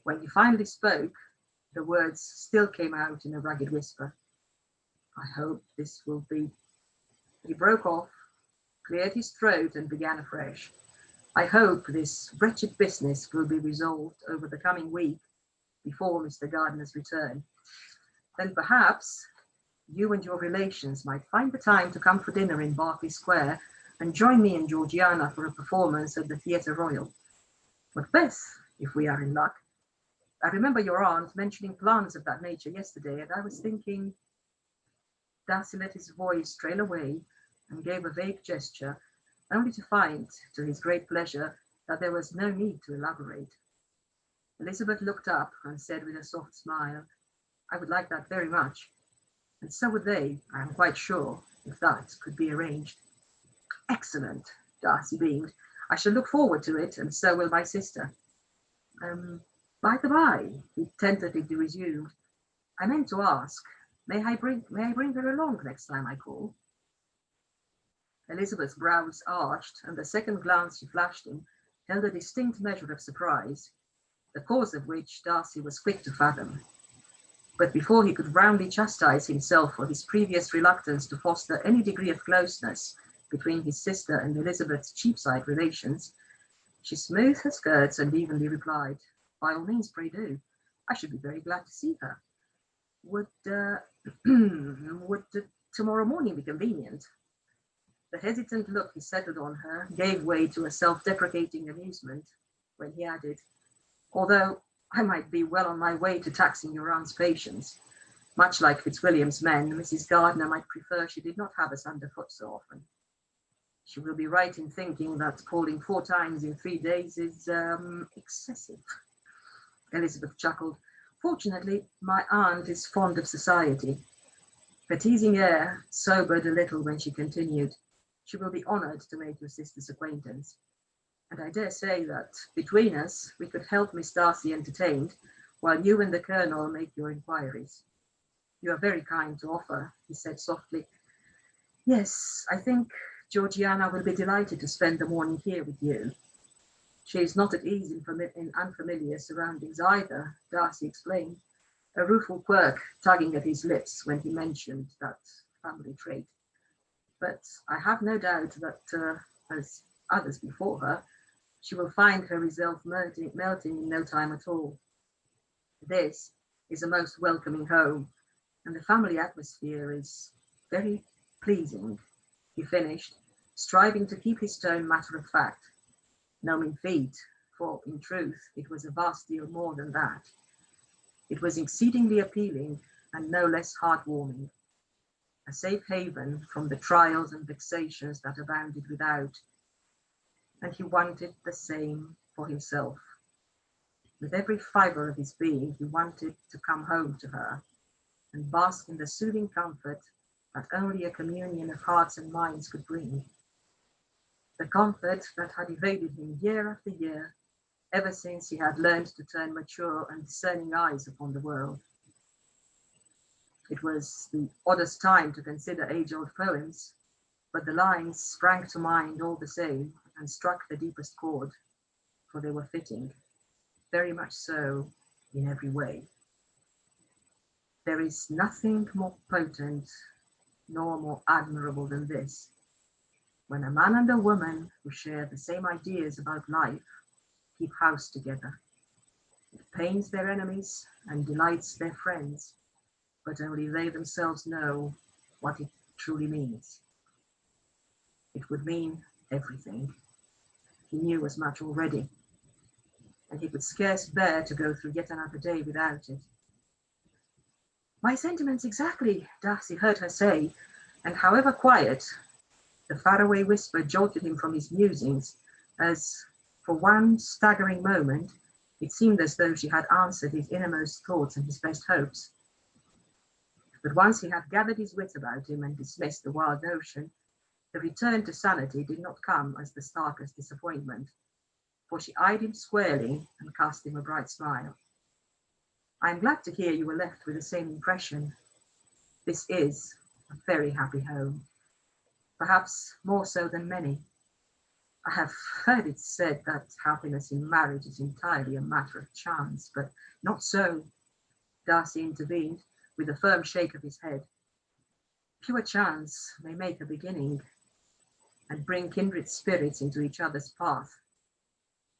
When he finally spoke, the words still came out in a ragged whisper. I hope this will be... He broke off, cleared his throat, and began afresh. I hope this wretched business will be resolved over the coming week before Mr. Gardiner's return. Then perhaps you and your relations might find the time to come for dinner in Berkeley Square and join me and Georgiana for a performance at the Theatre Royal. Macbeth, if we are in luck. I remember your aunt mentioning plans of that nature yesterday, and I was thinking... Darcy let his voice trail away and gave a vague gesture, only to find, to his great pleasure, that there was no need to elaborate. Elizabeth looked up and said with a soft smile, I would like that very much. And so would they, I am quite sure, if that could be arranged. Excellent, Darcy beamed. I shall look forward to it, and so will my sister. By the by, he tentatively resumed, I meant to ask, may I bring her along next time I call? Elizabeth's brows arched, and the second glance she flashed him held a distinct measure of surprise, the cause of which Darcy was quick to fathom. But before he could roundly chastise himself for his previous reluctance to foster any degree of closeness between his sister and Elizabeth's Cheapside relations, she smoothed her skirts and evenly replied, by all means, pray do. I should be very glad to see her. Would tomorrow morning be convenient? The hesitant look he settled on her gave way to a self-deprecating amusement when he added, although I might be well on my way to taxing your aunt's patience. Much like Fitzwilliam's men, Mrs. Gardiner might prefer she did not have us underfoot so often. She will be right in thinking that calling 4 times in 3 days is excessive. Elizabeth chuckled. Fortunately, my aunt is fond of society. Her teasing air sobered a little when she continued. She will be honoured to make your sister's acquaintance. And I dare say that, between us, we could help Miss Darcy entertained, while you and the Colonel make your inquiries. You are very kind to offer, he said softly. Yes, I think Georgiana will be delighted to spend the morning here with you. She is not at ease in unfamiliar surroundings either, Darcy explained, a rueful quirk tugging at his lips when he mentioned that family trait. But I have no doubt that, as others before her, she will find her resolve melting in no time at all. This is a most welcoming home, and the family atmosphere is very pleasing, he finished, striving to keep his tone matter of fact. No mean feat, for in truth it was a vast deal more than that. It was exceedingly appealing and no less heartwarming. a safe haven from the trials and vexations that abounded without. And he wanted the same for himself. With every fibre of his being, he wanted to come home to her and bask in the soothing comfort that only a communion of hearts and minds could bring. The comfort that had evaded him year after year, ever since he had learned to turn mature and discerning eyes upon the world. It was the oddest time to consider age-old poems, but the lines sprang to mind all the same and struck the deepest chord, for they were fitting, very much so in every way. There is nothing more potent nor more admirable than this, when a man and a woman who share the same ideas about life keep house together. It pains their enemies and delights their friends, but only they themselves know what it truly means. It would mean everything. He knew as much already, and he could scarce bear to go through yet another day without it. My sentiments exactly, Darcy heard her say, and however quiet, the faraway whisper jolted him from his musings, as for one staggering moment, it seemed as though she had answered his innermost thoughts and his best hopes. But once he had gathered his wits about him and dismissed the wild notion, the return to sanity did not come as the starkest disappointment, for she eyed him squarely and cast him a bright smile. I am glad to hear you were left with the same impression. This is a very happy home, perhaps more so than many. I have heard it said that happiness in marriage is entirely a matter of chance, but not so, Darcy intervened with a firm shake of his head. Pure chance may make a beginning and bring kindred spirits into each other's path,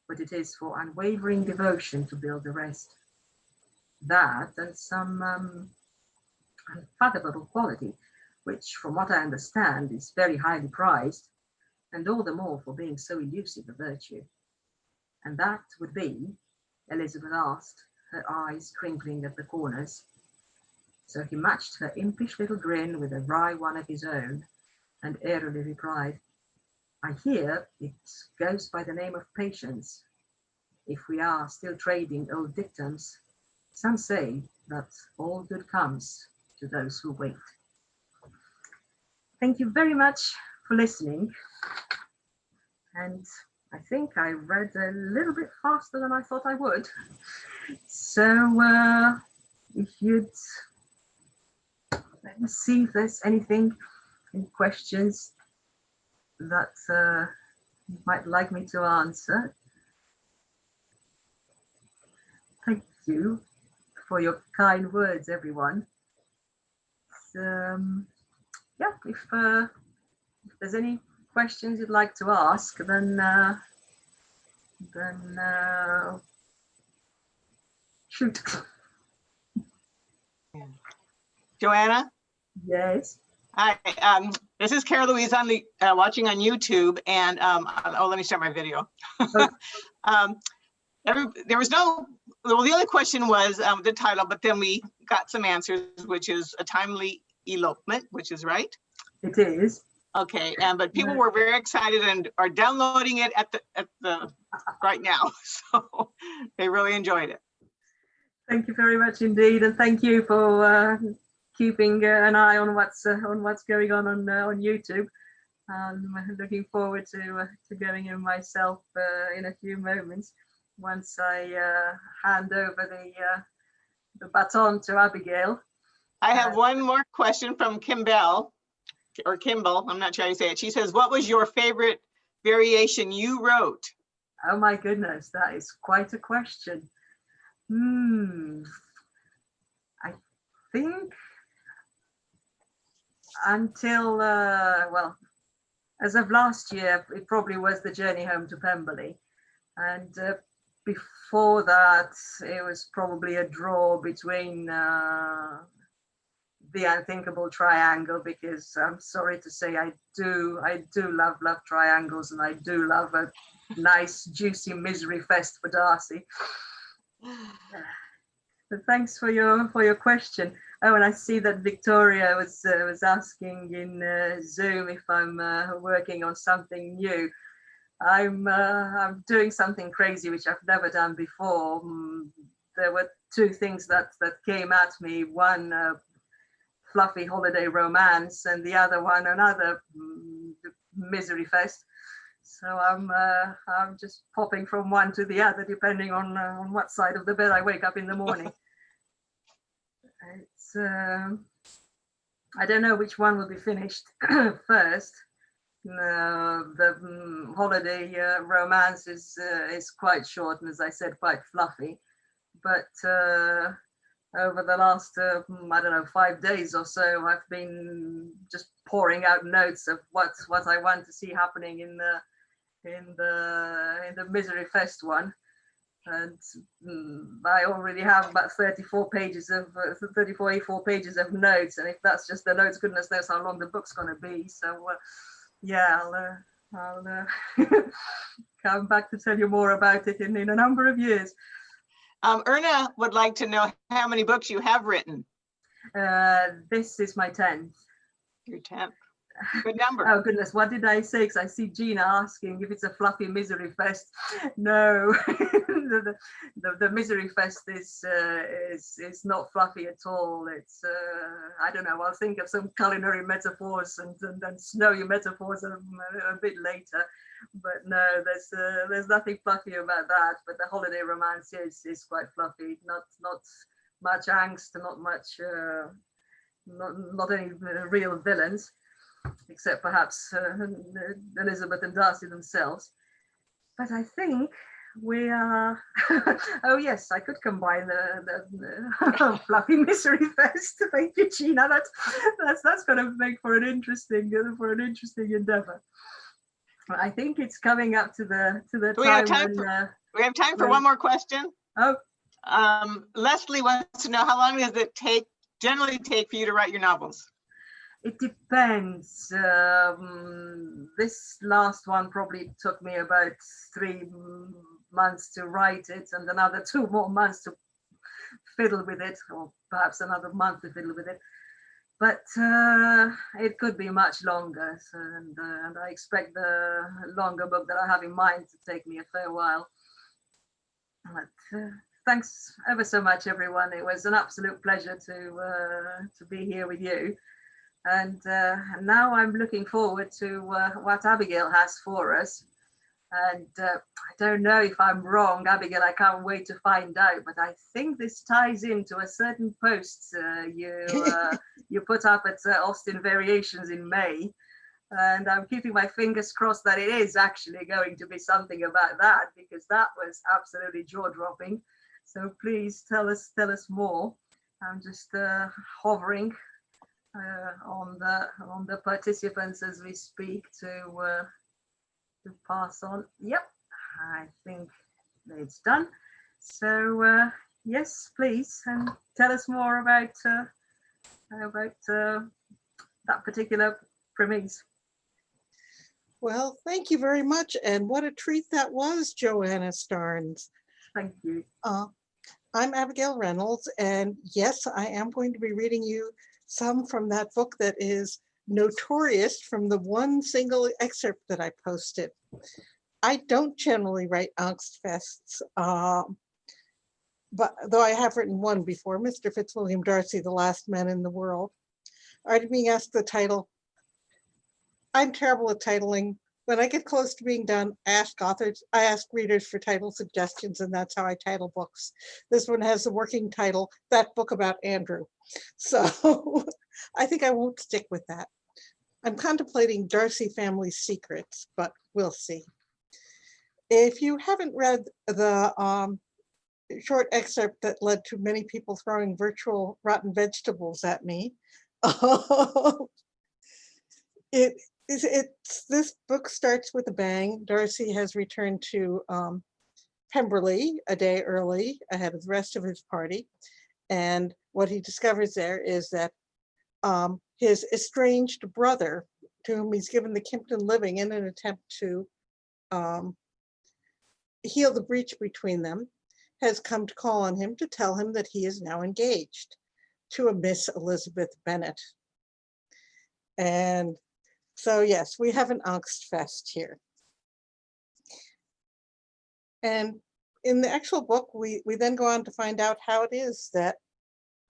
but it is for unwavering devotion to build the rest. That and some unfathomable quality, which, from what I understand, is very highly prized, and all the more for being so elusive a virtue. And that would be, Elizabeth asked, her eyes crinkling at the corners. So he matched her impish little grin with a wry one of his own, and airily replied, I hear it goes by the name of patience. If we are still trading old dictums, some say that all good comes to those who wait. Thank you very much for listening. And I think I read a little bit faster than I thought I would. So if you'd let me see if there's any questions that you might like me to answer. Thank you for your kind words, everyone. Yeah, if there's any questions you'd like to ask, then shoot. Joanna? Yes. Hi, this is Cara Louise on the watching on YouTube, and let me start my video. There was no, well, the only question was the title, but then we got some answers, which is a timely elopement, which is right. It is. Okay, but people were very excited and are downloading it at the right now, so they really enjoyed it. Thank you very much indeed, and thank you for keeping an eye on what's going on YouTube. I'm looking forward to going in myself in a few moments once I hand over the baton to Abigail. I have one more question from Kimball, I'm not sure how you say it. She says, what was your favorite variation you wrote? Oh my goodness, that is quite a question. I think until, well, as of last year, it probably was The Journey Home to Pemberley. And before that, it was probably a draw between The Unthinkable Triangle, because I'm sorry to say I do love triangles, and I do love a nice juicy misery fest for Darcy. But thanks for your question. Oh, and I see that Victoria was asking in Zoom if I'm working on something new. I'm doing something crazy which I've never done before. There were two things that came at me. One, fluffy holiday romance, and the other one, another misery fest. So I'm just popping from one to the other depending on what side of the bed I wake up in the morning. It's I don't know which one will be finished first. The holiday romance is quite short and, as I said, quite fluffy. But over the last I don't know, 5 days or so, I've been just pouring out notes of what I want to see happening in the Misery Fest one. And I already have about 34 pages of 34 A4 pages of notes, and if that's just the notes, goodness knows how long the book's going to be. So yeah, I'll come back to tell you more about it in a number of years. Erna would like to know how many books you have written. This is my 10th. Your 10th. Good number. Oh goodness, what did I say? Because I see Gina asking if it's a fluffy misery fest. No, the misery fest is not fluffy at all. It's I don't know. I'll think of some culinary metaphors and snowy metaphors a bit later. But no, there's nothing fluffy about that. But the holiday romance is quite fluffy. Not much angst, not much not any real villains, except perhaps Elizabeth and Darcy themselves. But I think we are, oh yes, I could combine the fluffy misery fest. Thank you, Gina. That's going to make for an interesting endeavor. I think it's coming up to the time when, we have time for one more question. Oh. Leslie wants to know, how long does it generally take for you to write your novels? It depends. This last one probably took me about 3 months to write it, and another 2 more months to fiddle with it, or perhaps another month to fiddle with it. But it could be much longer, so, and I expect the longer book that I have in mind to take me a fair while. But thanks ever so much, everyone. It was an absolute pleasure to be here with you. And now I'm looking forward to what Abigail has for us. And I don't know if I'm wrong, Abigail, I can't wait to find out, but I think this ties into a certain post you put up at Austen Variations in May. And I'm keeping my fingers crossed that it is actually going to be something about that, because that was absolutely jaw-dropping. So please tell us more. I'm just hovering on the participants as we speak to pass on. Yep, I think it's done. So yes, please, and tell us more about that particular premise. Well, thank you very much. And what a treat that was, Joana Starnes. Thank you. I'm Abigail Reynolds, and yes, I am going to be reading you some from that book that is notorious from the one single excerpt that I posted. I don't generally write angst fests, but though I have written one before, Mr. Fitzwilliam Darcy, The Last Man in the World. Already being asked the title. I'm terrible at titling. When I get close to being done, I ask readers for title suggestions, and that's how I title books. This one has the working title, That Book About Andrew. So I think I won't stick with that. I'm contemplating Darcy Family Secrets, but we'll see. If you haven't read the short excerpt that led to many people throwing virtual rotten vegetables at me, this book starts with a bang. Darcy has returned to Pemberley a day early ahead of the rest of his party. And what he discovers there is that his estranged brother, to whom he's given the Kimpton living in an attempt to heal the breach between them, has come to call on him to tell him that he is now engaged to a Miss Elizabeth Bennet. And so, yes, we have an angst fest here. And in the actual book, we then go on to find out how it is that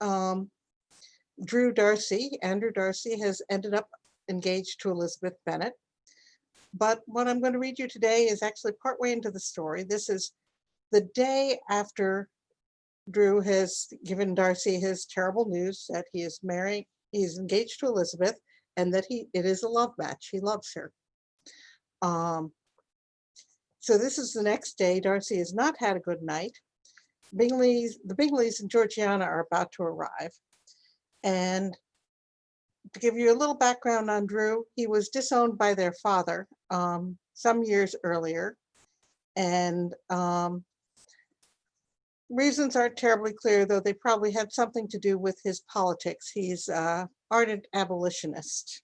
Andrew Darcy has ended up engaged to Elizabeth Bennet. But what I'm going to read you today is actually partway into the story. This is the day after Drew has given Darcy his terrible news that he is married, he is engaged to Elizabeth, and that it is a love match. He loves her. So this is the next day. Darcy has not had a good night. The Bingleys and Georgiana are about to arrive. And to give you a little background on Drew, he was disowned by their father some years earlier. And reasons aren't terribly clear, though they probably had something to do with his politics. He's an ardent abolitionist.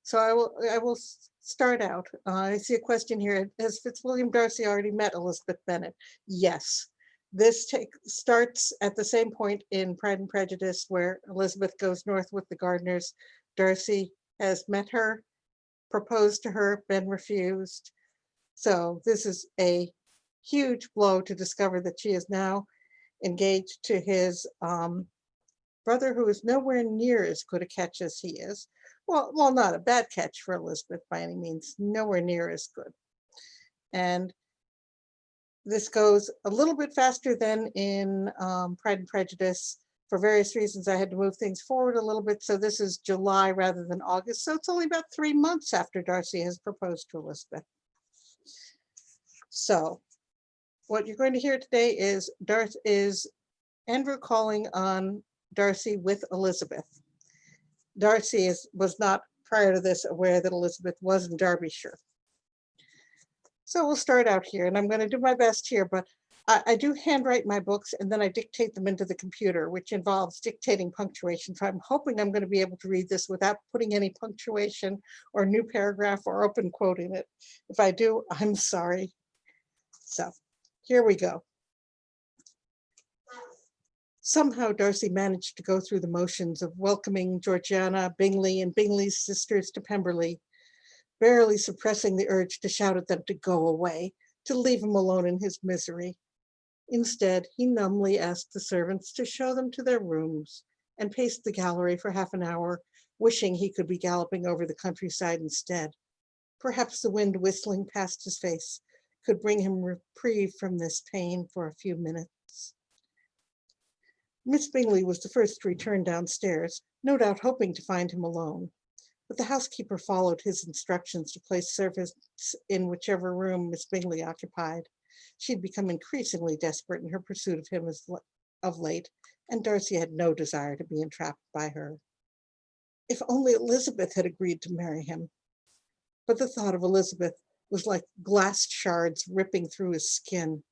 So I will start out. I see a question here. Has Fitzwilliam Darcy already met Elizabeth Bennet? Yes. This starts at the same point in Pride and Prejudice where Elizabeth goes north with the Gardiners. Darcy has met her, proposed to her, been refused. So this is a huge blow to discover that she is now engaged to his brother, who is nowhere near as good a catch as he is. Well, not a bad catch for Elizabeth by any means, nowhere near as good. And this goes a little bit faster than in Pride and Prejudice. For various reasons, I had to move things forward a little bit. So this is July rather than August. So it's only about 3 months after Darcy has proposed to Elizabeth. So what you're going to hear today is Andrew calling on Darcy with Elizabeth. Darcy was not prior to this aware that Elizabeth was in Derbyshire. So we'll start out here, and I'm going to do my best here, but I do handwrite my books and then I dictate them into the computer, which involves dictating punctuation. So I'm hoping I'm going to be able to read this without putting any punctuation or new paragraph or open quote in it. If I do, I'm sorry. So here we go. Somehow Darcy managed to go through the motions of welcoming Georgiana, Bingley, and Bingley's sisters to Pemberley, barely suppressing the urge to shout at them to go away, to leave him alone in his misery. Instead, he numbly asked the servants to show them to their rooms and paced the gallery for half an hour, wishing he could be galloping over the countryside instead. Perhaps the wind whistling past his face could bring him reprieve from this pain for a few minutes. Miss Bingley was the first to return downstairs, no doubt hoping to find him alone. But the housekeeper followed his instructions to place servants in whichever room Miss Bingley occupied. She had become increasingly desperate in her pursuit of him of late, and Darcy had no desire to be entrapped by her. If only Elizabeth had agreed to marry him. But the thought of Elizabeth was like glass shards ripping through his skin.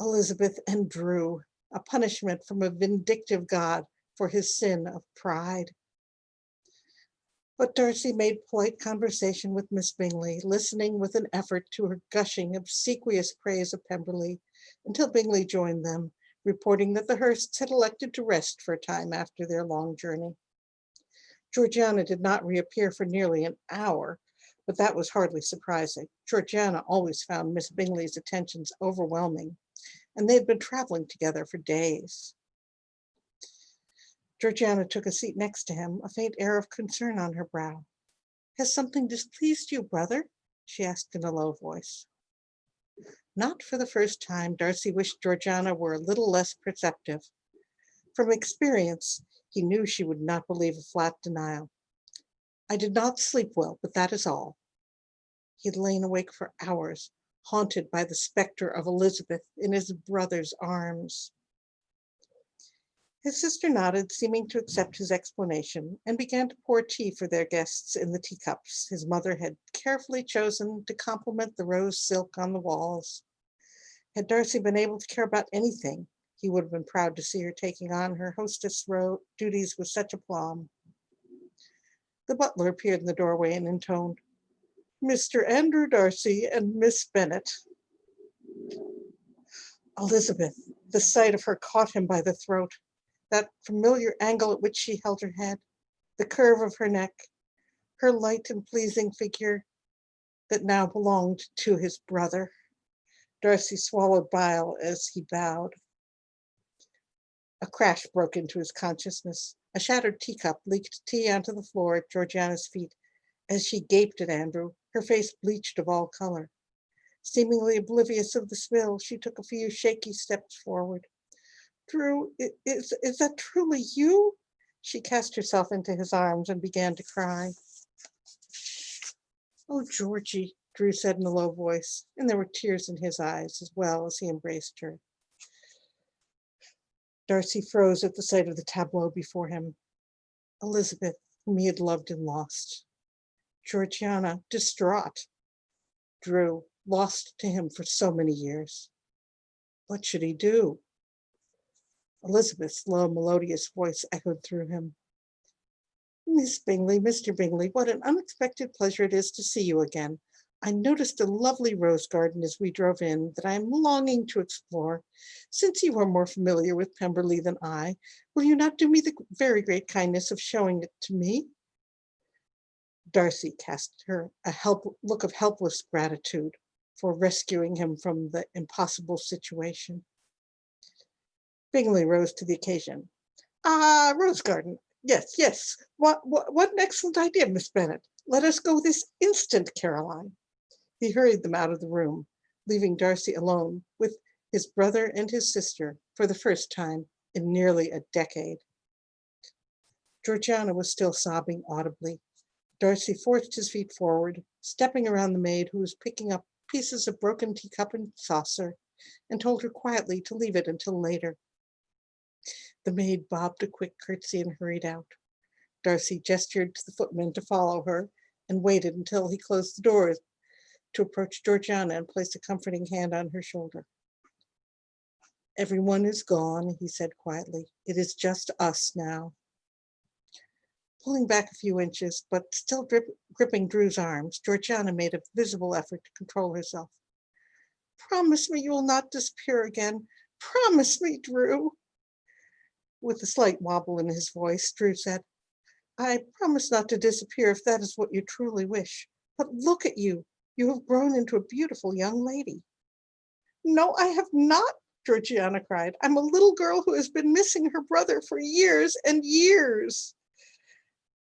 Elizabeth and Drew, a punishment from a vindictive God for his sin of pride. But Darcy made polite conversation with Miss Bingley, listening with an effort to her gushing obsequious praise of Pemberley, until Bingley joined them, reporting that the Hursts had elected to rest for a time after their long journey. Georgiana did not reappear for nearly an hour, but that was hardly surprising. Georgiana always found Miss Bingley's attentions overwhelming, and they had been traveling together for days. Georgiana took a seat next to him, a faint air of concern on her brow. "Has something displeased you, brother?" she asked in a low voice. Not for the first time, Darcy wished Georgiana were a little less perceptive. From experience, he knew she would not believe a flat denial. "I did not sleep well, but that is all." He had lain awake for hours, haunted by the specter of Elizabeth in his brother's arms. His sister nodded, seeming to accept his explanation, and began to pour tea for their guests in the teacups his mother had carefully chosen to complement the rose silk on the walls. Had Darcy been able to care about anything, he would have been proud to see her taking on her hostess duties with such aplomb. The butler appeared in the doorway and intoned, "Mr. Andrew Darcy and Miss Bennet." "Elizabeth," The sight of her caught him by the throat. That familiar angle at which she held her head, the curve of her neck, her light and pleasing figure that now belonged to his brother. Darcy swallowed bile as he bowed. A crash broke into his consciousness. A shattered teacup leaked tea onto the floor at Georgiana's feet. As she gaped at Andrew, her face bleached of all color. Seemingly oblivious of the spill, she took a few shaky steps forward. Drew, is that truly you? She cast herself into his arms and began to cry. Oh, Georgie, Drew said in a low voice, and there were tears in his eyes as well as he embraced her. Darcy froze at the sight of the tableau before him. Elizabeth, whom he had loved and lost. Georgiana, distraught. Drew, lost to him for so many years. What should he do? Elizabeth's low, melodious voice echoed through him. Miss Bingley, Mr. Bingley, what an unexpected pleasure it is to see you again. I noticed a lovely rose garden as we drove in that I am longing to explore. Since you are more familiar with Pemberley than I, will you not do me the very great kindness of showing it to me? Darcy cast her a look of helpless gratitude for rescuing him from the impossible situation. Bingley rose to the occasion. Ah, rose garden. Yes, yes. What an excellent idea, Miss Bennet. Let us go this instant, Caroline. He hurried them out of the room, leaving Darcy alone with his brother and his sister for the first time in nearly a decade. Georgiana was still sobbing audibly. Darcy forced his feet forward, stepping around the maid who was picking up pieces of broken teacup and saucer, and told her quietly to leave it until later. The maid bobbed a quick curtsy and hurried out. Darcy gestured to the footman to follow her and waited until he closed the door to approach Georgiana and place a comforting hand on her shoulder. Everyone is gone, he said quietly. It is just us now. Pulling back a few inches, but still gripping Drew's arms, Georgiana made a visible effort to control herself. Promise me you will not disappear again. Promise me, Drew. With a slight wobble in his voice, Drew said, I promise not to disappear if that is what you truly wish. But look at you. You have grown into a beautiful young lady. No, I have not, Georgiana cried. I'm a little girl who has been missing her brother for years and years.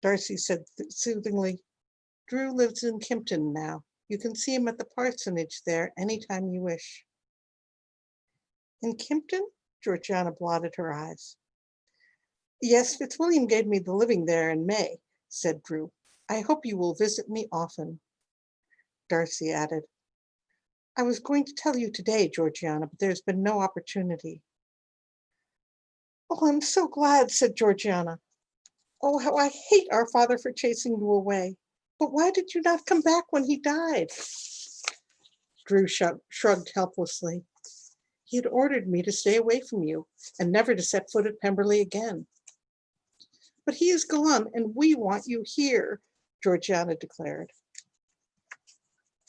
Darcy said soothingly, Drew lives in Kimpton now. You can see him at the parsonage there anytime you wish. In Kimpton? Georgiana blotted her eyes. Yes, Fitzwilliam gave me the living there in May, said Drew. I hope you will visit me often. Darcy added, I was going to tell you today, Georgiana, but there's been no opportunity. Oh, I'm so glad, said Georgiana. Oh, how I hate our father for chasing you away. But why did you not come back when he died? Drew shrugged helplessly. He had ordered me to stay away from you and never to set foot at Pemberley again. But he is gone and we want you here, Georgiana declared.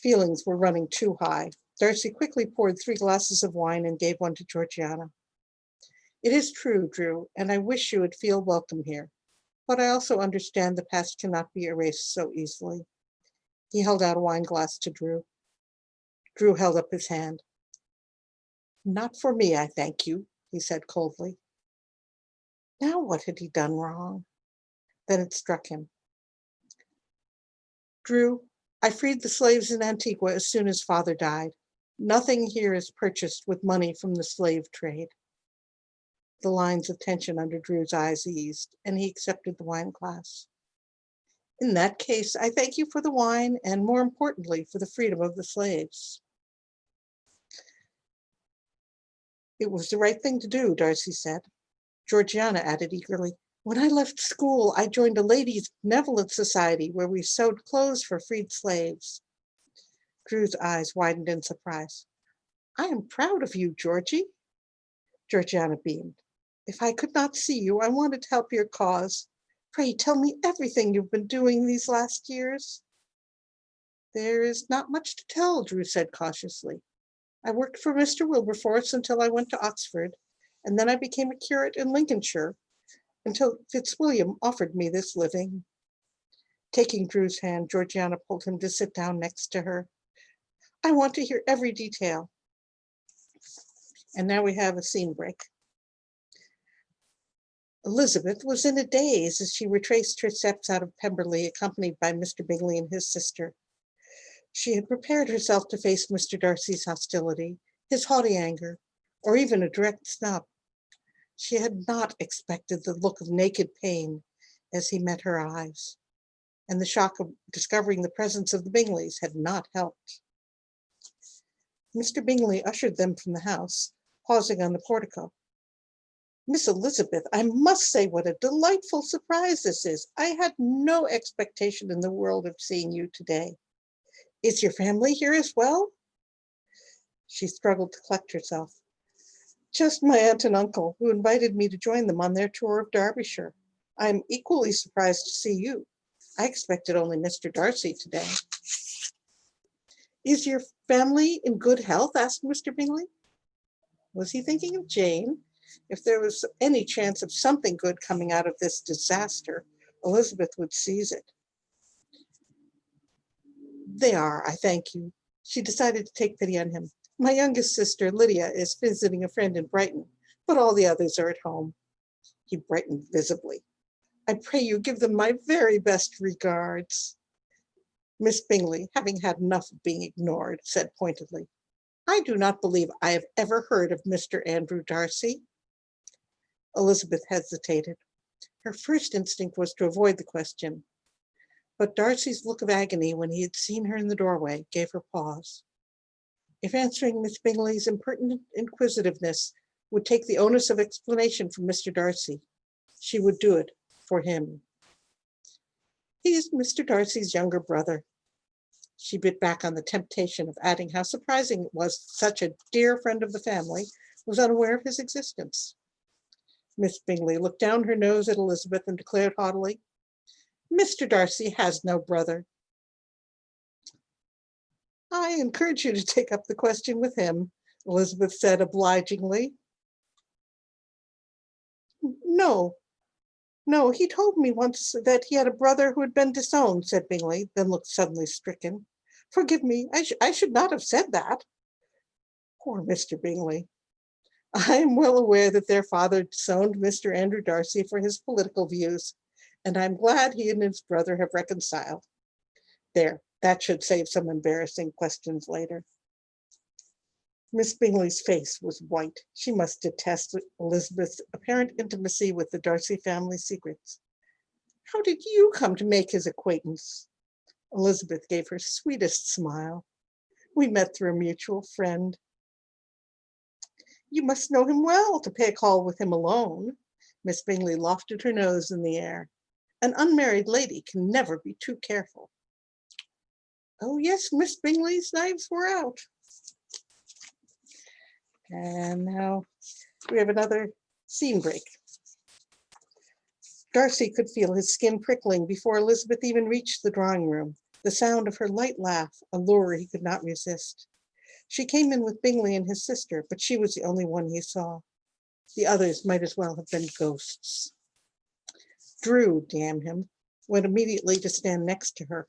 Feelings were running too high. Darcy quickly poured 3 glasses of wine and gave one to Georgiana. It is true, Drew, and I wish you would feel welcome here. But I also understand the past cannot be erased so easily. He held out a wine glass to Drew. Drew held up his hand. Not for me, I thank you, he said coldly. Now what had he done wrong? Then it struck him. Drew, I freed the slaves in Antigua as soon as father died. Nothing here is purchased with money from the slave trade. The lines of tension under Drew's eyes eased, and he accepted the wine glass. In that case, I thank you for the wine and, more importantly, for the freedom of the slaves. It was the right thing to do, Darcy said. Georgiana added eagerly, when I left school, I joined a ladies' benevolent society where we sewed clothes for freed slaves. Drew's eyes widened in surprise. I am proud of you, Georgie. Georgiana beamed. If I could not see you, I wanted to help your cause. Pray tell me everything you've been doing these last years. There is not much to tell, Drew said cautiously. I worked for Mr. Wilberforce until I went to Oxford, and then I became a curate in Lincolnshire until Fitzwilliam offered me this living. Taking Drew's hand, Georgiana pulled him to sit down next to her. I want to hear every detail. And now we have a scene break. Elizabeth was in a daze as she retraced her steps out of Pemberley, accompanied by Mr. Bingley and his sister. She had prepared herself to face Mr. Darcy's hostility, his haughty anger, or even a direct snub. She had not expected the look of naked pain as he met her eyes, and the shock of discovering the presence of the Bingleys had not helped. Mr. Bingley ushered them from the house, pausing on the portico. Miss Elizabeth, I must say what a delightful surprise this is. I had no expectation in the world of seeing you today. Is your family here as well? She struggled to collect herself. Just my aunt and uncle, who invited me to join them on their tour of Derbyshire. I'm equally surprised to see you. I expected only Mr. Darcy today. Is your family in good health? Asked Mr. Bingley. Was he thinking of Jane? If there was any chance of something good coming out of this disaster, Elizabeth would seize it. They are, I thank you. She decided to take pity on him. My youngest sister, Lydia, is visiting a friend in Brighton, but all the others are at home. He brightened visibly. I pray you give them my very best regards. Miss Bingley, having had enough of being ignored, said pointedly, I do not believe I have ever heard of Mr. Andrew Darcy. Elizabeth hesitated. Her first instinct was to avoid the question, but Darcy's look of agony when he had seen her in the doorway gave her pause. If answering Miss Bingley's impertinent inquisitiveness would take the onus of explanation from Mr. Darcy, she would do it for him. He is Mr. Darcy's younger brother. She bit back on the temptation of adding how surprising it was such a dear friend of the family was unaware of his existence. Miss Bingley looked down her nose at Elizabeth and declared haughtily, Mr. Darcy has no brother. I encourage you to take up the question with him, Elizabeth said obligingly. No, he told me once that he had a brother who had been disowned, said Bingley, then looked suddenly stricken. Forgive me, I should not have said that. Poor Mr. Bingley. I am well aware that their father disowned Mr. Andrew Darcy for his political views, and I'm glad he and his brother have reconciled. There, that should save some embarrassing questions later. Miss Bingley's face was white. She must detest Elizabeth's apparent intimacy with the Darcy family secrets. How did you come to make his acquaintance? Elizabeth gave her sweetest smile. We met through a mutual friend. You must know him well to pay a call with him alone. Miss Bingley lofted her nose in the air. An unmarried lady can never be too careful. Oh yes, Miss Bingley's knives were out. And now we have another scene break. Darcy could feel his skin prickling before Elizabeth even reached the drawing room. The sound of her light laugh, a lure he could not resist. She came in with Bingley and his sister, but she was the only one he saw. The others might as well have been ghosts. Drew, damn him, went immediately to stand next to her.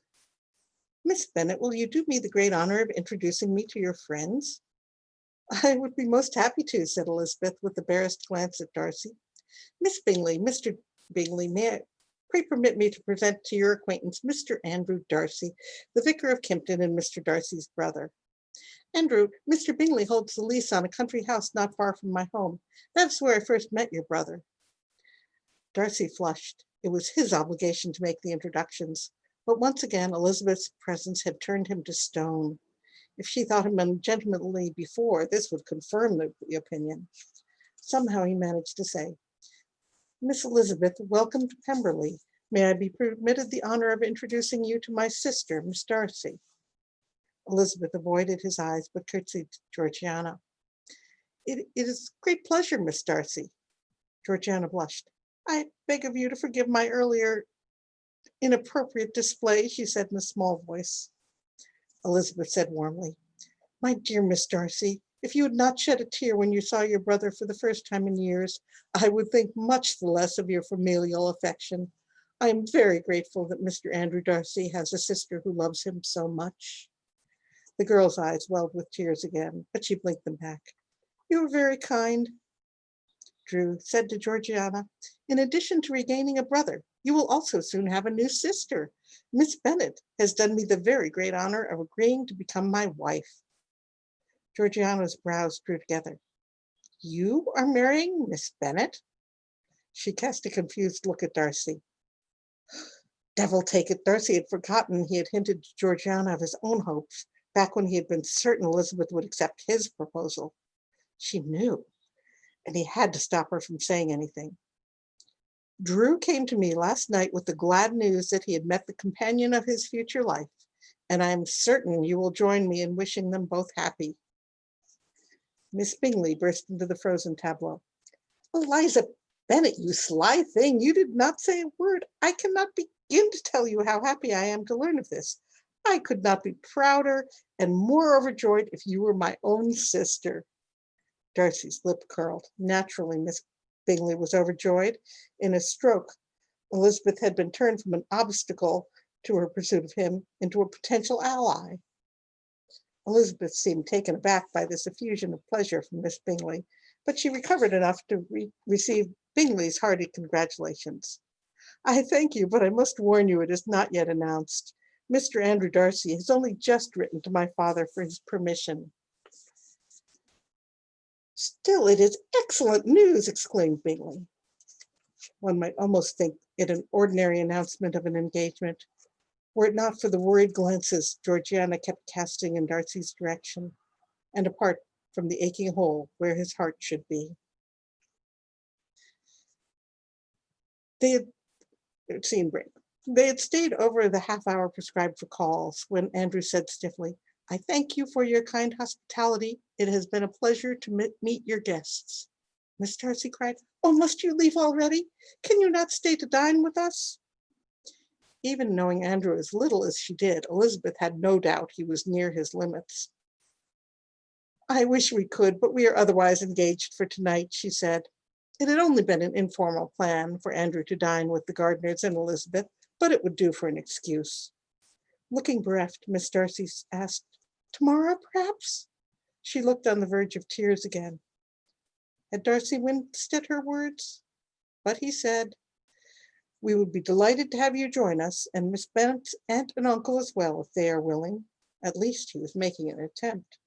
Miss Bennet, will you do me the great honor of introducing me to your friends? I would be most happy to, said Elizabeth with the barest glance at Darcy. Miss Bingley, Mr. Bingley, pray permit me to present to your acquaintance Mr. Andrew Darcy, the vicar of Kympton and Mr. Darcy's brother. Andrew, Mr. Bingley holds the lease on a country house not far from my home. That's where I first met your brother. Darcy flushed. It was his obligation to make the introductions, but once again Elizabeth's presence had turned him to stone. If she thought him ungentlemanly before, this would confirm the opinion. Somehow he managed to say, Miss Elizabeth, welcome to Pemberley. May I be permitted the honor of introducing you to my sister, Miss Darcy? Elizabeth avoided his eyes, but curtsied to Georgiana. It is great pleasure, Miss Darcy. Georgiana blushed. I beg of you to forgive my earlier inappropriate display, she said in a small voice. Elizabeth said warmly, My dear Miss Darcy, If you had not shed a tear when you saw your brother for the first time in years, I would think much the less of your familial affection. I am very grateful that Mr. Andrew Darcy has a sister who loves him so much." The girl's eyes welled with tears again, but she blinked them back. "You are very kind." Drew said to Georgiana, "In addition to regaining a brother, you will also soon have a new sister. Miss Bennet has done me the very great honor of agreeing to become my wife." Georgiana's brows drew together. "You are marrying Miss Bennet?" She cast a confused look at Darcy. Devil take it, Darcy had forgotten he had hinted to Georgiana of his own hopes back when he had been certain Elizabeth would accept his proposal. She knew, and he had to stop her from saying anything. "Drew came to me last night with the glad news that he had met the companion of his future life, and I am certain you will join me in wishing them both happy." Miss Bingley burst into the frozen tableau. "Eliza Bennet, you sly thing, you did not say a word. I cannot begin to tell you how happy I am to learn of this. I could not be prouder and more overjoyed if you were my own sister." Darcy's lip curled. Naturally, Miss Bingley was overjoyed. In a stroke, Elizabeth had been turned from an obstacle to her pursuit of him into a potential ally. Elizabeth seemed taken aback by this effusion of pleasure from Miss Bingley, but she recovered enough to receive Bingley's hearty congratulations. "I thank you, but I must warn you it is not yet announced. Mr. Andrew Darcy has only just written to my father for his permission." "Still, it is excellent news," exclaimed Bingley. One might almost think it an ordinary announcement of an engagement, were it not for the worried glances Georgiana kept casting in Darcy's direction, and apart from the aching hole where his heart should be. They had seen break. They had stayed over the half-hour prescribed for calls when Andrew said stiffly, "I thank you for your kind hospitality. It has been a pleasure to meet your guests." Miss Darcy cried, "Oh, must you leave already? Can you not stay to dine with us?" Even knowing Andrew as little as she did, Elizabeth had no doubt he was near his limits. "I wish we could, but we are otherwise engaged for tonight," she said. It had only been an informal plan for Andrew to dine with the Gardiners and Elizabeth, but it would do for an excuse. Looking bereft, Miss Darcy asked, "Tomorrow, perhaps?" She looked on the verge of tears again. Had Darcy winced at her words? But he said, "We would be delighted to have you join us, and Miss Bennet's aunt and uncle as well, if they are willing." At least he was making an attempt.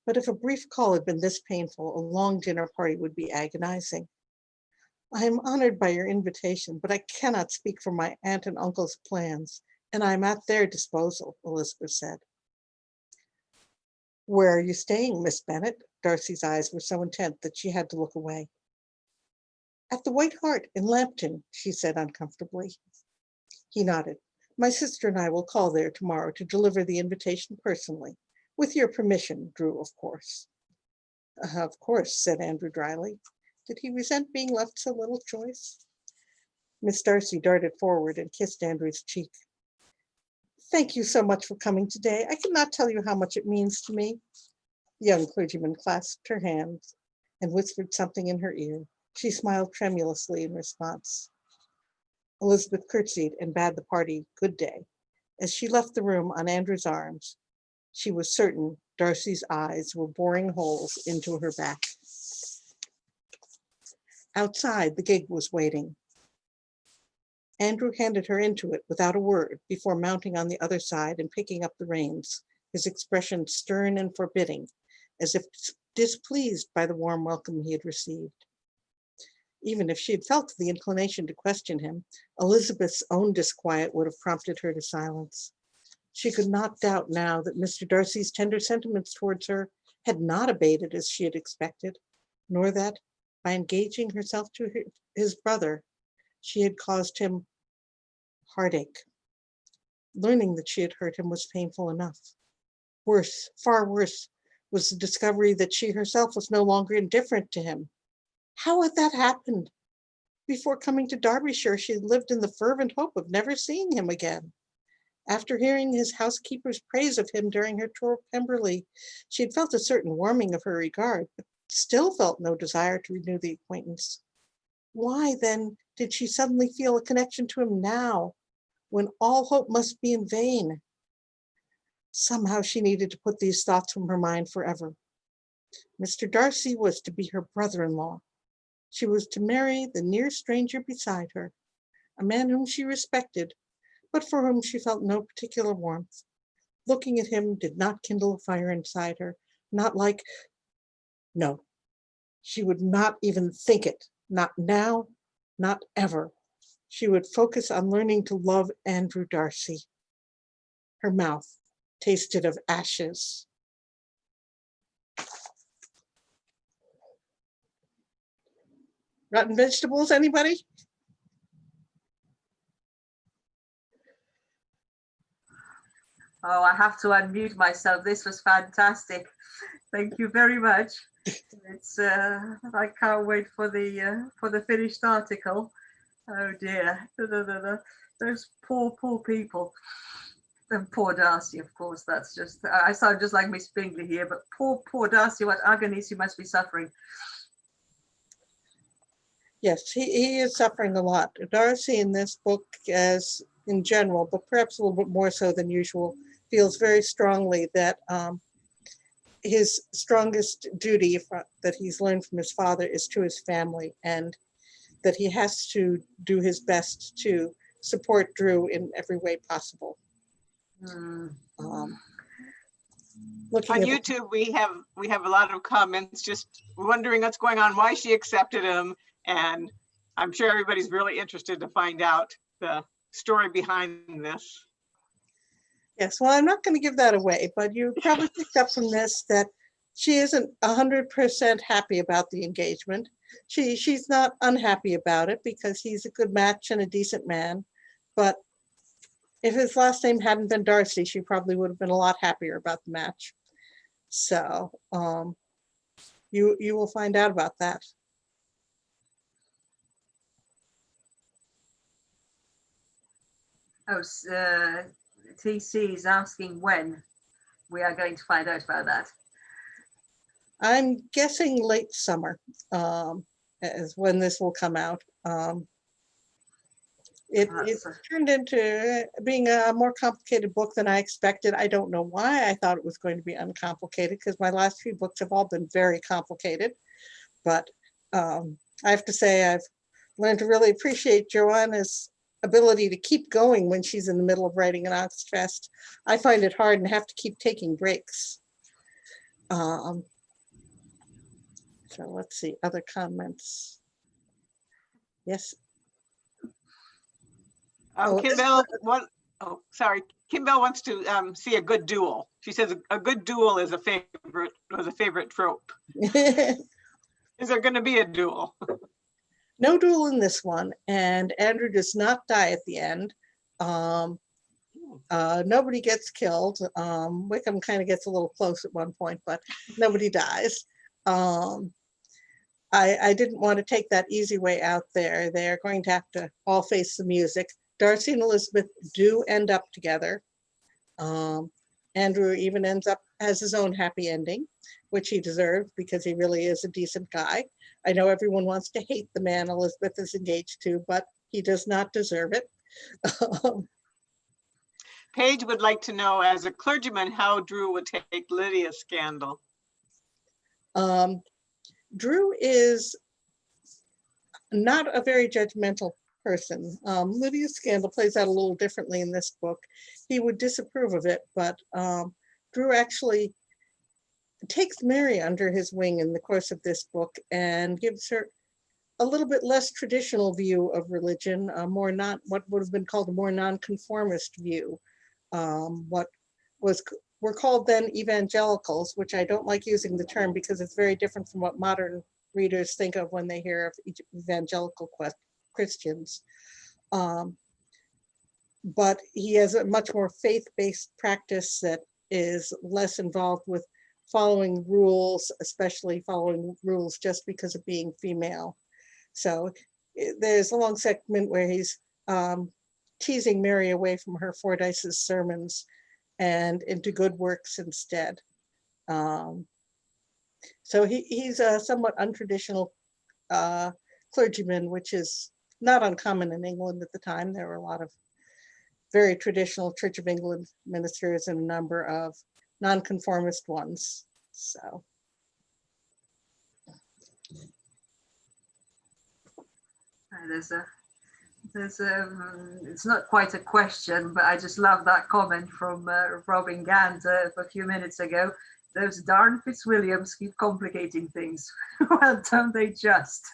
But if a brief call had been this painful, a long dinner party would be agonizing. "I am honored by your invitation, but I cannot speak for my aunt and uncle's plans, and I am at their disposal," Elizabeth said. "Where are you staying, Miss Bennet?" Darcy's eyes were so intent that she had to look away. "At the White Hart in Lambton," she said uncomfortably. He nodded. "My sister and I will call there tomorrow to deliver the invitation personally. With your permission, Drew, of course." "Of course," said Andrew dryly. Did he resent being left so little choice? Miss Darcy darted forward and kissed Andrew's cheek. "Thank you so much for coming today. I cannot tell you how much it means to me." The young clergyman clasped her hands and whispered something in her ear. She smiled tremulously in response. Elizabeth curtsied and bade the party good day. As she left the room on Andrew's arms, she was certain Darcy's eyes were boring holes into her back. Outside, the gig was waiting. Andrew handed her into it without a word before mounting on the other side and picking up the reins, his expression stern and forbidding, as if displeased by the warm welcome he had received. Even if she had felt the inclination to question him, Elizabeth's own disquiet would have prompted her to silence. She could not doubt now that Mr. Darcy's tender sentiments towards her had not abated as she had expected, nor that, by engaging herself to his brother, she had caused him heartache. Learning that she had hurt him was painful enough. Worse, far worse, was the discovery that she herself was no longer indifferent to him. How had that happened? Before coming to Derbyshire, she had lived in the fervent hope of never seeing him again. After hearing his housekeeper's praise of him during her tour of Pemberley, she had felt a certain warming of her regard, but still felt no desire to renew the acquaintance. Why, then, did she suddenly feel a connection to him now, when all hope must be in vain? Somehow she needed to put these thoughts from her mind forever. Mr. Darcy was to be her brother-in-law. She was to marry the near stranger beside her, a man whom she respected, but for whom she felt no particular warmth. Looking at him did not kindle a fire inside her, not like, no, she would not even think it, not now, not ever. She would focus on learning to love Andrew Darcy. Her mouth tasted of ashes. Rotten vegetables, anybody? Oh, I have to unmute myself. This was fantastic. Thank you very much. It's I can't wait for the finished article. Oh dear, those poor people, and poor Darcy, of course. That's just, I sound just like Miss Bingley here, but poor Darcy, what agonies he must be suffering. Yes, he is suffering a lot. Darcy in this book, as in general, but perhaps a little bit more so than usual, feels very strongly that his strongest duty that he's learned from his father is to his family, and that he has to do his best to support Drew in every way possible. Looking On at YouTube, we have a lot of comments just wondering what's going on, why she accepted him. And I'm sure everybody's really interested to find out the story behind this. Yes, well, I'm not going to give that away, but you probably picked up from this that she isn't 100% happy about the engagement. She's not unhappy about it because he's a good match and a decent man. But if his last name hadn't been Darcy, she probably would have been a lot happier about the match. So you will find out about that. Oh, TC is asking when we are going to find out about that. I'm guessing late summer is when this will come out. It turned into being a more complicated book than I expected. I don't know why I thought it was going to be uncomplicated, because my last few books have all been very complicated. But I have to say I've learned to really appreciate Joana's ability to keep going when she's in the middle of writing an Oxfest. I find it hard and have to keep taking breaks. So let's see, other comments. Yes. Kimbell, Kimbell wants to see a good duel. She says a good duel was a favorite trope. Is there going to be a duel? No duel in this one, and Andrew does not die at the end. Nobody gets killed. Wickham kind of gets a little close at one point, but nobody dies. I didn't want to take that easy way out there. They're going to have to all face the music. Darcy and Elizabeth do end up together. Andrew even has his own happy ending, which he deserved because he really is a decent guy. I know everyone wants to hate the man Elizabeth is engaged to, but he does not deserve it. Paige would like to know, as a clergyman, how Drew would take Lydia's scandal. Drew is not a very judgmental person. Lydia's scandal plays out a little differently in this book. He would disapprove of it, but Drew actually takes Mary under his wing in the course of this book and gives her a little bit less traditional view of religion, what would have been called a more nonconformist view. What were called then evangelicals, which I don't like using the term because it's very different from what modern readers think of when they hear of evangelical Christians. But he has a much more faith-based practice that is less involved with following rules, especially following rules just because of being female. So there's a long segment where he's teasing Mary away from her Fordyce's sermons and into good works instead. So he's a somewhat untraditional clergyman, which is not uncommon in England at the time. There were a lot of very traditional Church of England ministers and a number of nonconformist ones. So. It's not quite a question, but I just love that comment from Robin Gant a few minutes ago. Those darn Fitzwilliams keep complicating things. Well, don't they just?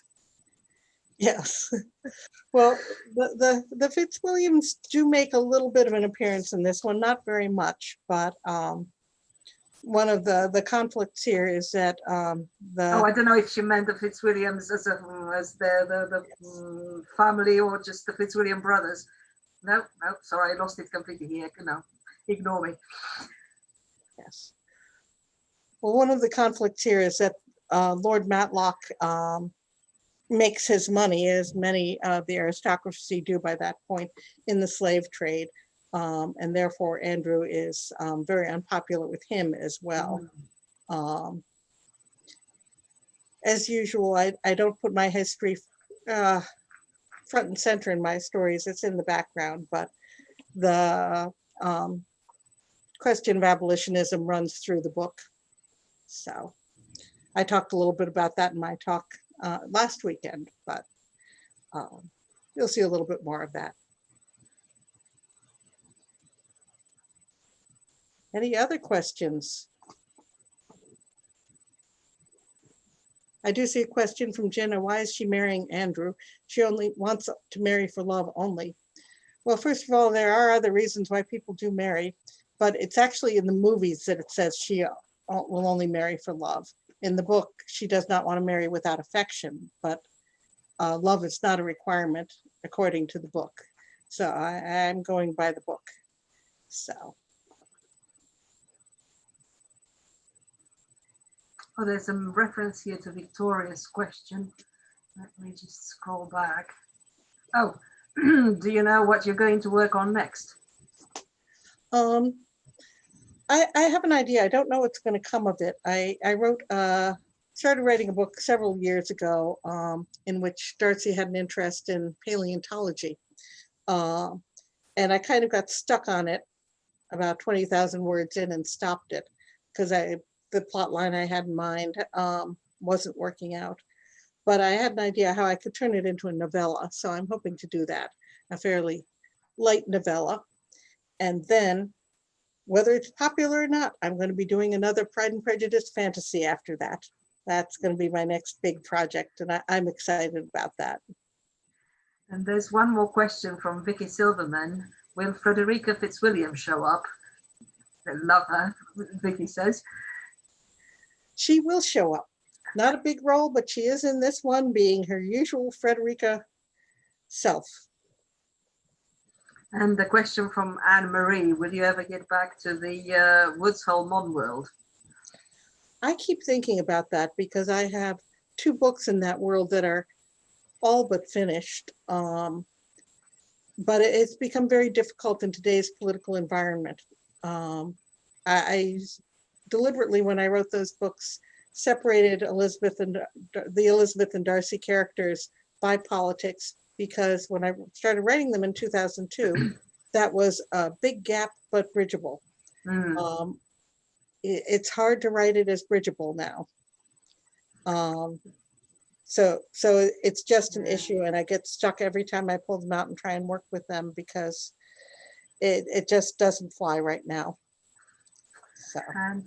Yes. Well, the Fitzwilliams do make a little bit of an appearance in this one, not very much, but one of the conflicts here is that Oh, I don't know if she meant the Fitzwilliams as the family or just the Fitzwilliam brothers. No, sorry, I lost it completely here. No, ignore me. Yes. Well, one of the conflicts here is that Lord Matlock makes his money, as many of the aristocracy do by that point, in the slave trade. And therefore, Andrew is very unpopular with him as well. As usual, I don't put my history front and center in my stories. It's in the background, but the question of abolitionism runs through the book. So I talked a little bit about that in my talk last weekend, but you'll see a little bit more of that. Any other questions? I do see a question from Jenna. Why is she marrying Andrew? She only wants to marry for love only. Well, first of all, there are other reasons why people do marry, but it's actually in the movies that it says she will only marry for love. In the book, she does not want to marry without affection, but love is not a requirement according to the book. So I'm going by the book. So. Oh, there's some reference here to Victoria's question. Let me just scroll back. Oh, do you know what you're going to work on next? I have an idea. I don't know what's going to come of it. I started writing a book several years ago in which Darcy had an interest in paleontology. And I kind of got stuck on it about 20,000 words in and stopped it because the plot line I had in mind wasn't working out. But I had an idea how I could turn it into a novella. So I'm hoping to do that, a fairly light novella. And then, whether it's popular or not, I'm going to be doing another Pride and Prejudice fantasy after that. That's going to be my next big project, and I'm excited about that. And there's one more question from Vicky Silverman. Will Frederica Fitzwilliam show up? I love her, Vicky says. She will show up. Not a big role, but she is in this one, being her usual Frederica self. And the question from Anne-Marie, will you ever get back to the Woodshull Mon world? I keep thinking about that because I have 2 books in that world that are all but finished. But it's become very difficult in today's political environment. I deliberately, when I wrote those books, separated the Elizabeth and Darcy characters by politics, because when I started writing them in 2002, that was a big gap, but bridgeable. It's hard to write it as bridgeable now. So it's just an issue, and I get stuck every time I pull them out and try and work with them because it just doesn't fly right now. So. And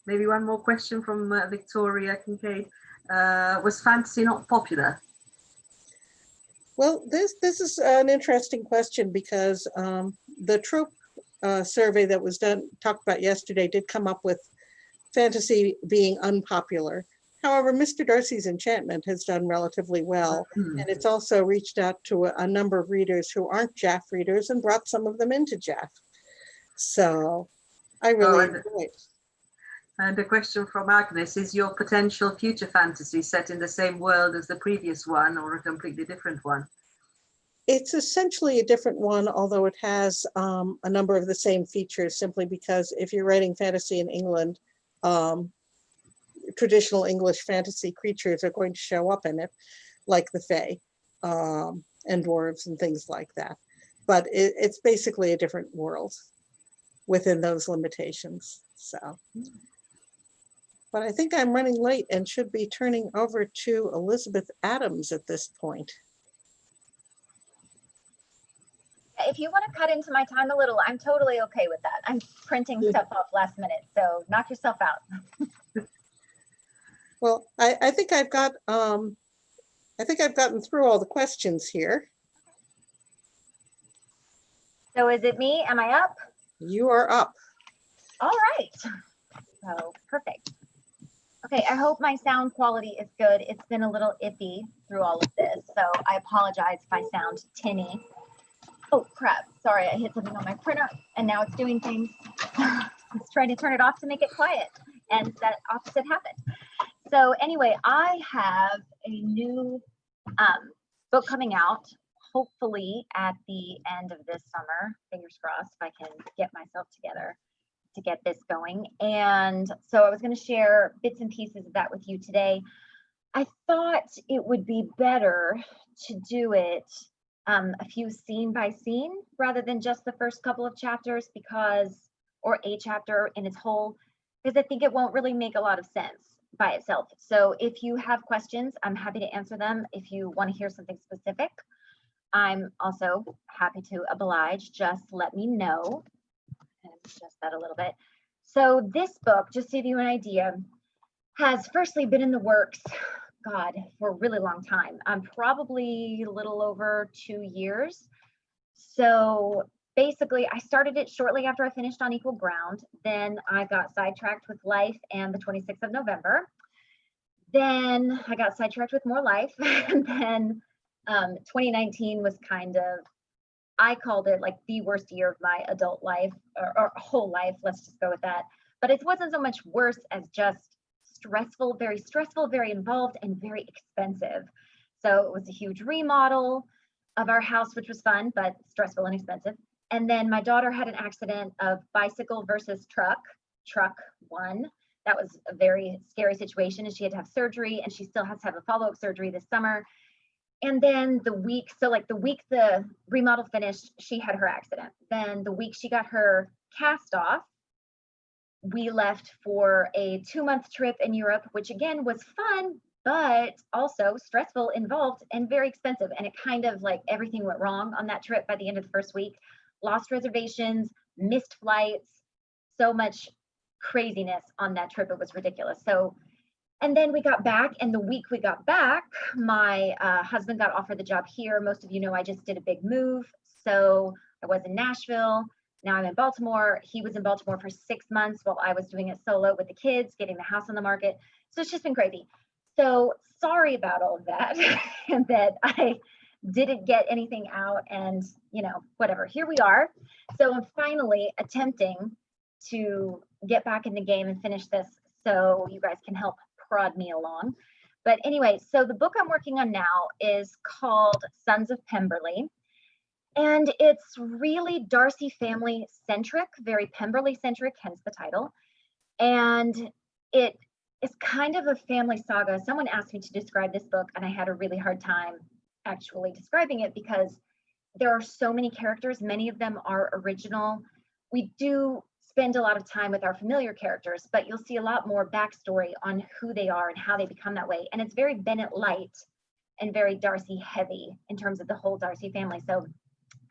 maybe one more question from Victoria Kincaid. Was fantasy not popular? Well, this is an interesting question because the trope survey that was talked about yesterday did come up with fantasy being unpopular. However, Mr. Darcy's Enchantment has done relatively well, and it's also reached out to a number of readers who aren't JAFF readers and brought some of them into JAFF. So I really enjoyed it. And a question from Agnes, is your potential future fantasy set in the same world as the previous one or a completely different one? It's essentially a different one, although it has a number of the same features, simply because if you're writing fantasy in England, traditional English fantasy creatures are going to show up in it, like the Fae and dwarves and things like that. But it's basically a different world within those limitations. So, but I think I'm running late and should be turning over to Elizabeth Adams at this point. If you want to cut into my time a little, I'm totally okay with that. I'm printing stuff off last minute, so knock yourself out. Well, I think I've got I think I've gotten through all the questions here. So is it me? Am I up? You are up. All right. So perfect. Okay, I hope my sound quality is good. It's been a little iffy through all of this, so I apologize if I sound tinny. Oh crap, sorry, I hit something on my printer and now it's doing things. I was trying to turn it off to make it quiet and that opposite happened. So anyway, I have a new book coming out, hopefully at the end of this summer, fingers crossed, if I can get myself together to get this going. And so I was going to share bits and pieces of that with you today. I thought it would be better to do it a few scene by scene rather than just the first couple of chapters, because, or a chapter in its whole, because I think it won't really make a lot of sense by itself. So if you have questions, I'm happy to answer them. If you want to hear something specific, I'm also happy to oblige. Just let me know. And adjust that a little bit. So this book, just to give you an idea, has firstly been in the works, God, for a really long time. Probably a little over 2 years. So basically, I started it shortly after I finished On Equal Ground. Then I got sidetracked with Life and the 26th of November. Then I got sidetracked with more Life. And then 2019 was kind of, I called it like the worst year of my adult life or whole life. Let's just go with that. But it wasn't so much worse as just stressful, very involved, and very expensive. So it was a huge remodel of our house, which was fun, but stressful and expensive. And then my daughter had an accident of bicycle versus truck won. That was a very scary situation, and she had to have surgery, and she still has to have a follow-up surgery this summer. And then the week the remodel finished, she had her accident. Then the week she got her cast off, we left for a 2-month trip in Europe, which again was fun, but also stressful, involved, and very expensive. And it kind of like everything went wrong on that trip by the end of the first week. Lost reservations, missed flights, so much craziness on that trip. It was ridiculous. So, and then we got back, and the week we got back, my husband got offered the job here. Most of you know I just did a big move. So I was in Nashville. Now I'm in Baltimore. He was in Baltimore for 6 months while I was doing it solo with the kids, getting the house on the market. So it's just been crazy. So sorry about all of that and that I didn't get anything out, and whatever, here we are. So I'm finally attempting to get back in the game and finish this so you guys can help prod me along. But anyway, so the book I'm working on now is called Sons of Pemberley. And it's really Darcy family centric, very Pemberley centric, hence the title. And it is kind of a family saga. Someone asked me to describe this book, and I had a really hard time actually describing it because there are so many characters. Many of them are original. We do spend a lot of time with our familiar characters, but you'll see a lot more backstory on who they are and how they become that way. And it's very Bennett light and very Darcy heavy in terms of the whole Darcy family. So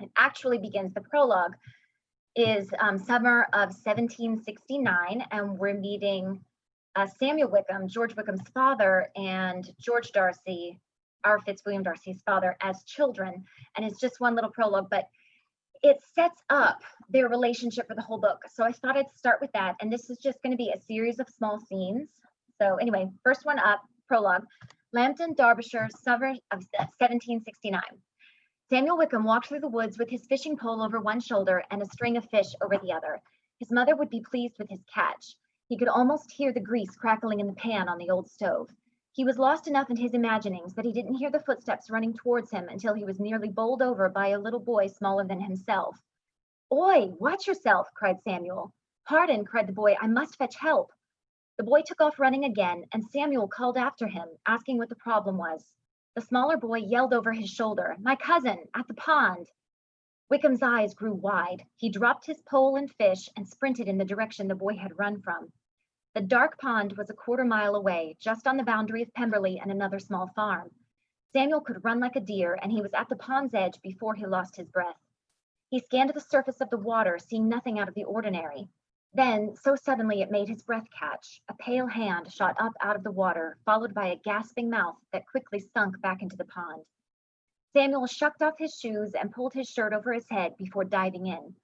it actually begins, the prologue is summer of 1769, and we're meeting Samuel Wickham, George Wickham's father, and George Darcy, our Fitzwilliam Darcy's father, as children. And it's just one little prologue, but it sets up their relationship for the whole book. So I thought I'd start with that. And this is just going to be a series of small scenes. So anyway, first one up, prologue. Lambton, Derbyshire, summer of 1769. Samuel Wickham walked through the woods with his fishing pole over one shoulder and a string of fish over the other. His mother would be pleased with his catch. He could almost hear the grease crackling in the pan on the old stove. He was lost enough in his imaginings that he didn't hear the footsteps running towards him until he was nearly bowled over by a little boy smaller than himself. "Oi, watch yourself," cried Samuel. "Pardon," cried the boy, "I must fetch help." The boy took off running again, and Samuel called after him, asking what the problem was. The smaller boy yelled over his shoulder, "My cousin, at the pond." Wickham's eyes grew wide. He dropped his pole and fish and sprinted in the direction the boy had run from. The dark pond was a quarter-mile away, just on the boundary of Pemberley and another small farm. Samuel could run like a deer, and he was at the pond's edge before he lost his breath. He scanned the surface of the water, seeing nothing out of the ordinary. Then, so suddenly it made his breath catch, a pale hand shot up out of the water, followed by a gasping mouth that quickly sunk back into the pond. Samuel shucked off his shoes and pulled his shirt over his head before diving in.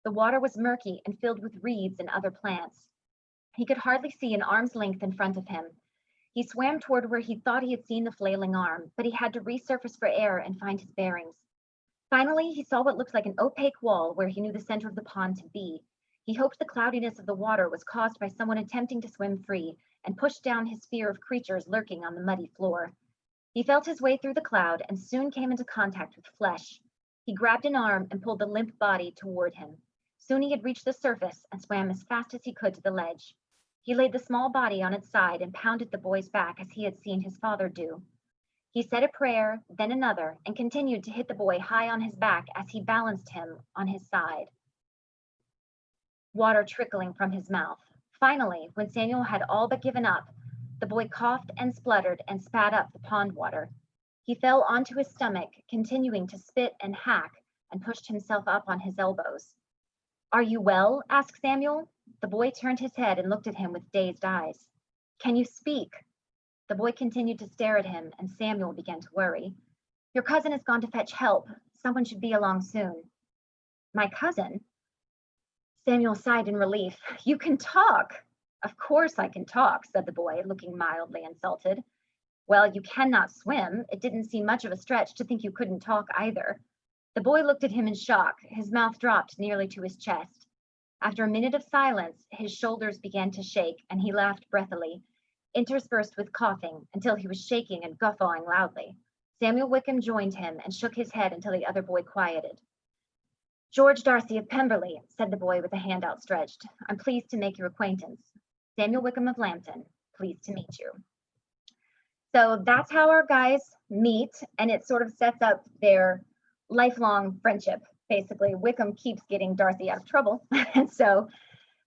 The water was murky and filled with reeds and other plants. He could hardly see an arm's length in front of him. He swam toward where he thought he had seen the flailing arm, but he had to resurface for air and find his bearings. Finally, he saw what looked like an opaque wall where he knew the center of the pond to be. He hoped the cloudiness of the water was caused by someone attempting to swim free and pushed down his fear of creatures lurking on the muddy floor. He felt his way through the cloud and soon came into contact with flesh. He grabbed an arm and pulled the limp body toward him. Soon he had reached the surface and swam as fast as he could to the ledge. He laid the small body on its side and pounded the boy's back as he had seen his father do. He said a prayer, then another, and continued to hit the boy high on his back as he balanced him on his side, water trickling from his mouth. Finally, when Samuel had all but given up, the boy coughed and spluttered and spat up the pond water. He fell onto his stomach, continuing to spit and hack, and pushed himself up on his elbows. "Are you well?" asked Samuel. The boy turned his head and looked at him with dazed eyes. "Can you speak?" The boy continued to stare at him, and Samuel began to worry. "Your cousin has gone to fetch help. Someone should be along soon." "My cousin?" Samuel sighed in relief. "You can talk." "Of course I can talk," said the boy, looking mildly insulted. "Well, you cannot swim. It didn't seem much of a stretch to think you couldn't talk either." The boy looked at him in shock. His mouth dropped nearly to his chest. After a minute of silence, his shoulders began to shake, and he laughed breathily, interspersed with coughing, until he was shaking and guffawing loudly. Samuel Wickham joined him and shook his head until the other boy quieted. "George Darcy of Pemberley," said the boy with a hand outstretched. "I'm pleased to make your acquaintance. Samuel Wickham of Lambton, pleased to meet you." So that's how our guys meet, and it sort of sets up their lifelong friendship. Basically, Wickham keeps getting Darcy out of trouble. And so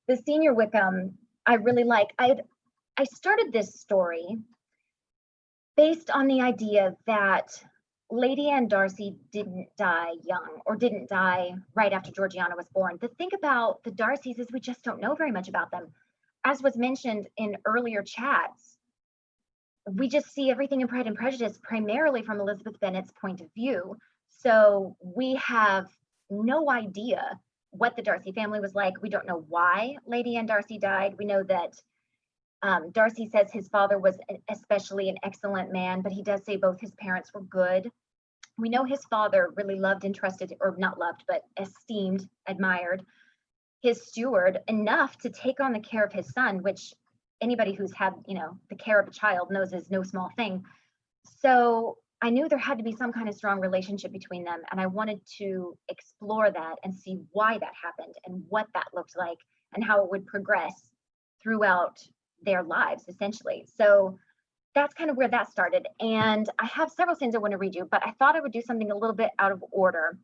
the senior Wickham, I really like. I started this story based on the idea that Lady Anne Darcy didn't die young or didn't die right after Georgiana was born. The thing about the Darcys is we just don't know very much about them. As was mentioned in earlier chats, we just see everything in Pride and Prejudice primarily from Elizabeth Bennet's point of view. So we have no idea what the Darcy family was like. We don't know why Lady Anne Darcy died. We know that Darcy says his father was especially an excellent man, but he does say both his parents were good. We know his father really loved and trusted, or not loved, but esteemed, admired his steward enough to take on the care of his son, which anybody who's had, the care of a child knows is no small thing. So I knew there had to be some kind of strong relationship between them, and I wanted to explore that and see why that happened and what that looked like and how it would progress throughout their lives, essentially. So that's kind of where that started. And I have several scenes I want to read you, but I thought I would do something a little bit out of order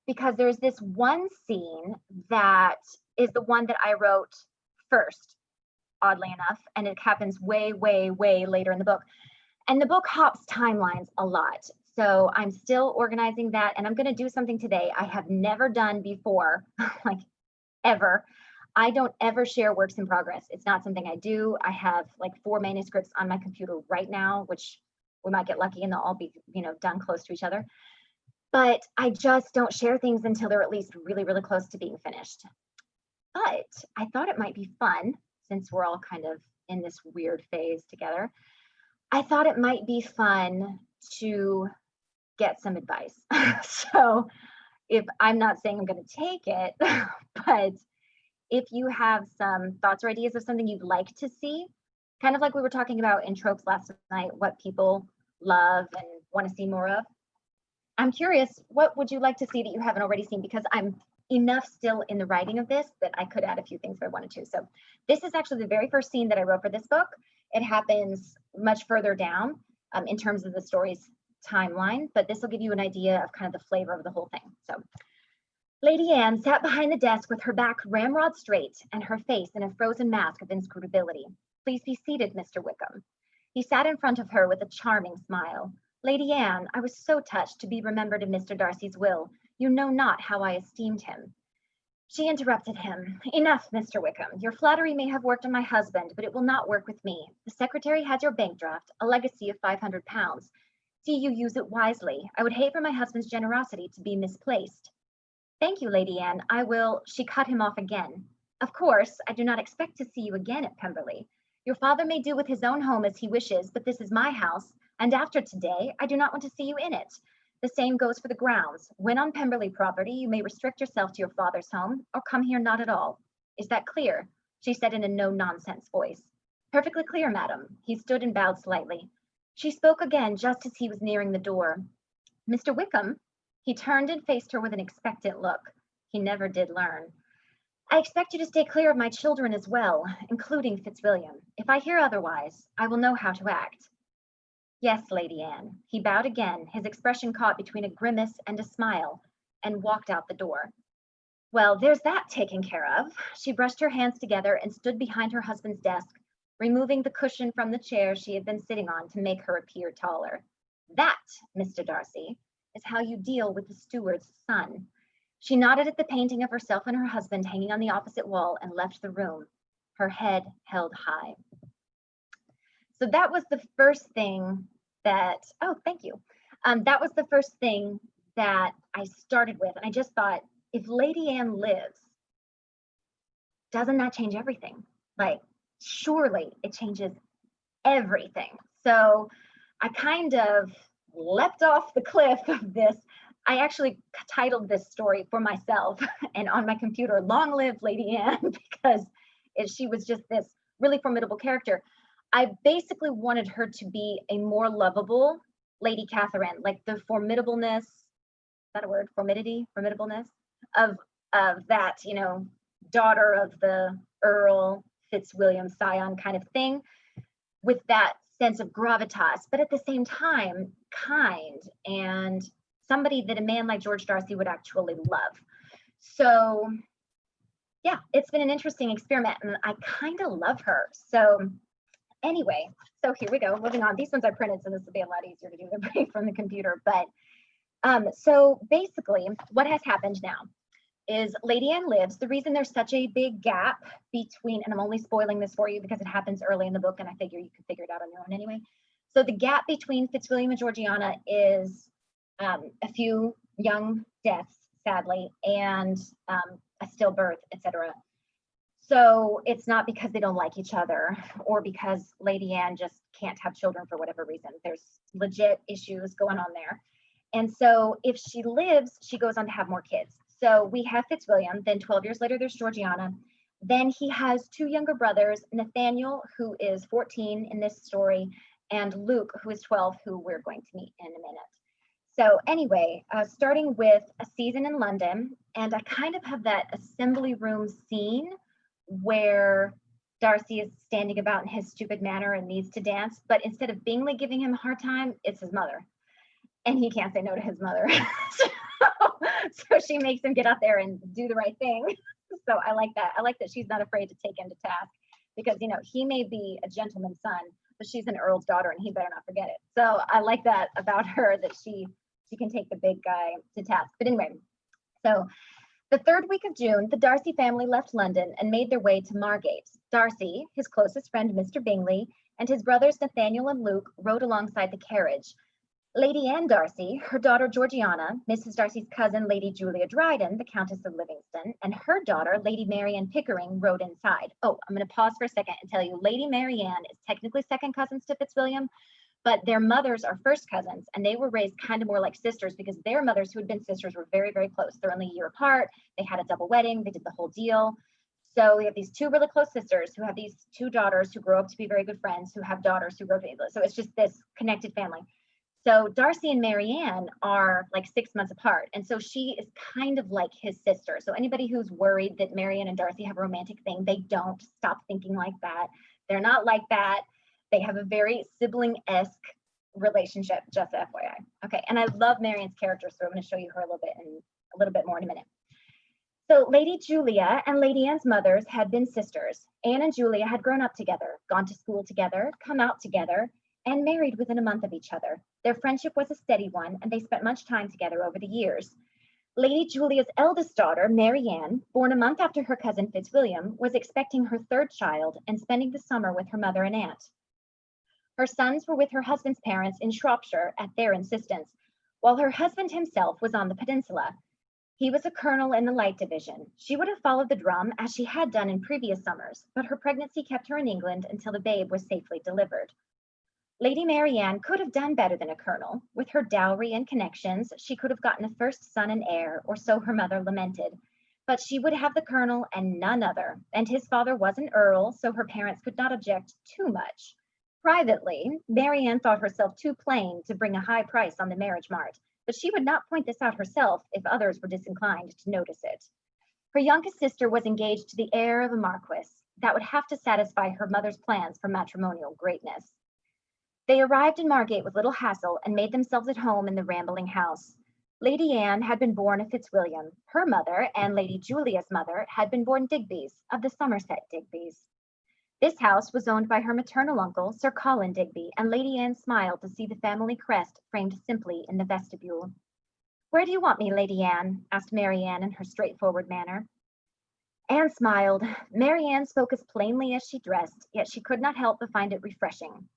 because there's this one scene that is the one that I wrote first, oddly enough, and it happens way, way, way later in the book. And the book hops timelines a lot. So I'm still organizing that, and I'm going to do something today I have never done before, like ever. I don't ever share works in progress. It's not something I do. I have like 4 manuscripts on my computer right now, which we might get lucky and they'll all be, done close to each other. But I just don't share things until they're at least really, really close to being finished. But I thought it might be fun, since we're all kind of in this weird phase together, I thought it might be fun to get some advice. So if I'm not saying I'm going to take it, but if you have some thoughts or ideas of something you'd like to see, kind of like we were talking about in tropes last night, what people love and want to see more of. I'm curious, what would you like to see that you haven't already seen? Because I'm enough still in the writing of this that I could add a few things if I wanted to. So this is actually the very first scene that I wrote for this book. It happens much further down in terms of the story's timeline, but this will give you an idea of kind of the flavor of the whole thing. So Lady Anne sat behind the desk with her back ramrod straight and her face in a frozen mask of inscrutability. Please be seated, Mr. Wickham. He sat in front of her with a charming smile. Lady Anne, I was so touched to be remembered in Mr. Darcy's will. You know not how I esteemed him. She interrupted him. Enough, Mr. Wickham. Your flattery may have worked on my husband, but it will not work with me. The secretary has your bank draft, a legacy of £500. See you use it wisely. I would hate for my husband's generosity to be misplaced. Thank you, Lady Anne. I will. She cut him off again. Of course, I do not expect to see you again at Pemberley. Your father may do with his own home as he wishes, but this is my house, and after today, I do not want to see you in it. The same goes for the grounds. When on Pemberley property, you may restrict yourself to your father's home, or come here not at all. Is that clear? She said in a no-nonsense voice. Perfectly clear, madam. He stood and bowed slightly. She spoke again just as he was nearing the door. Mr. Wickham? He turned and faced her with an expectant look. He never did learn. I expect you to stay clear of my children as well, including Fitzwilliam. If I hear otherwise, I will know how to act. Yes, Lady Anne. He bowed again, his expression caught between a grimace and a smile, and walked out the door. Well, there's that taken care of. She brushed her hands together and stood behind her husband's desk, removing the cushion from the chair she had been sitting on to make her appear taller. That, Mr. Darcy, is how you deal with the steward's son. She nodded at the painting of herself and her husband hanging on the opposite wall and left the room, her head held high. So that was the first thing that, oh, thank you. That was the first thing that I started with. And I just thought, if Lady Anne lives, doesn't that change everything? Like, surely it changes everything. So I kind of leapt off the cliff of this. I actually titled this story for myself and on my computer, Long Live Lady Anne, because she was just this really formidable character. I basically wanted her to be a more lovable Lady Catherine, like the formidableness, is that a word? Formidableness of that, you know, daughter of the Earl Fitzwilliam scion kind of thing, with that sense of gravitas, but at the same time, kind and somebody that a man like George Darcy would actually love. So yeah, it's been an interesting experiment and I kind of love her. So anyway, so here we go, moving on. These ones I printed, so this will be a lot easier to do than bring from the computer. But so basically what has happened now is Lady Anne lives. The reason there's such a big gap between, and I'm only spoiling this for you because it happens early in the book and I figure you could figure it out on your own anyway. So the gap between Fitzwilliam and Georgiana is a few young deaths, sadly, and a stillbirth, etc. So it's not because they don't like each other or because Lady Anne just can't have children for whatever reason. There's legit issues going on there. And so if she lives, she goes on to have more kids. So we have Fitzwilliam, then 12 years later, there's Georgiana. Then he has two younger brothers, Nathaniel, who is 14 in this story, and Luke, who is 12, who we're going to meet in a minute. So anyway, starting with a season in London, and I kind of have that assembly room scene where Darcy is standing about in his stupid manner and needs to dance, but instead of Bingley giving him a hard time, it's his mother. And he can't say no to his mother. So she makes him get out there and do the right thing. So I like that. I like that she's not afraid to take him to task because, you know, he may be a gentleman's son, but she's an earl's daughter and he better not forget it. So I like that about her, that she can take the big guy to task. But anyway, so the third week of June, the Darcy family left London and made their way to Margate. Darcy, his closest friend, Mr. Bingley, and his brothers Nathaniel and Luke rode alongside the carriage. Lady Anne Darcy, her daughter Georgiana, Mrs. Darcy's cousin, Lady Julia Dryden, the Countess of Livingston, and her daughter, Lady Marianne Pickering, rode inside. Oh, I'm going to pause for a second and tell you, Lady Marianne is technically second cousins to Fitzwilliam, but their mothers are first cousins, and they were raised kind of more like sisters because their mothers, who had been sisters, were very, very close. They're only a year apart. They had a double wedding. They did the whole deal. So we have these two really close sisters who have these two daughters who grow up to be very good friends, who have daughters who grow up to be, so it's just this connected family. So Darcy and Marianne are like 6 months apart. And so she is kind of like his sister. So anybody who's worried that Marianne and Darcy have a romantic thing, they don't. Stop thinking like that. They're not like that. They have a very sibling-esque relationship, just FYI. Okay, and I love Marianne's character, so I'm going to show you her a little bit more in a minute. So Lady Julia and Lady Anne's mothers had been sisters. Anne and Julia had grown up together, gone to school together, come out together, and married within a month of each other. Their friendship was a steady one, and they spent much time together over the years. Lady Julia's eldest daughter, Marianne, born a month after her cousin Fitzwilliam, was expecting her third child and spending the summer with her mother and aunt. Her sons were with her husband's parents in Shropshire at their insistence, while her husband himself was on the peninsula. He was a colonel in the Light Division. She would have followed the drum as she had done in previous summers, but her pregnancy kept her in England until the babe was safely delivered. Lady Marianne could have done better than a colonel. With her dowry and connections, she could have gotten a first son and heir, or so her mother lamented. But she would have the colonel and none other, and his father was an earl, so her parents could not object too much. Privately, Marianne thought herself too plain to bring a high price on the marriage mart, but she would not point this out herself if others were disinclined to notice it. Her youngest sister was engaged to the heir of a marquis. That would have to satisfy her mother's plans for matrimonial greatness. They arrived in Margate with little hassle and made themselves at home in the rambling house. Lady Anne had been born a Fitzwilliam. Her mother and Lady Julia's mother had been born Digbys, of the Somerset Digbys. This house was owned by her maternal uncle, Sir Colin Digby, and Lady Anne smiled to see the family crest framed simply in the vestibule. "Where do you want me, Lady Anne?" asked Marianne in her straightforward manner. Anne smiled. Marianne spoke as plainly as she dressed, yet she could not help but find it refreshing.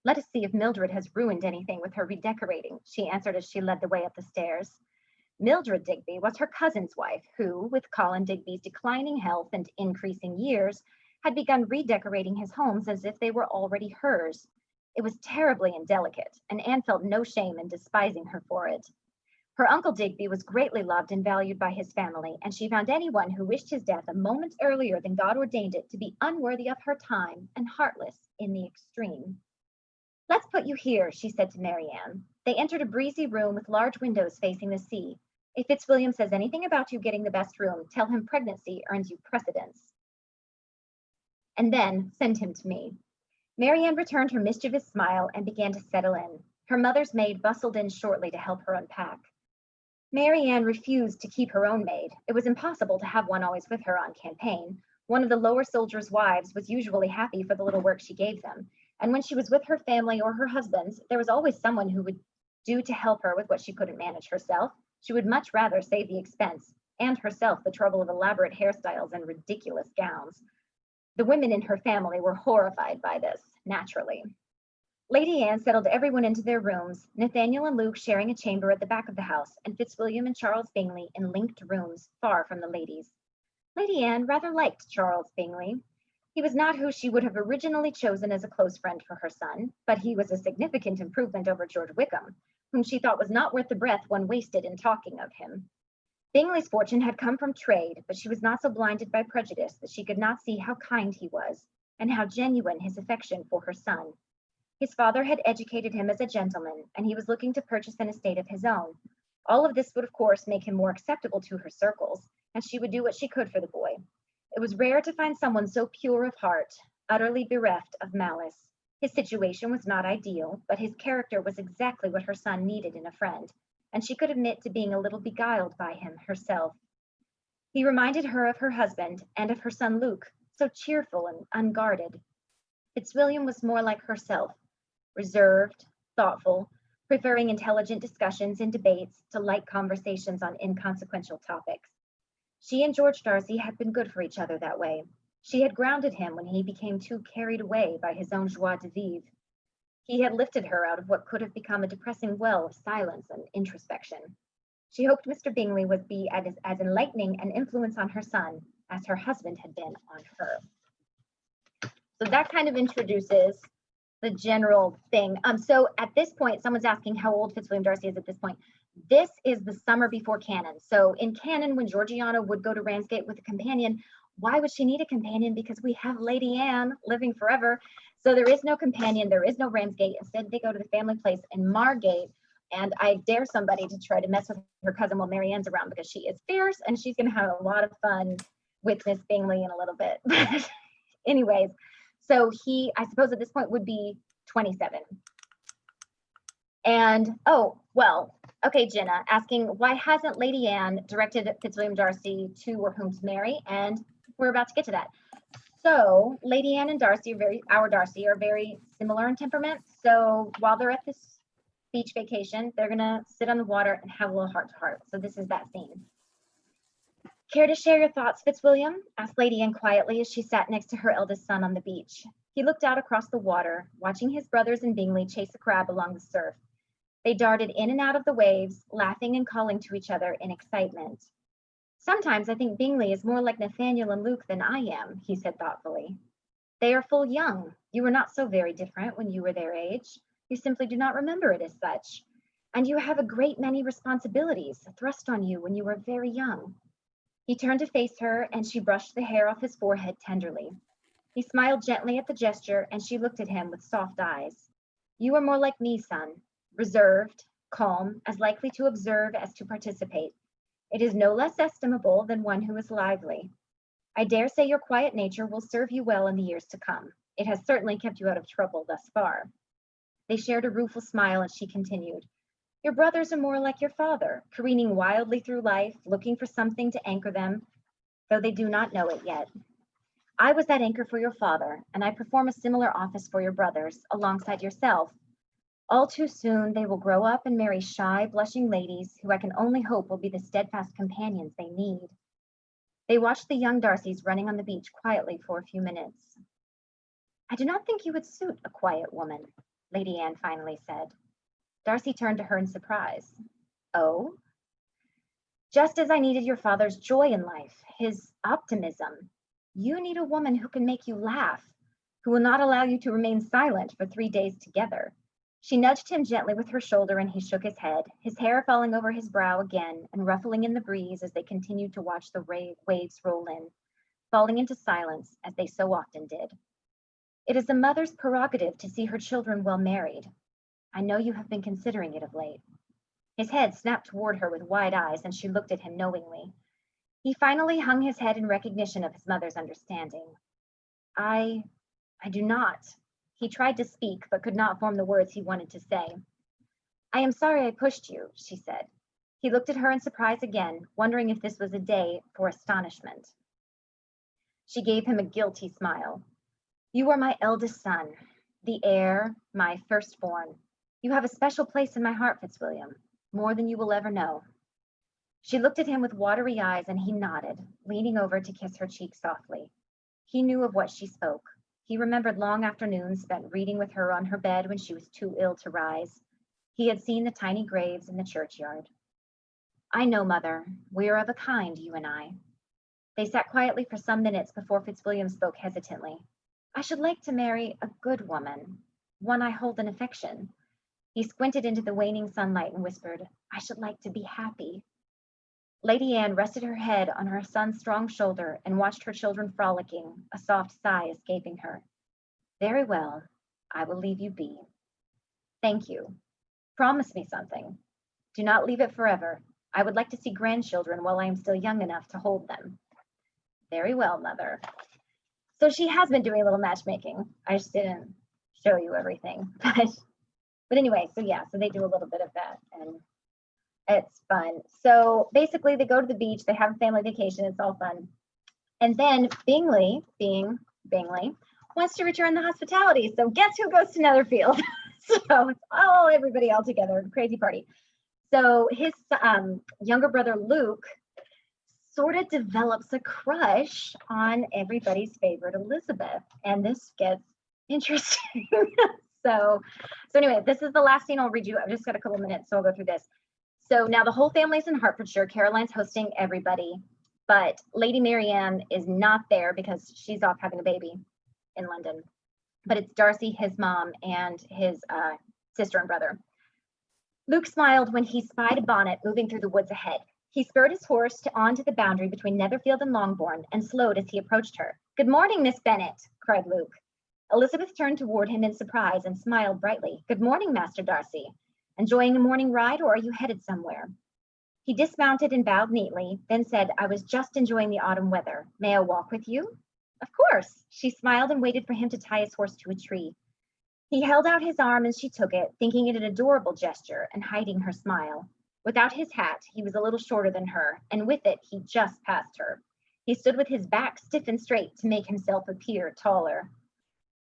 "Let us see if Mildred has ruined anything with her redecorating," she answered as she led the way up the stairs. Mildred Digby was her cousin's wife, who, with Colin Digby's declining health and increasing years, had begun redecorating his homes as if they were already hers. It was terribly indelicate, and Anne felt no shame in despising her for it. Her uncle Digby was greatly loved and valued by his family, and she found anyone who wished his death a moment earlier than God ordained it to be unworthy of her time and heartless in the extreme. "Let's put you here," she said to Marianne. They entered a breezy room with large windows facing the sea. "If Fitzwilliam says anything about you getting the best room, tell him pregnancy earns you precedence. And then send him to me." Marianne returned her mischievous smile and began to settle in. Her mother's maid bustled in shortly to help her unpack. Marianne refused to keep her own maid. It was impossible to have one always with her on campaign. One of the lower soldiers' wives was usually happy for the little work she gave them, and when she was with her family or her husband's, there was always someone who would do to help her with what she couldn't manage herself. She would much rather save the expense, and herself the trouble of elaborate hairstyles and ridiculous gowns. The women in her family were horrified by this, naturally. Lady Anne settled everyone into their rooms, Nathaniel and Luke sharing a chamber at the back of the house, and Fitzwilliam and Charles Bingley in linked rooms far from the ladies. Lady Anne rather liked Charles Bingley. He was not who she would have originally chosen as a close friend for her son, but he was a significant improvement over George Wickham, whom she thought was not worth the breath one wasted in talking of him. Bingley's fortune had come from trade, but she was not so blinded by prejudice that she could not see how kind he was, and how genuine his affection for her son. His father had educated him as a gentleman, and he was looking to purchase an estate of his own. All of this would, of course, make him more acceptable to her circles, and she would do what she could for the boy. It was rare to find someone so pure of heart, utterly bereft of malice. His situation was not ideal, but his character was exactly what her son needed in a friend, and she could admit to being a little beguiled by him herself. He reminded her of her husband and of her son Luke, so cheerful and unguarded. Fitzwilliam was more like herself, reserved, thoughtful, preferring intelligent discussions and debates to light conversations on inconsequential topics. She and George Darcy had been good for each other that way. She had grounded him when he became too carried away by his own joie de vivre. He had lifted her out of what could have become a depressing well of silence and introspection. She hoped Mr. Bingley would be as enlightening an influence on her son as her husband had been on her. So that kind of introduces the general thing. So at this point, someone's asking how old Fitzwilliam Darcy is at this point. This is the summer before canon. So in canon, when Georgiana would go to Ramsgate with a companion, why would she need a companion? Because we have Lady Anne living forever. So there is no companion, there is no Ramsgate. Instead, they go to the family place in Margate. And I dare somebody to try to mess with her cousin while Marianne's around, because she is fierce and she's going to have a lot of fun with Miss Bingley in a little bit. But anyways, so he, I suppose at this point, would be 27. And, oh, well, okay, Jenna, asking why hasn't Lady Anne directed Fitzwilliam Darcy to or whom to marry? And we're about to get to that. So Lady Anne and Darcy our Darcy are very similar in temperament. So while they're at this beach vacation, they're gonna sit on the water and have a little heart to heart. So this is that scene. Care to share your thoughts, Fitzwilliam? Asked Lady Anne quietly as she sat next to her eldest son on the beach. He looked out across the water, watching his brothers and Bingley chase a crab along the surf. They darted in and out of the waves, laughing and calling to each other in excitement. Sometimes I think Bingley is more like Nathaniel and Luke than I am, he said thoughtfully. They are full young. You were not so very different when you were their age. You simply do not remember it as such. And you have a great many responsibilities thrust on you when you were very young. He turned to face her, and she brushed the hair off his forehead tenderly. He smiled gently at the gesture, and she looked at him with soft eyes. You are more like me, son, reserved, calm, as likely to observe as to participate. It is no less estimable than one who is lively. I dare say your quiet nature will serve you well in the years to come. It has certainly kept you out of trouble thus far. They shared a rueful smile, and she continued, your brothers are more like your father, careening wildly through life, looking for something to anchor them, though they do not know it yet. I was that anchor for your father, and I perform a similar office for your brothers, alongside yourself. All too soon, they will grow up and marry shy, blushing ladies who I can only hope will be the steadfast companions they need. They watched the young Darcys running on the beach quietly for a few minutes. I do not think you would suit a quiet woman, Lady Anne finally said. Darcy turned to her in surprise. Oh? Just as I needed your father's joy in life, his optimism, you need a woman who can make you laugh, who will not allow you to remain silent for 3 days together. She nudged him gently with her shoulder, and he shook his head, his hair falling over his brow again and ruffling in the breeze as they continued to watch the waves roll in, falling into silence as they so often did. It is a mother's prerogative to see her children well married. I know you have been considering it of late. His head snapped toward her with wide eyes, and she looked at him knowingly. He finally hung his head in recognition of his mother's understanding. I do not. He tried to speak, but could not form the words he wanted to say. I am sorry I pushed you, she said. He looked at her in surprise again, wondering if this was a day for astonishment. She gave him a guilty smile. You are my eldest son, the heir, my firstborn. You have a special place in my heart, Fitzwilliam, more than you will ever know. She looked at him with watery eyes, and he nodded, leaning over to kiss her cheek softly. He knew of what she spoke. He remembered long afternoons spent reading with her on her bed when she was too ill to rise. He had seen the tiny graves in the churchyard. I know, Mother, we are of a kind, you and I. They sat quietly for some minutes before Fitzwilliam spoke hesitantly. I should like to marry a good woman, one I hold in affection. He squinted into the waning sunlight and whispered, I should like to be happy. Lady Anne rested her head on her son's strong shoulder and watched her children frolicking, a soft sigh escaping her. Very well, I will leave you be. Thank you. Promise me something. Do not leave it forever. I would like to see grandchildren while I am still young enough to hold them. Very well, Mother. So she has been doing a little matchmaking. I just didn't show you everything. But anyway, so they do a little bit of that, and it's fun. So basically they go to the beach, they have a family vacation, it's all fun. And then Bingley, being Bingley, wants to return the hospitality. So guess who goes to Netherfield? So it's everybody all together, crazy party. So his younger brother Luke sort of develops a crush on everybody's favorite Elizabeth, and this gets interesting. So anyway, this is the last scene I'll read you. I've just got a couple minutes, so I'll go through this. So now the whole family's in Hertfordshire. Caroline's hosting everybody, but Lady Marianne is not there because she's off having a baby in London. But it's Darcy, his mom, and his sister and brother. Luke smiled when he spied a bonnet moving through the woods ahead. He spurred his horse onto the boundary between Netherfield and Longbourn and slowed as he approached her. "Good morning, Miss Bennet," cried Luke. Elizabeth turned toward him in surprise and smiled brightly. "Good morning, Master Darcy. Enjoying a morning ride, or are you headed somewhere?" He dismounted and bowed neatly, then said, "I was just enjoying the autumn weather. May I walk with you?" "Of course." She smiled and waited for him to tie his horse to a tree. He held out his arm as she took it, thinking it an adorable gesture and hiding her smile. Without his hat, he was a little shorter than her, and with it, he just passed her. He stood with his back stiff and straight to make himself appear taller.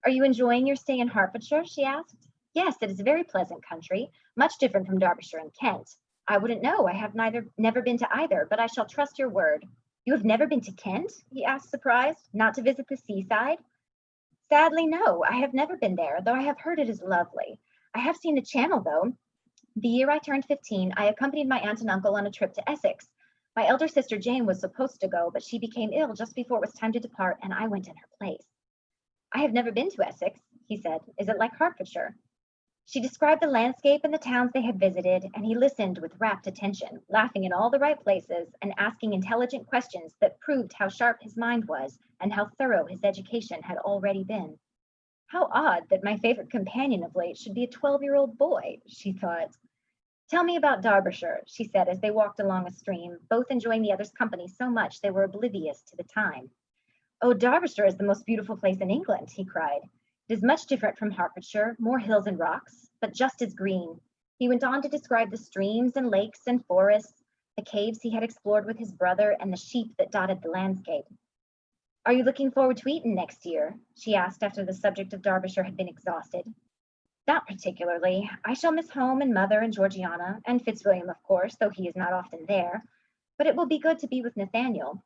"Are you enjoying your stay in Hertfordshire?" she asked. "Yes, it is a very pleasant country, much different from Derbyshire and Kent." "I wouldn't know. I have never been to either, but I shall trust your word." "You have never been to Kent?" he asked, surprised. "Not to visit the seaside?" "Sadly, no. I have never been there, though I have heard it is lovely. I have seen the Channel, though. The year I turned 15, I accompanied my aunt and uncle on a trip to Essex. My elder sister Jane was supposed to go, but she became ill just before it was time to depart, and I went in her place." "I have never been to Essex," he said. "Is it like Hertfordshire?" She described the landscape and the towns they had visited, and he listened with rapt attention, laughing in all the right places and asking intelligent questions that proved how sharp his mind was and how thorough his education had already been. "How odd that my favorite companion of late should be a 12-year-old boy," she thought. "Tell me about Derbyshire," she said as they walked along a stream, both enjoying the other's company so much they were oblivious to the time. "Oh, Derbyshire is the most beautiful place in England," he cried. "It is much different from Hertfordshire, more hills and rocks, but just as green." He went on to describe the streams and lakes and forests, the caves he had explored with his brother, and the sheep that dotted the landscape. "Are you looking forward to Eton next year?" she asked after the subject of Derbyshire had been exhausted. "Not particularly. I shall miss home and mother and Georgiana, and Fitzwilliam, of course, though he is not often there. But it will be good to be with Nathaniel."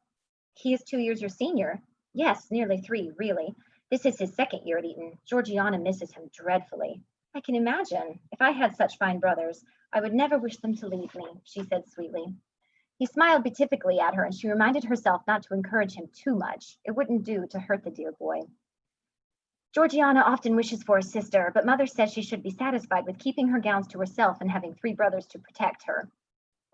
"He is 2 years your senior." "Yes, nearly 3, really. This is his 2nd year at Eton. Georgiana misses him dreadfully." "I can imagine. If I had such fine brothers, I would never wish them to leave me," she said sweetly. He smiled beatifically at her, and she reminded herself not to encourage him too much. It wouldn't do to hurt the dear boy. "Georgiana often wishes for a sister, but mother says she should be satisfied with keeping her gowns to herself and having 3 brothers to protect her."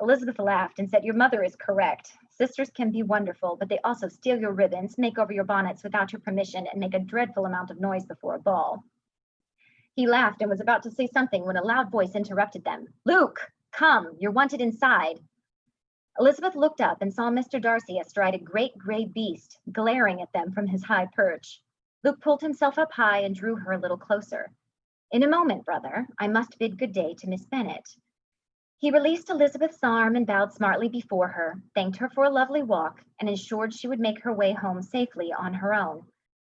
Elizabeth laughed and said, "Your mother is correct. Sisters can be wonderful, but they also steal your ribbons, make over your bonnets without your permission, and make a dreadful amount of noise before a ball." He laughed and was about to say something when a loud voice interrupted them. "Luke, come, you're wanted inside." Elizabeth looked up and saw Mr. Darcy astride a great gray beast, glaring at them from his high perch. Luke pulled himself up high and drew her a little closer. "In a moment, brother. I must bid good day to Miss Bennet." He released Elizabeth's arm and bowed smartly before her, thanked her for a lovely walk, and ensured she would make her way home safely on her own.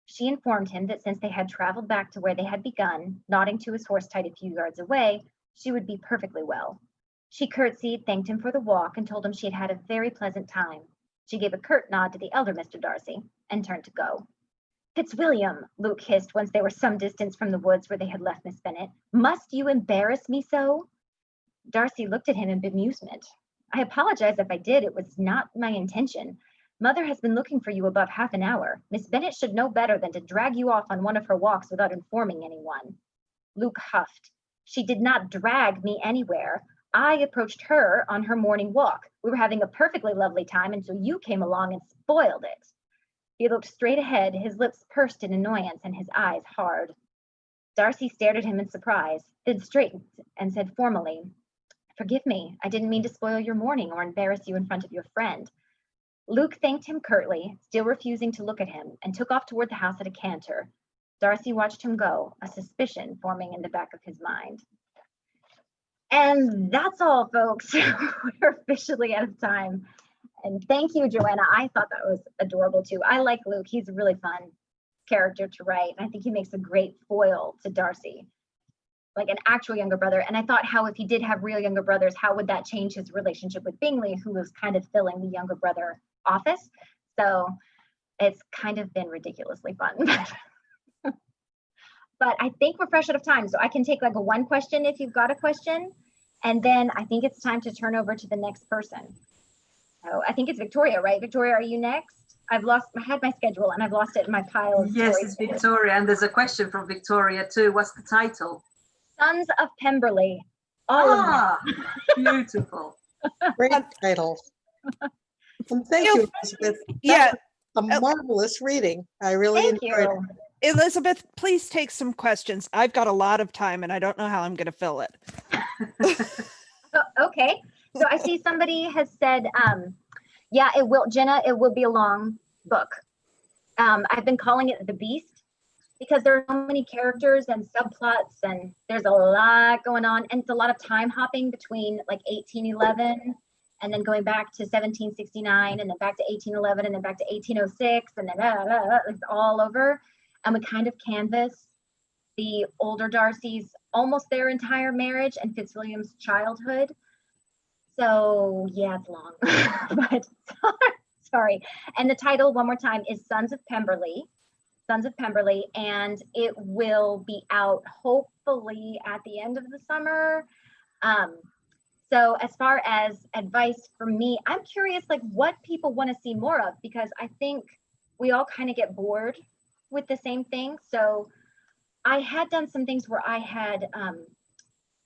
She informed him that since they had traveled back to where they had begun, nodding to his horse tied a few yards away, she would be perfectly well. She curtsied, thanked him for the walk, and told him she had had a very pleasant time. She gave a curt nod to the elder Mr. Darcy and turned to go. "Fitzwilliam," Luke hissed once they were some distance from the woods where they had left Miss Bennet, "must you embarrass me so?" Darcy looked at him in bemusement. "I apologize if I did. It was not my intention. Mother has been looking for you above half an hour. Miss Bennet should know better than to drag you off on one of her walks without informing anyone." Luke huffed. "She did not drag me anywhere. I approached her on her morning walk. We were having a perfectly lovely time until you came along and spoiled it." He looked straight ahead, his lips pursed in annoyance and his eyes hard. Darcy stared at him in surprise, then straightened and said formally, "Forgive me. I didn't mean to spoil your morning or embarrass you in front of your friend." Luke thanked him curtly, still refusing to look at him, and took off toward the house at a canter. Darcy watched him go, a suspicion forming in the back of his mind. And that's all, folks. We're officially out of time. And thank you, Joanna. I thought that was adorable too. I like Luke. He's a really fun character to write. And I think he makes a great foil to Darcy, like an actual younger brother. And I thought how if he did have real younger brothers, how would that change his relationship with Bingley, who was kind of filling the younger brother office? So it's kind of been ridiculously fun. But I think we're fresh out of time. So I can take like a 1 question if you've got a question. And then I think it's time to turn over to the next person. So I think it's Victoria, right? Victoria, are you next? I had my schedule and I've lost it in my pile of Yes, stories. it's Victoria. And there's a question from Victoria too. What's the title? Sons of Pemberley. All of them. Ah, beautiful. Great title. And thank You- you, Elizabeth. That Yeah, was a marvelous reading. I really Thank enjoyed it. you. Elizabeth, please take some questions. I've got a lot of time and I don't know how I'm going to fill it. Oh, okay. So I see somebody has said, yeah, it will, Jenna, it will be a long book. I've been calling it The Beast because there are so many characters and subplots and there's a lot going on. And it's a lot of time hopping between like 1811 and then going back to 1769 and then back to 1811 and then back to 1806 and then it's all over. And we kind of canvas the older Darcy's almost their entire marriage and Fitzwilliam's childhood. So yeah, it's long, but sorry. And the title, one more time, is Sons of Pemberley. Sons of Pemberley, and it will be out hopefully at the end of the summer. So as far as advice from me, I'm curious like what people want to see more of, because I think we all kind of get bored with the same thing. So I had done some things where I had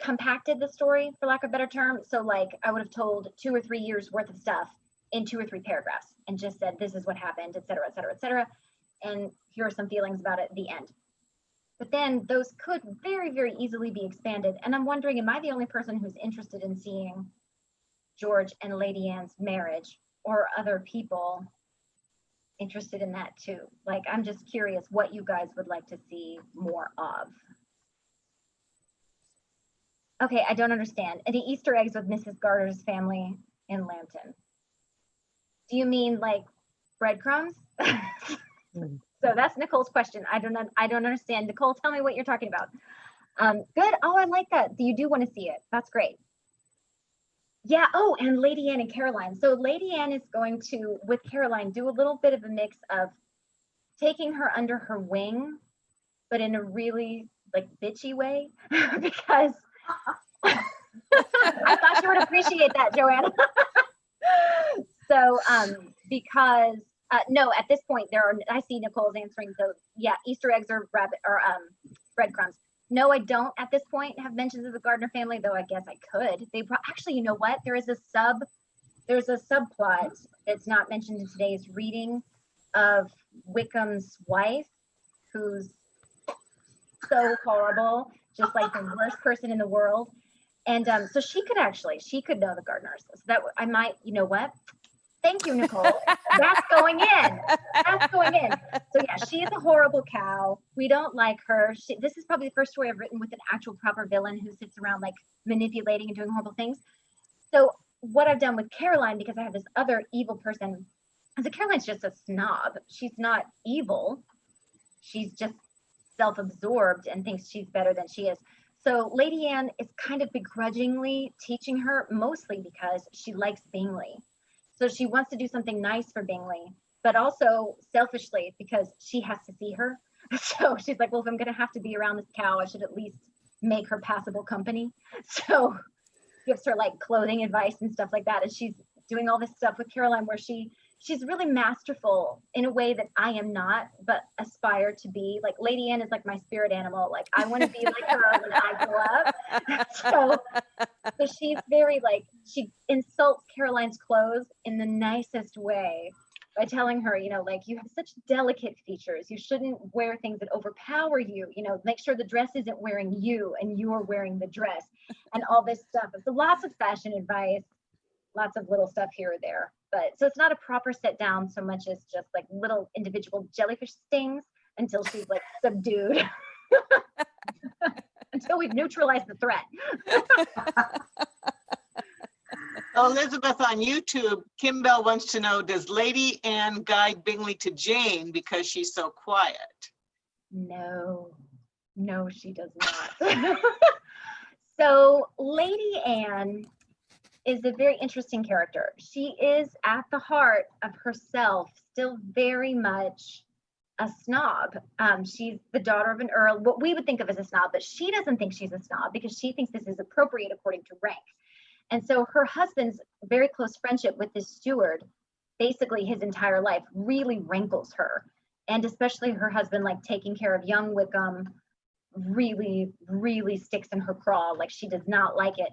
compacted the story, for lack of a better term. So like I would have told 2 or 3 years worth of stuff in 2 or 3 paragraphs and just said, this is what happened, et cetera, et cetera, et cetera. And here are some feelings about it at the end. But then those could very, very easily be expanded. And I'm wondering, am I the only person who's interested in seeing George and Lady Anne's marriage, or other people interested in that too? Like, I'm just curious what you guys would like to see more of. Okay, I don't understand. Any Easter eggs with Mrs. Garter's family in Lambton? Do you mean like breadcrumbs? So that's Nicole's question. I don't understand. Nicole, tell me what you're talking about. Good. Oh, I like that. You do want to see it. That's great. Yeah. Oh, and Lady Anne and Caroline. So Lady Anne is going to, with Caroline, do a little bit of a mix of taking her under her wing, but in a really like bitchy way, because I thought you would appreciate that, Joanna. So, because no, at this point I see Nicole's answering those. Yeah, Easter eggs or breadcrumbs. No, I don't at this point have mentions of the Gardner family, though I guess I could. Actually, you know what? There's a subplot that's not mentioned in today's reading of Wickham's wife, who's so horrible, just like the worst person in the world. And so she could know the Gardners. So that I might, you know what? Thank you, Nicole. That's going in. That's going in. So yeah, she is a horrible cow. We don't like her. This is probably the first story I've written with an actual proper villain who sits around like manipulating and doing horrible things. So what I've done with Caroline, because I have this other evil person, so Caroline's just a snob. She's not evil. She's just self-absorbed and thinks she's better than she is. So Lady Anne is kind of begrudgingly teaching her, mostly because she likes Bingley. So she wants to do something nice for Bingley, but also selfishly because she has to see her. So she's like, well, if I'm going to have to be around this cow, I should at least make her passable company. So gives her like clothing advice and stuff like that. And she's doing all this stuff with Caroline where she's really masterful in a way that I am not, but aspire to be. Like Lady Anne is like my spirit animal. Like I want to be like her when I grow up. So she's very like, she insults Caroline's clothes in the nicest way by telling her, you know, like you have such delicate features. You shouldn't wear things that overpower you. You know, make sure the dress isn't wearing you and you're wearing the dress and all this stuff. So lots of fashion advice, lots of little stuff here or there. But so it's not a proper sit down so much as just like little individual jellyfish stings until she's like subdued. Until we've neutralized the threat. Elizabeth, on YouTube, Kim Bell wants to know, does Lady Anne guide Bingley to Jane because she's so quiet? No, she does not. So Lady Anne is a very interesting character. She is at the heart of herself still very much a snob. She's the daughter of an earl, what we would think of as a snob, but she doesn't think she's a snob because she thinks this is appropriate according to rank. And so her husband's very close friendship with this steward, basically his entire life, really rankles her. And especially her husband, like taking care of young Wickham really, really sticks in her craw. Like she does not like it.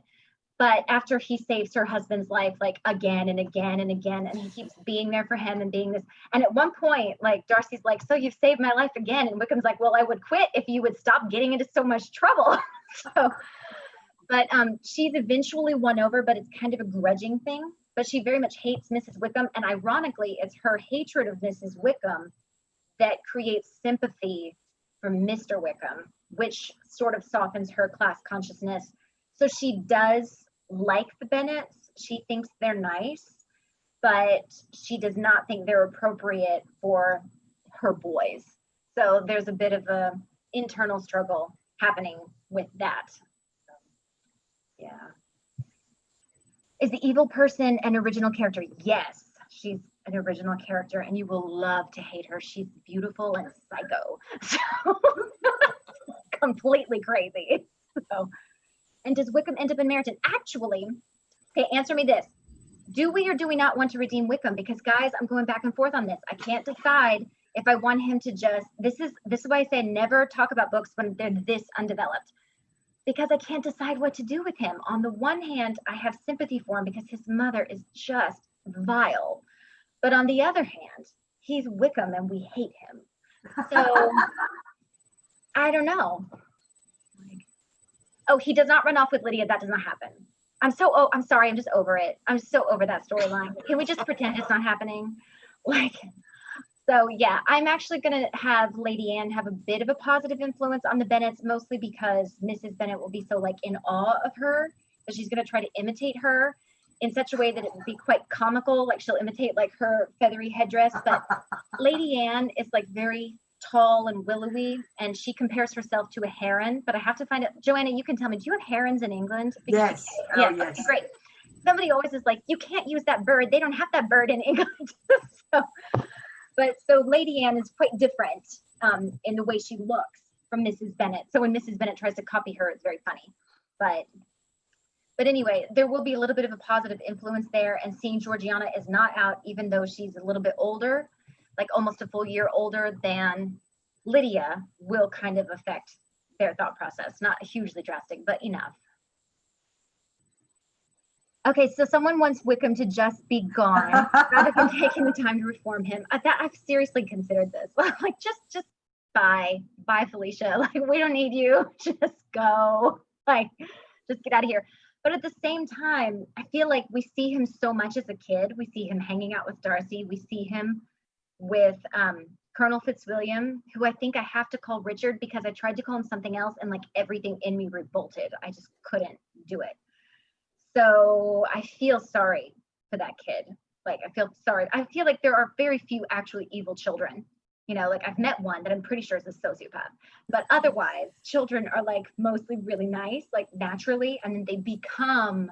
But after he saves her husband's life, like again and again and again, and he keeps being there for him and being this. And at one point, like Darcy's like, so you've saved my life again. And Wickham's like, well, I would quit if you would stop getting into so much trouble. But she's eventually won over, but it's kind of a grudging thing. But she very much hates Mrs. Wickham. And ironically, it's her hatred of Mrs. Wickham that creates sympathy for Mr. Wickham, which sort of softens her class consciousness. So she does like the Bennets. She thinks they're nice, but she does not think they're appropriate for her boys. So there's a bit of a internal struggle happening with that. Yeah. Is the evil person an original character? Yes, she's an original character, and you will love to hate her. She's beautiful and psycho. So completely crazy. So, and does Wickham end up in Meryton? Actually, okay, answer me this. Do we or do we not want to redeem Wickham? Because guys, I'm going back and forth on this. I can't decide if I want him to just, this is why I say never talk about books when they're this undeveloped. Because I can't decide what to do with him. On the one hand, I have sympathy for him because his mother is just vile. But on the other hand, he's Wickham and we hate him. So I don't know. Oh, he does not run off with Lydia. That does not happen. I'm sorry. I'm just over it. I'm so over that storyline. Can we just pretend it's not happening? Like, so yeah, I'm actually going to have Lady Anne have a bit of a positive influence on the Bennets, mostly because Mrs. Bennet will be so like in awe of her that she's going to try to imitate her in such a way that it would be quite comical. Like she'll imitate like her feathery headdress, but Lady Anne is like very tall and willowy, and she compares herself to a heron. But I have to find out, Joanna, you can tell me, do you have herons in England? Yes. Yeah, Oh, yes. okay, great. Somebody always is like, you can't use that bird. They don't have that bird in England. So Lady Anne is quite different in the way she looks from Mrs. Bennet. So when Mrs. Bennet tries to copy her, it's very funny. But anyway, there will be a little bit of a positive influence there. And seeing Georgiana is not out, even though she's a little bit older, like almost a full year older than Lydia, will kind of affect their thought process. Not hugely drastic, but enough. Okay, so someone wants Wickham to just be gone rather than taking the time to reform him. I've seriously considered this. Like, just bye, Felicia. Like, we don't need you. Just go. Like, just get out of here. But at the same time, I feel like we see him so much as a kid. We see him hanging out with Darcy. We see him with Colonel Fitzwilliam, who I think I have to call Richard because I tried to call him something else and like everything in me revolted. I just couldn't do it. So I feel sorry for that kid. Like, I feel sorry. I feel like there are very few actually evil children. You know, like I've met one that I'm pretty sure is a sociopath. But otherwise, children are like mostly really nice, like naturally, and then they become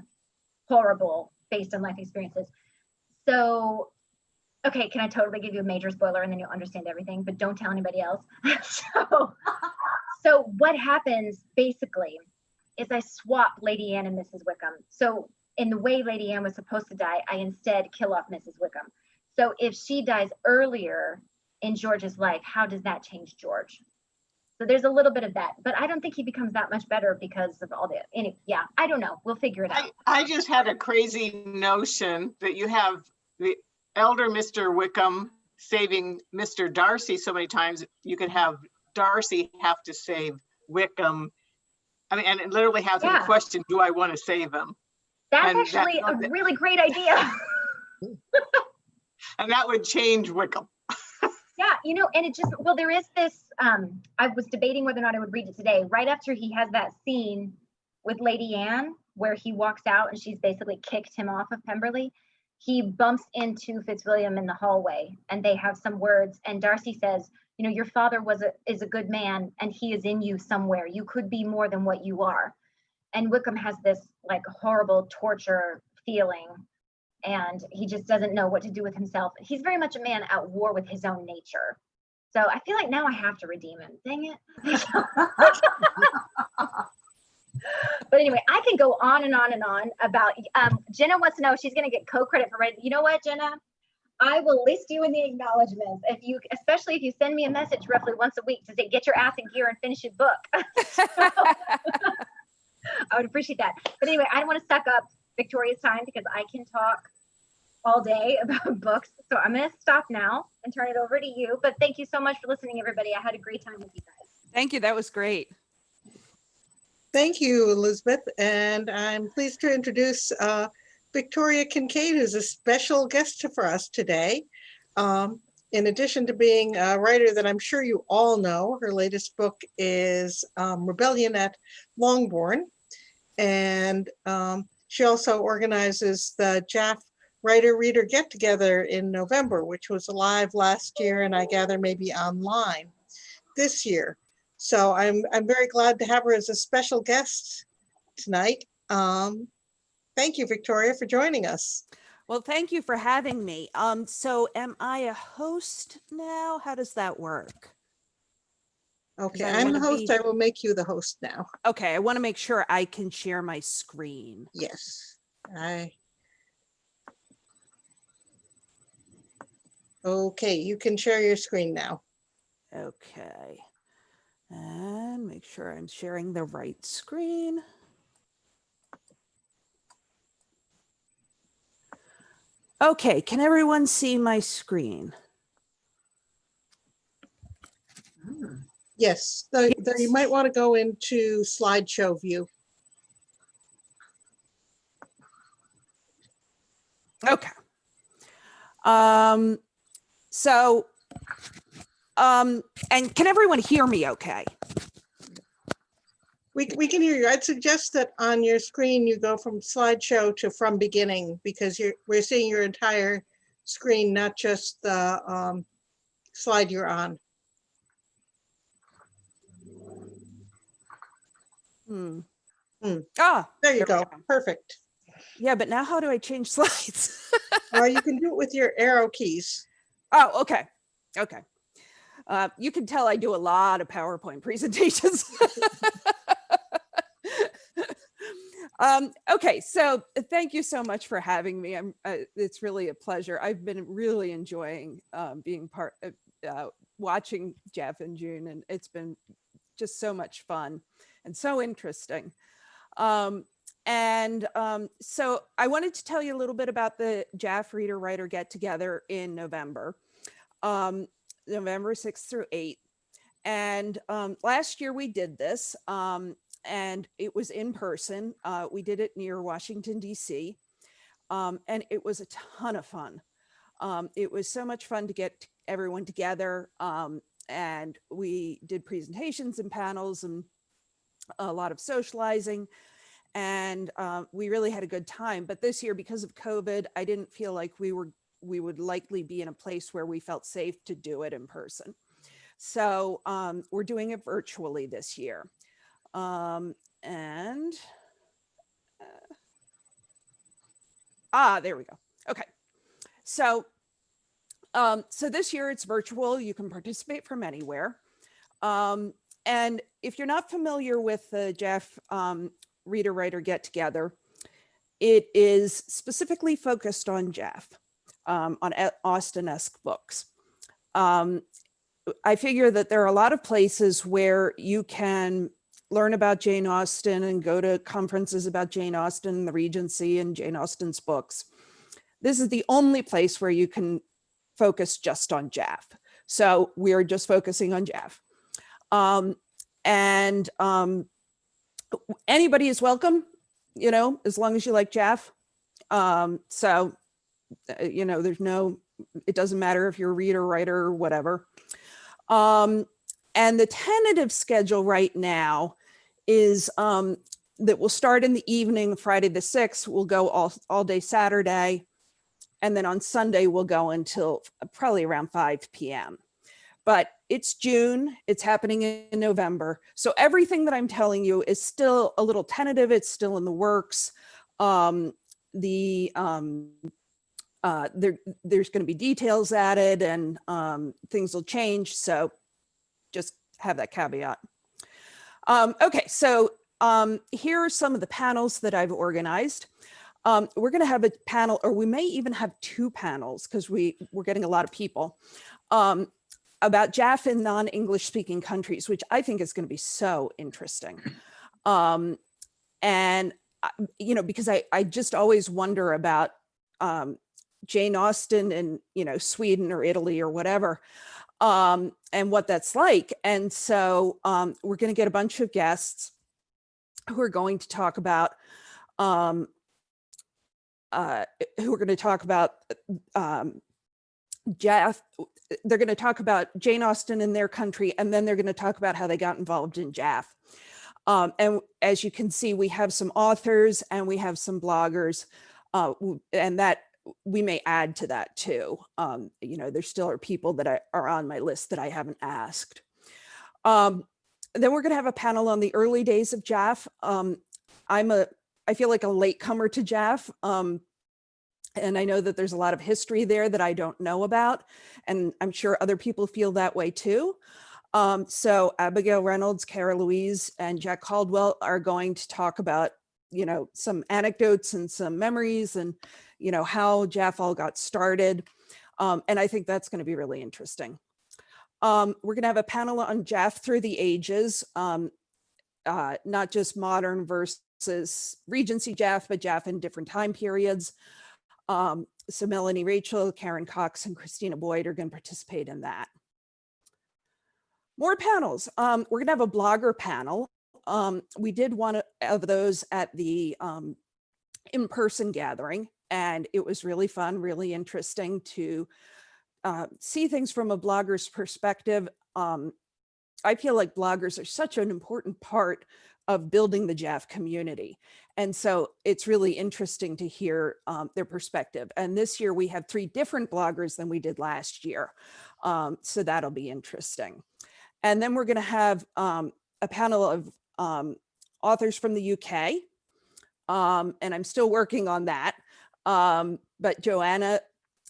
horrible based on life experiences. So, okay, can I totally give you a major spoiler and then you'll understand everything, but don't tell anybody else. So what happens basically is I swap Lady Anne and Mrs. Wickham. So in the way Lady Anne was supposed to die, I instead kill off Mrs. Wickham. So if she dies earlier in George's life, how does that change George? So there's a little bit of that, but I don't think he becomes that much better because of all the, yeah, I don't know. We'll figure it out. I just had a crazy notion that you have the elder Mr. Wickham saving Mr. Darcy so many times, you could have Darcy have to save Wickham. I mean, and it literally has a question, do I want to save him? That's actually a really great idea. And that would change Wickham. Yeah, you know, and it just, well, there is this, I was debating whether or not I would read it today, right after he has that scene with Lady Anne, where he walks out and she's basically kicked him off of Pemberley. He bumps into Fitzwilliam in the hallway and they have some words, and Darcy says, you know, your father is a good man and he is in you somewhere. You could be more than what you are. And Wickham has this like horrible torture feeling and he just doesn't know what to do with himself. He's very much a man at war with his own nature. So I feel like now I have to redeem him. Dang it. But anyway, I can go on and on and on about, Jenna wants to know if she's going to get co-credit for writing. You know what, Jenna? I will list you in the acknowledgements if you, especially if you send me a message roughly once a week to say, get your ass in gear and finish your book. So, I would appreciate that. But anyway, I don't want to suck up Victoria's time because I can talk all day about books. So I'm going to stop now and turn it over to you. But thank you so much for listening, everybody. I had a great time with you guys. Thank you. That was great. Thank you, Elizabeth. And I'm pleased to introduce Victoria Kincaid, who's a special guest for us today. In addition to being a writer that I'm sure you all know, her latest book is Rebellion at Longbourn. And she also organizes the JAFF Writer-Reader Get-Together in November, which was live last year and I gather maybe online this year. So I'm very glad to have her as a special guest tonight. Thank you, Victoria, for joining us. Well, thank you for having me. So am I a host now? How does that work? Okay, I I'm the wanna host. be- I will make you the host now. Okay, I want to make sure I can share my screen. Yes, Okay, you can share your screen now. Okay. And make sure I'm sharing the right screen. Okay, can everyone see my screen? Yes, though you might want to go into slideshow view. Okay. And can everyone hear me okay? We can hear you. I'd suggest that on your screen you go from slideshow to from beginning because we're seeing your entire screen, not just the slide you're on. Ah, There you we go. Perfect. Yeah, but now how do I change slides? You can do it with your arrow keys. Oh, okay. Okay. You can tell I do a lot of PowerPoint presentations. Okay, so thank you so much for having me. It's really a pleasure. I've been really enjoying being part of watching Jeff and June, and it's been just so much fun and so interesting. So I wanted to tell you a little bit about the JAFF Reader Writer Get Together in November, November 6th through 8th. And last year we did this, and it was in person. We did it near Washington, D.C., and it was a ton of fun. It was so much fun to get everyone together, and we did presentations and panels and a lot of socializing, and we really had a good time. But this year, because of COVID, I didn't feel like we would likely be in a place where we felt safe to do it in person. So we're doing it virtually this year. There we go. Okay. So this year it's virtual. You can participate from anywhere. And if you're not familiar with the JAFF Reader Writer Get Together, it is specifically focused on JAFF, on Austen-esque books. I figure that there are a lot of places where you can learn about Jane Austen and go to conferences about Jane Austen, the Regency, and Jane Austen's books. This is the only place where you can focus just on JAFF. So we're just focusing on JAFF. Anybody is welcome, as long as you like JAFF. It doesn't matter if you're a reader, writer, or whatever. And the tentative schedule right now is that we'll start in the evening, Friday the 6th, we'll go all day Saturday. And then on Sunday, we'll go until probably around 5 p.m. But it's June, it's happening in November. So everything that I'm telling you is still a little tentative, it's still in the works. There's going to be details added and things will change. So just have that caveat. Okay, so here are some of the panels that I've organized. We're going to have a panel, or we may even have two panels because we're getting a lot of people, about JAFF in non-English speaking countries, which I think is going to be so interesting. And, you know, because I just always wonder about Jane Austen in, you know, Sweden or Italy or whatever, and what that's like. And so we're going to get a bunch of guests who are going to talk about JAFF. They're going to talk about Jane Austen in their country, and then they're going to talk about how they got involved in JAFF. And as you can see, we have some authors and we have some bloggers, and that we may add to that too. You know, there still are people that are on my list that I haven't asked. Then we're going to have a panel on the early days of JAFF. I feel like a latecomer to JAFF. And I know that there's a lot of history there that I don't know about. And I'm sure other people feel that way too. So Abigail Reynolds, Cara Louise, and Jack Caldwell are going to talk about, you know, some anecdotes and some memories and, you know, how JAFF all got started. And I think that's going to be really interesting. We're going to have a panel on JAFF through the ages, not just modern versus Regency JAFF, but JAFF in different time periods. So Melanie Rachel, Karen Cox, and Christina Boyd are going to participate in that. More panels. We're going to have a blogger panel. We did one of those at the in-person gathering, and it was really fun, really interesting to see things from a blogger's perspective. I feel like bloggers are such an important part of building the JAFF community. And so it's really interesting to hear their perspective. And this year we have 3 different bloggers than we did last year. So that'll be interesting. And then we're going to have a panel of authors from the UK. And I'm still working on that. But Joana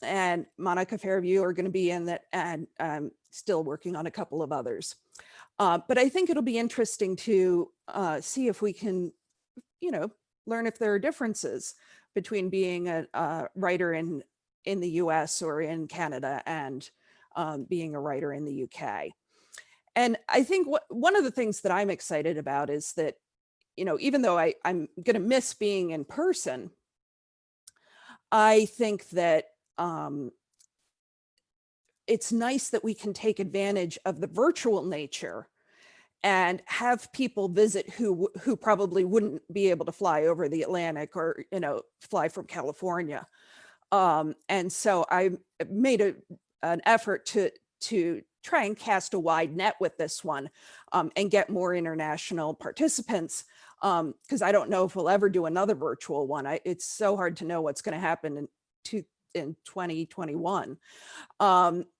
and Monica Fairview are going to be in that, and I'm still working on a couple of others. But I think it'll be interesting to see if we can, you know, learn if there are differences between being a writer in the US or in Canada and being a writer in the UK. And I think one of the things that I'm excited about is that, you know, even though I'm going to miss being in person, I think that it's nice that we can take advantage of the virtual nature and have people visit who probably wouldn't be able to fly over the Atlantic or, you know, fly from California. And so I made an effort to try and cast a wide net with this one and get more international participants, because I don't know if we'll ever do another virtual one. It's so hard to know what's going to happen in 2021.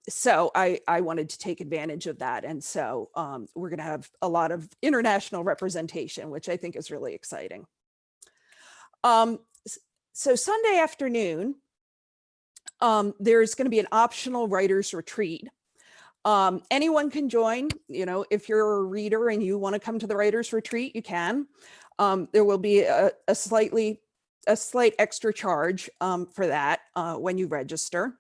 So I wanted to take advantage of that. And so we're going to have a lot of international representation, which I think is really exciting. So Sunday afternoon, there's going to be an optional writers retreat. Anyone can join. You know, if you're a reader and you want to come to the writers retreat, you can. There will be a slight extra charge for that when you register.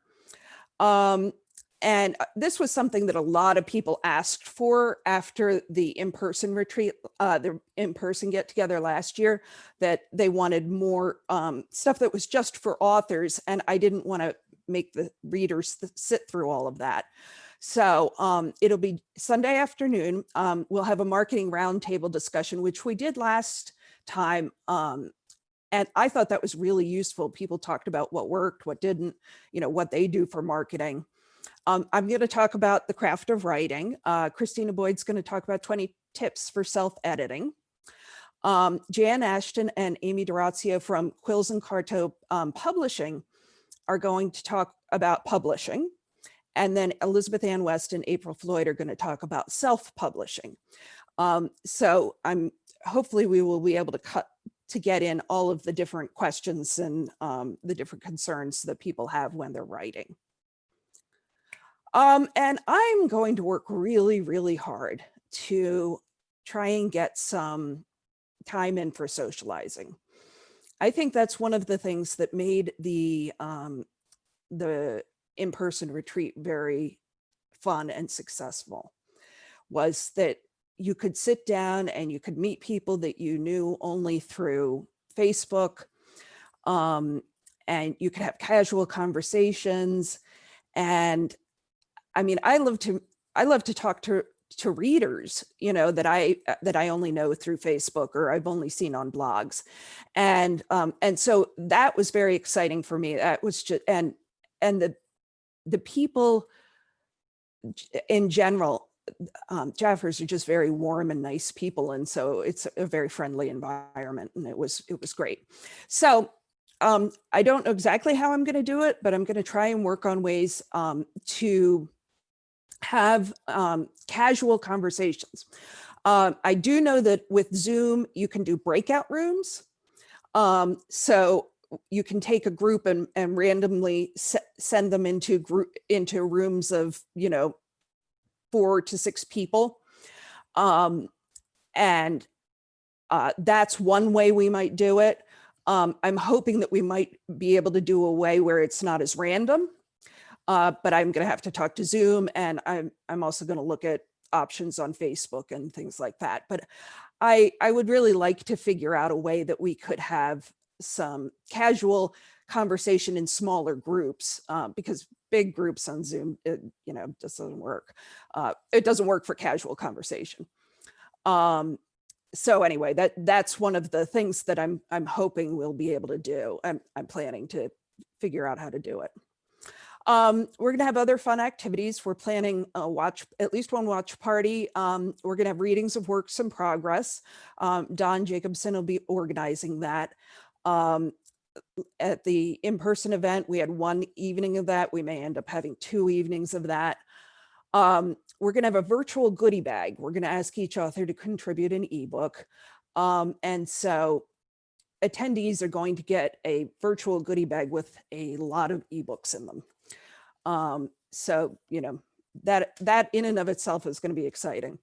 And this was something that a lot of people asked for after the in-person retreat, the in-person get together last year, that they wanted more stuff that was just for authors. And I didn't want to make the readers sit through all of that. So it'll be Sunday afternoon. We'll have a marketing roundtable discussion, which we did last time. And I thought that was really useful. People talked about what worked, what didn't, you know, what they do for marketing. I'm going to talk about the craft of writing. Christina Boyd's going to talk about 20 tips for self-editing. Jan Ashton and Amy Dorazio from Quills and Carto Publishing are going to talk about publishing. And then Elizabeth Ann West and April Floyd are going to talk about self-publishing. So hopefully we will be able to get in all of the different questions and the different concerns that people have when they're writing. And I'm going to work really, really hard to try and get some time in for socializing. I think that's one of the things that made the in-person retreat very fun and successful, was that you could sit down and you could meet people that you knew only through Facebook, and you could have casual conversations. And I mean, I love to talk to readers, you know, that I only know through Facebook or I've only seen on blogs. And so that was very exciting for me. That was just, and the people in general, Jaffers are just very warm and nice people. And so it's a very friendly environment, and it was great. So I don't know exactly how I'm going to do it, but I'm going to try and work on ways to have casual conversations. I do know that with Zoom, you can do breakout rooms. So you can take a group and randomly send them into rooms of, you know, 4 to 6 people. And that's one way we might do it. I'm hoping that we might be able to do a way where it's not as random. But I'm going to have to talk to Zoom, and I'm also going to look at options on Facebook and things like that. But I would really like to figure out a way that we could have some casual conversation in smaller groups, because big groups on Zoom, you know, just doesn't work. It doesn't work for casual conversation. So anyway, that's one of the things that I'm hoping we'll be able to do. I'm planning to figure out how to do it. We're going to have other fun activities. We're planning at least one watch party. We're going to have readings of works in progress. Don Jacobson will be organizing that. At the in-person event, we had one evening of that. We may end up having 2 evenings of that. We're going to have a virtual goodie bag. We're going to ask each author to contribute an ebook. And so attendees are going to get a virtual goodie bag with a lot of ebooks in them. So, you know, that in and of itself is going to be exciting.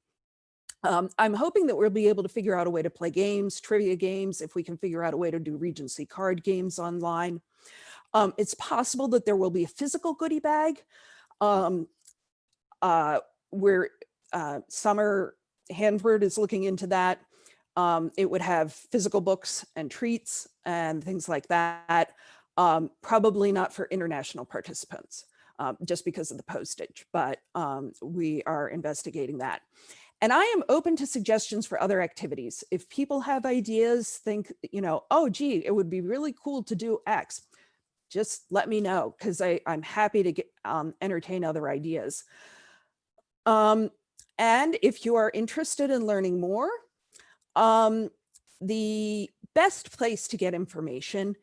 I'm hoping that we'll be able to figure out a way to play games, trivia games, if we can figure out a way to do Regency card games online. It's possible that there will be a physical goodie bag, where Summer Hanford is looking into that. It would have physical books and treats and things like that. Probably not for international participants, just because of the postage, but we are investigating that. And I am open to suggestions for other activities. If people have ideas, think, you know, oh, gee, it would be really cool to do X, just let me know, because I'm happy to get entertain other ideas. And if you are interested in learning more, the best place to get information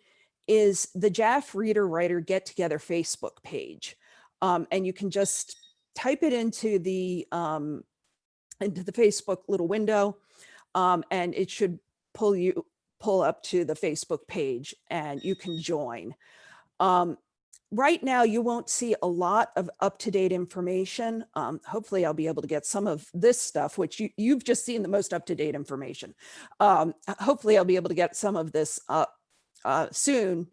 is the JAFF Reader Writer Get Together Facebook page. And you can just type it into the Facebook little window, and it should pull up to the Facebook page, and you can join. Right now, you won't see a lot of up-to-date information. Hopefully, I'll be able to get some of this stuff, which you've just seen the most up-to-date information. Hopefully, I'll be able to get some of this soon.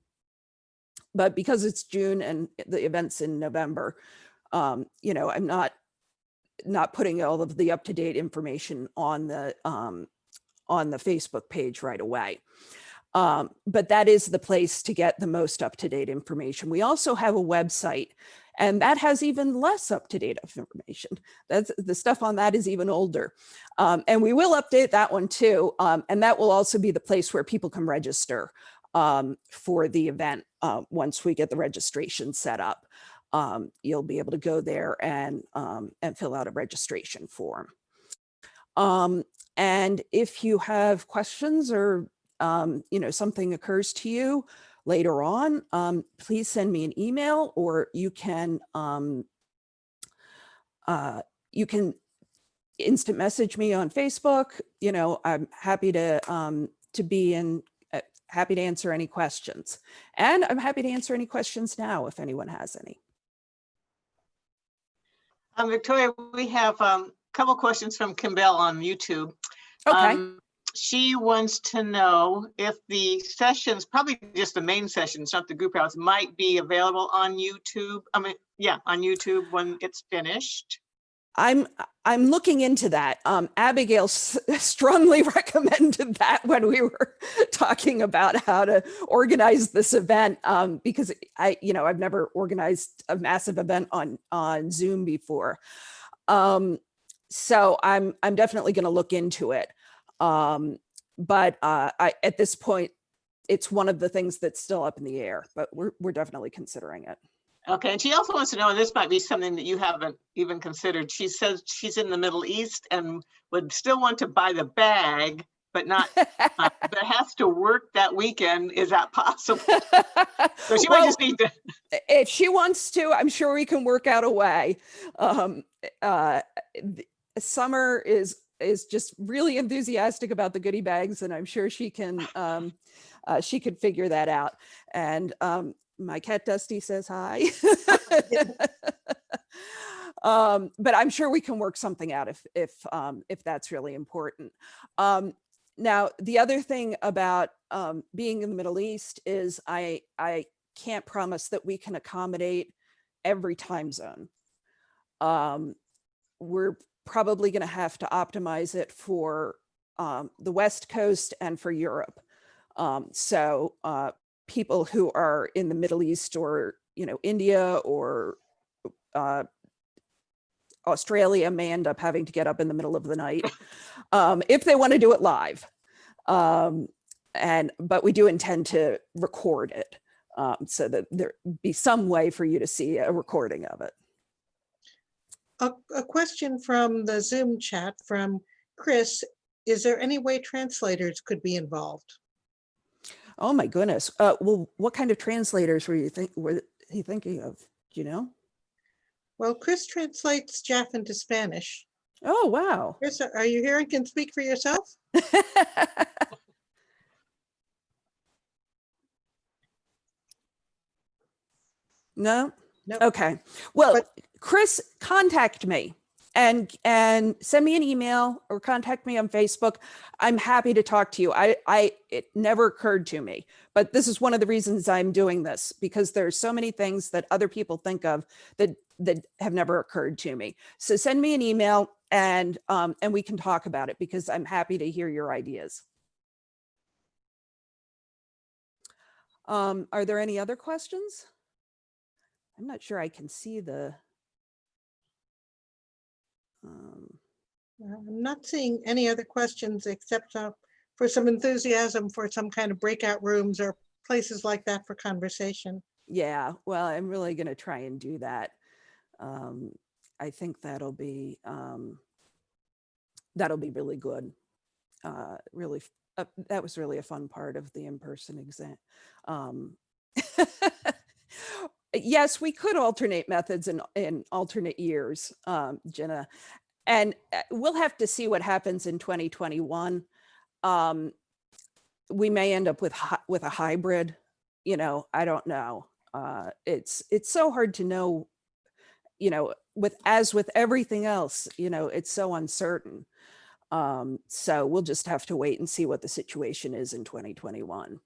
But because it's June and the event's in November, you know, I'm not putting all of the up-to-date information on the Facebook page right away. But that is the place to get the most up-to-date information. We also have a website, and that has even less up-to-date information. The stuff on that is even older. And we will update that one too. And that will also be the place where people can register for the event. Once we get the registration set up, you'll be able to go there and fill out a registration form. And if you have questions or you know, something occurs to you later on, please send me an email, or you can instant message me on Facebook. You know, I'm happy to be in, happy to answer any questions, and I'm happy to answer any questions now if anyone has any. Victoria, we have a couple questions from Kimbell on YouTube. Okay. she wants to know if the sessions, probably just the main sessions, not the group house, might be available on YouTube. I mean, yeah, on YouTube when it's finished. I'm looking into that. Abigail strongly recommended that when we were talking about how to organize this event, because I've never organized a massive event on Zoom before. So I'm definitely going to look into it. But at this point, it's one of the things that's still up in the air, but we're definitely considering it. Okay, and she also wants to know, and this might be something that you haven't even considered. She says she's in the Middle East and would still want to buy the bag, but not, but has to work that weekend. Is that possible? So she might just need to. If she wants to, I'm sure we can work out a way. Summer is just really enthusiastic about the goodie bags, and I'm sure she can figure that out. And my cat Dusty says hi. But I'm sure we can work something out if that's really important. Now, the other thing about being in the Middle East is I can't promise that we can accommodate every time zone. We're probably going to have to optimize it for the West Coast and for Europe. So people who are in the Middle East or, India or Australia may end up having to get up in the middle of the night if they want to do it live. But we do intend to record it so that there be some way for you to see a recording of it. A question from the Zoom chat from Chris. Is there any way translators could be involved? Oh my goodness. Well, what kind of translators were he thinking of? Do you know? Well, Chris translates JAFF into Spanish. Oh, wow. Chris, are you here and can speak for yourself? No? No. Okay. Well, But Chris, contact me and send me an email or contact me on Facebook. I'm happy to talk to you. It never occurred to me, but this is one of the reasons I'm doing this, because there's so many things that other people think of that have never occurred to me. So send me an email and we can talk about it, because I'm happy to hear your ideas. Are there any other questions? I'm not sure I can see the. I'm not seeing any other questions except for some enthusiasm for some kind of breakout rooms or places like that for conversation. Yeah, well, I'm really going to try and do that. I think that'll be really good. That was really a fun part of the in-person exam. Yes, we could alternate methods in alternate years, Jenna, and we'll have to see what happens in 2021. We may end up with a hybrid. I don't know. It's so hard to know. As with everything else, it's so uncertain. So we'll just have to wait and see what the situation is in 2021.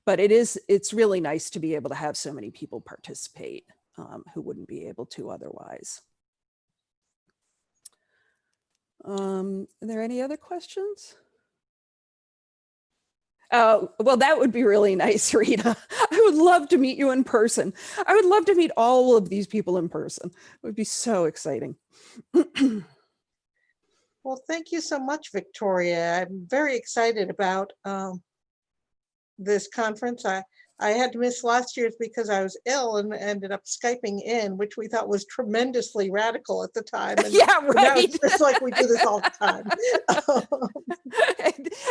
But it's really nice to be able to have so many people participate who wouldn't be able to otherwise. Are there any other questions? Oh, well, that would be really nice, Rita. I would love to meet you in person. I would love to meet all of these people in person. It would be so exciting. Well, thank you so much, Victoria. I'm very excited about this conference. I had to miss last year's because I was ill and ended up Skyping in, which we thought was tremendously radical at the time. And yeah, right. Now it's just like we do this all the time.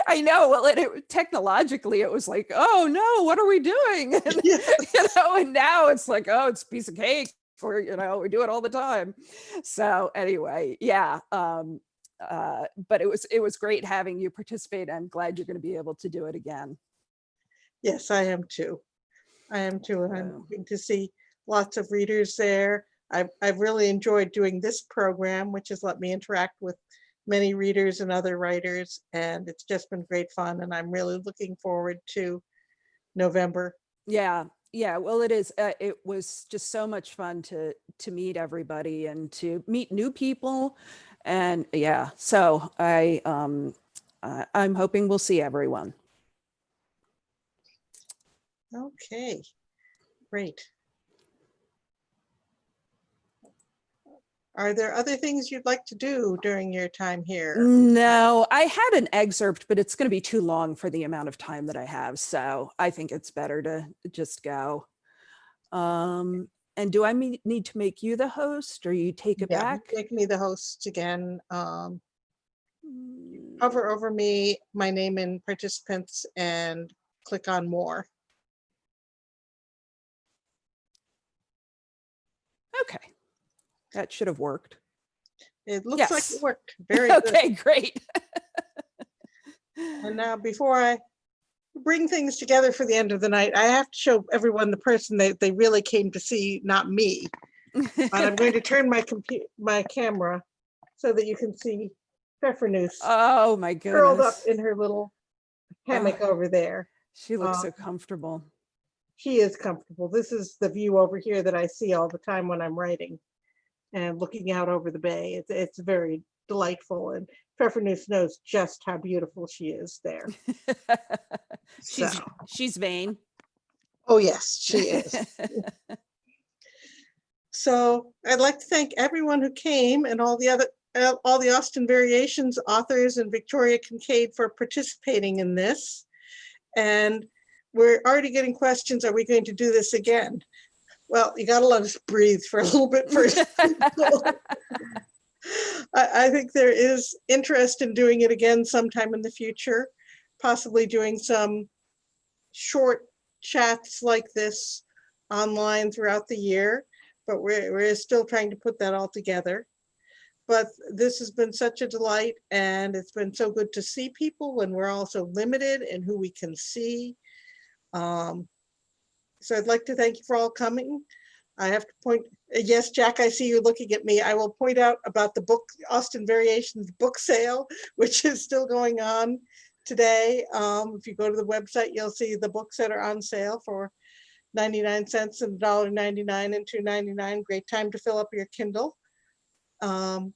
I know. Well, technologically, it was like, oh no, what are we doing? And, Yes. and now it's like, oh, it's a piece of cake. Or we do it all the time. So anyway, yeah. But it was great having you participate. I'm glad you're going to be able to do it again. Yes, I am too. I'm hoping to see lots of readers there. I've really enjoyed doing this program, which has let me interact with many readers and other writers, and it's just been great fun, and I'm really looking forward to November. Yeah, yeah. Well, it is. It was just so much fun to meet everybody and to meet new people, and yeah. So I'm hoping we'll see everyone. Okay, great. Are there other things you'd like to do during your time here? No, I had an excerpt, but it's going to be too long for the amount of time that I have. So I think it's better to just go. And do I need to make you the host, or you take it Yeah, back? make me the host again. Hover over me, my name and participants, and click on more. Okay, that should have worked. It looks like Yes. it worked. Very good. Okay, great. And now before I bring things together for the end of the night, I have to show everyone the person that they really came to see, not me. But I'm going to turn my camera so that you can see Pfeffernuss Oh my curled up goodness. in her little hammock over there. She looks so comfortable. She is comfortable. This is the view over here that I see all the time when I'm writing and looking out over the bay. It's very delightful, and Pfeffernuss knows just how beautiful she is there. She's vain. Oh yes, she is. So I'd like to thank everyone who came and all the Austen Variations authors and Victoria Kincaid for participating in this. And we're already getting questions, are we going to do this again? Well, you gotta let us breathe for a little bit first. I think there is interest in doing it again sometime in the future, possibly doing some short chats like this online throughout the year, but we're still trying to put that all together. But this has been such a delight, and it's been so good to see people when we're also limited in who we can see. So I'd like to thank you for all coming. I have to point, yes, Jack, I see you looking at me. I will point out about the book, Austen Variations book sale, which is still going on today. If you go to the website, you'll see the books that are on sale for 99 cents and $1.99 and $2.99. Great time to fill up your Kindle. Other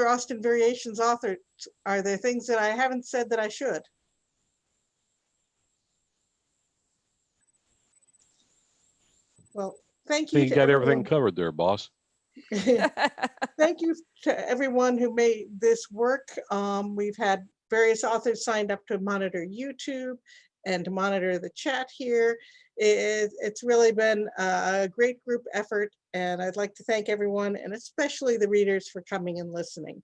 Austen Variations authors, are there things that I haven't said that I should? Well, thank you You to got everyone. everything covered there, boss. Thank you to everyone who made this work. We've had various authors signed up to monitor YouTube and to monitor the chat here. It's really been a great group effort, and I'd like to thank everyone, and especially the readers, for coming and listening.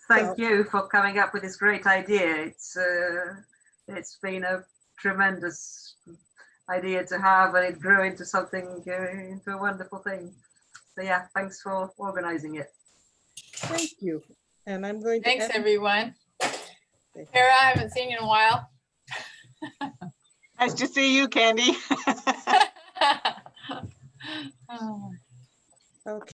Thank you for coming up with this great idea. It's been a tremendous idea to have, and it grew into something, into a wonderful thing. So yeah, thanks for organizing it. Thank you. And I'm going to Thanks, end. everyone. Kara, I haven't seen you in a while. Nice to see you, Candy. Oh. Okay.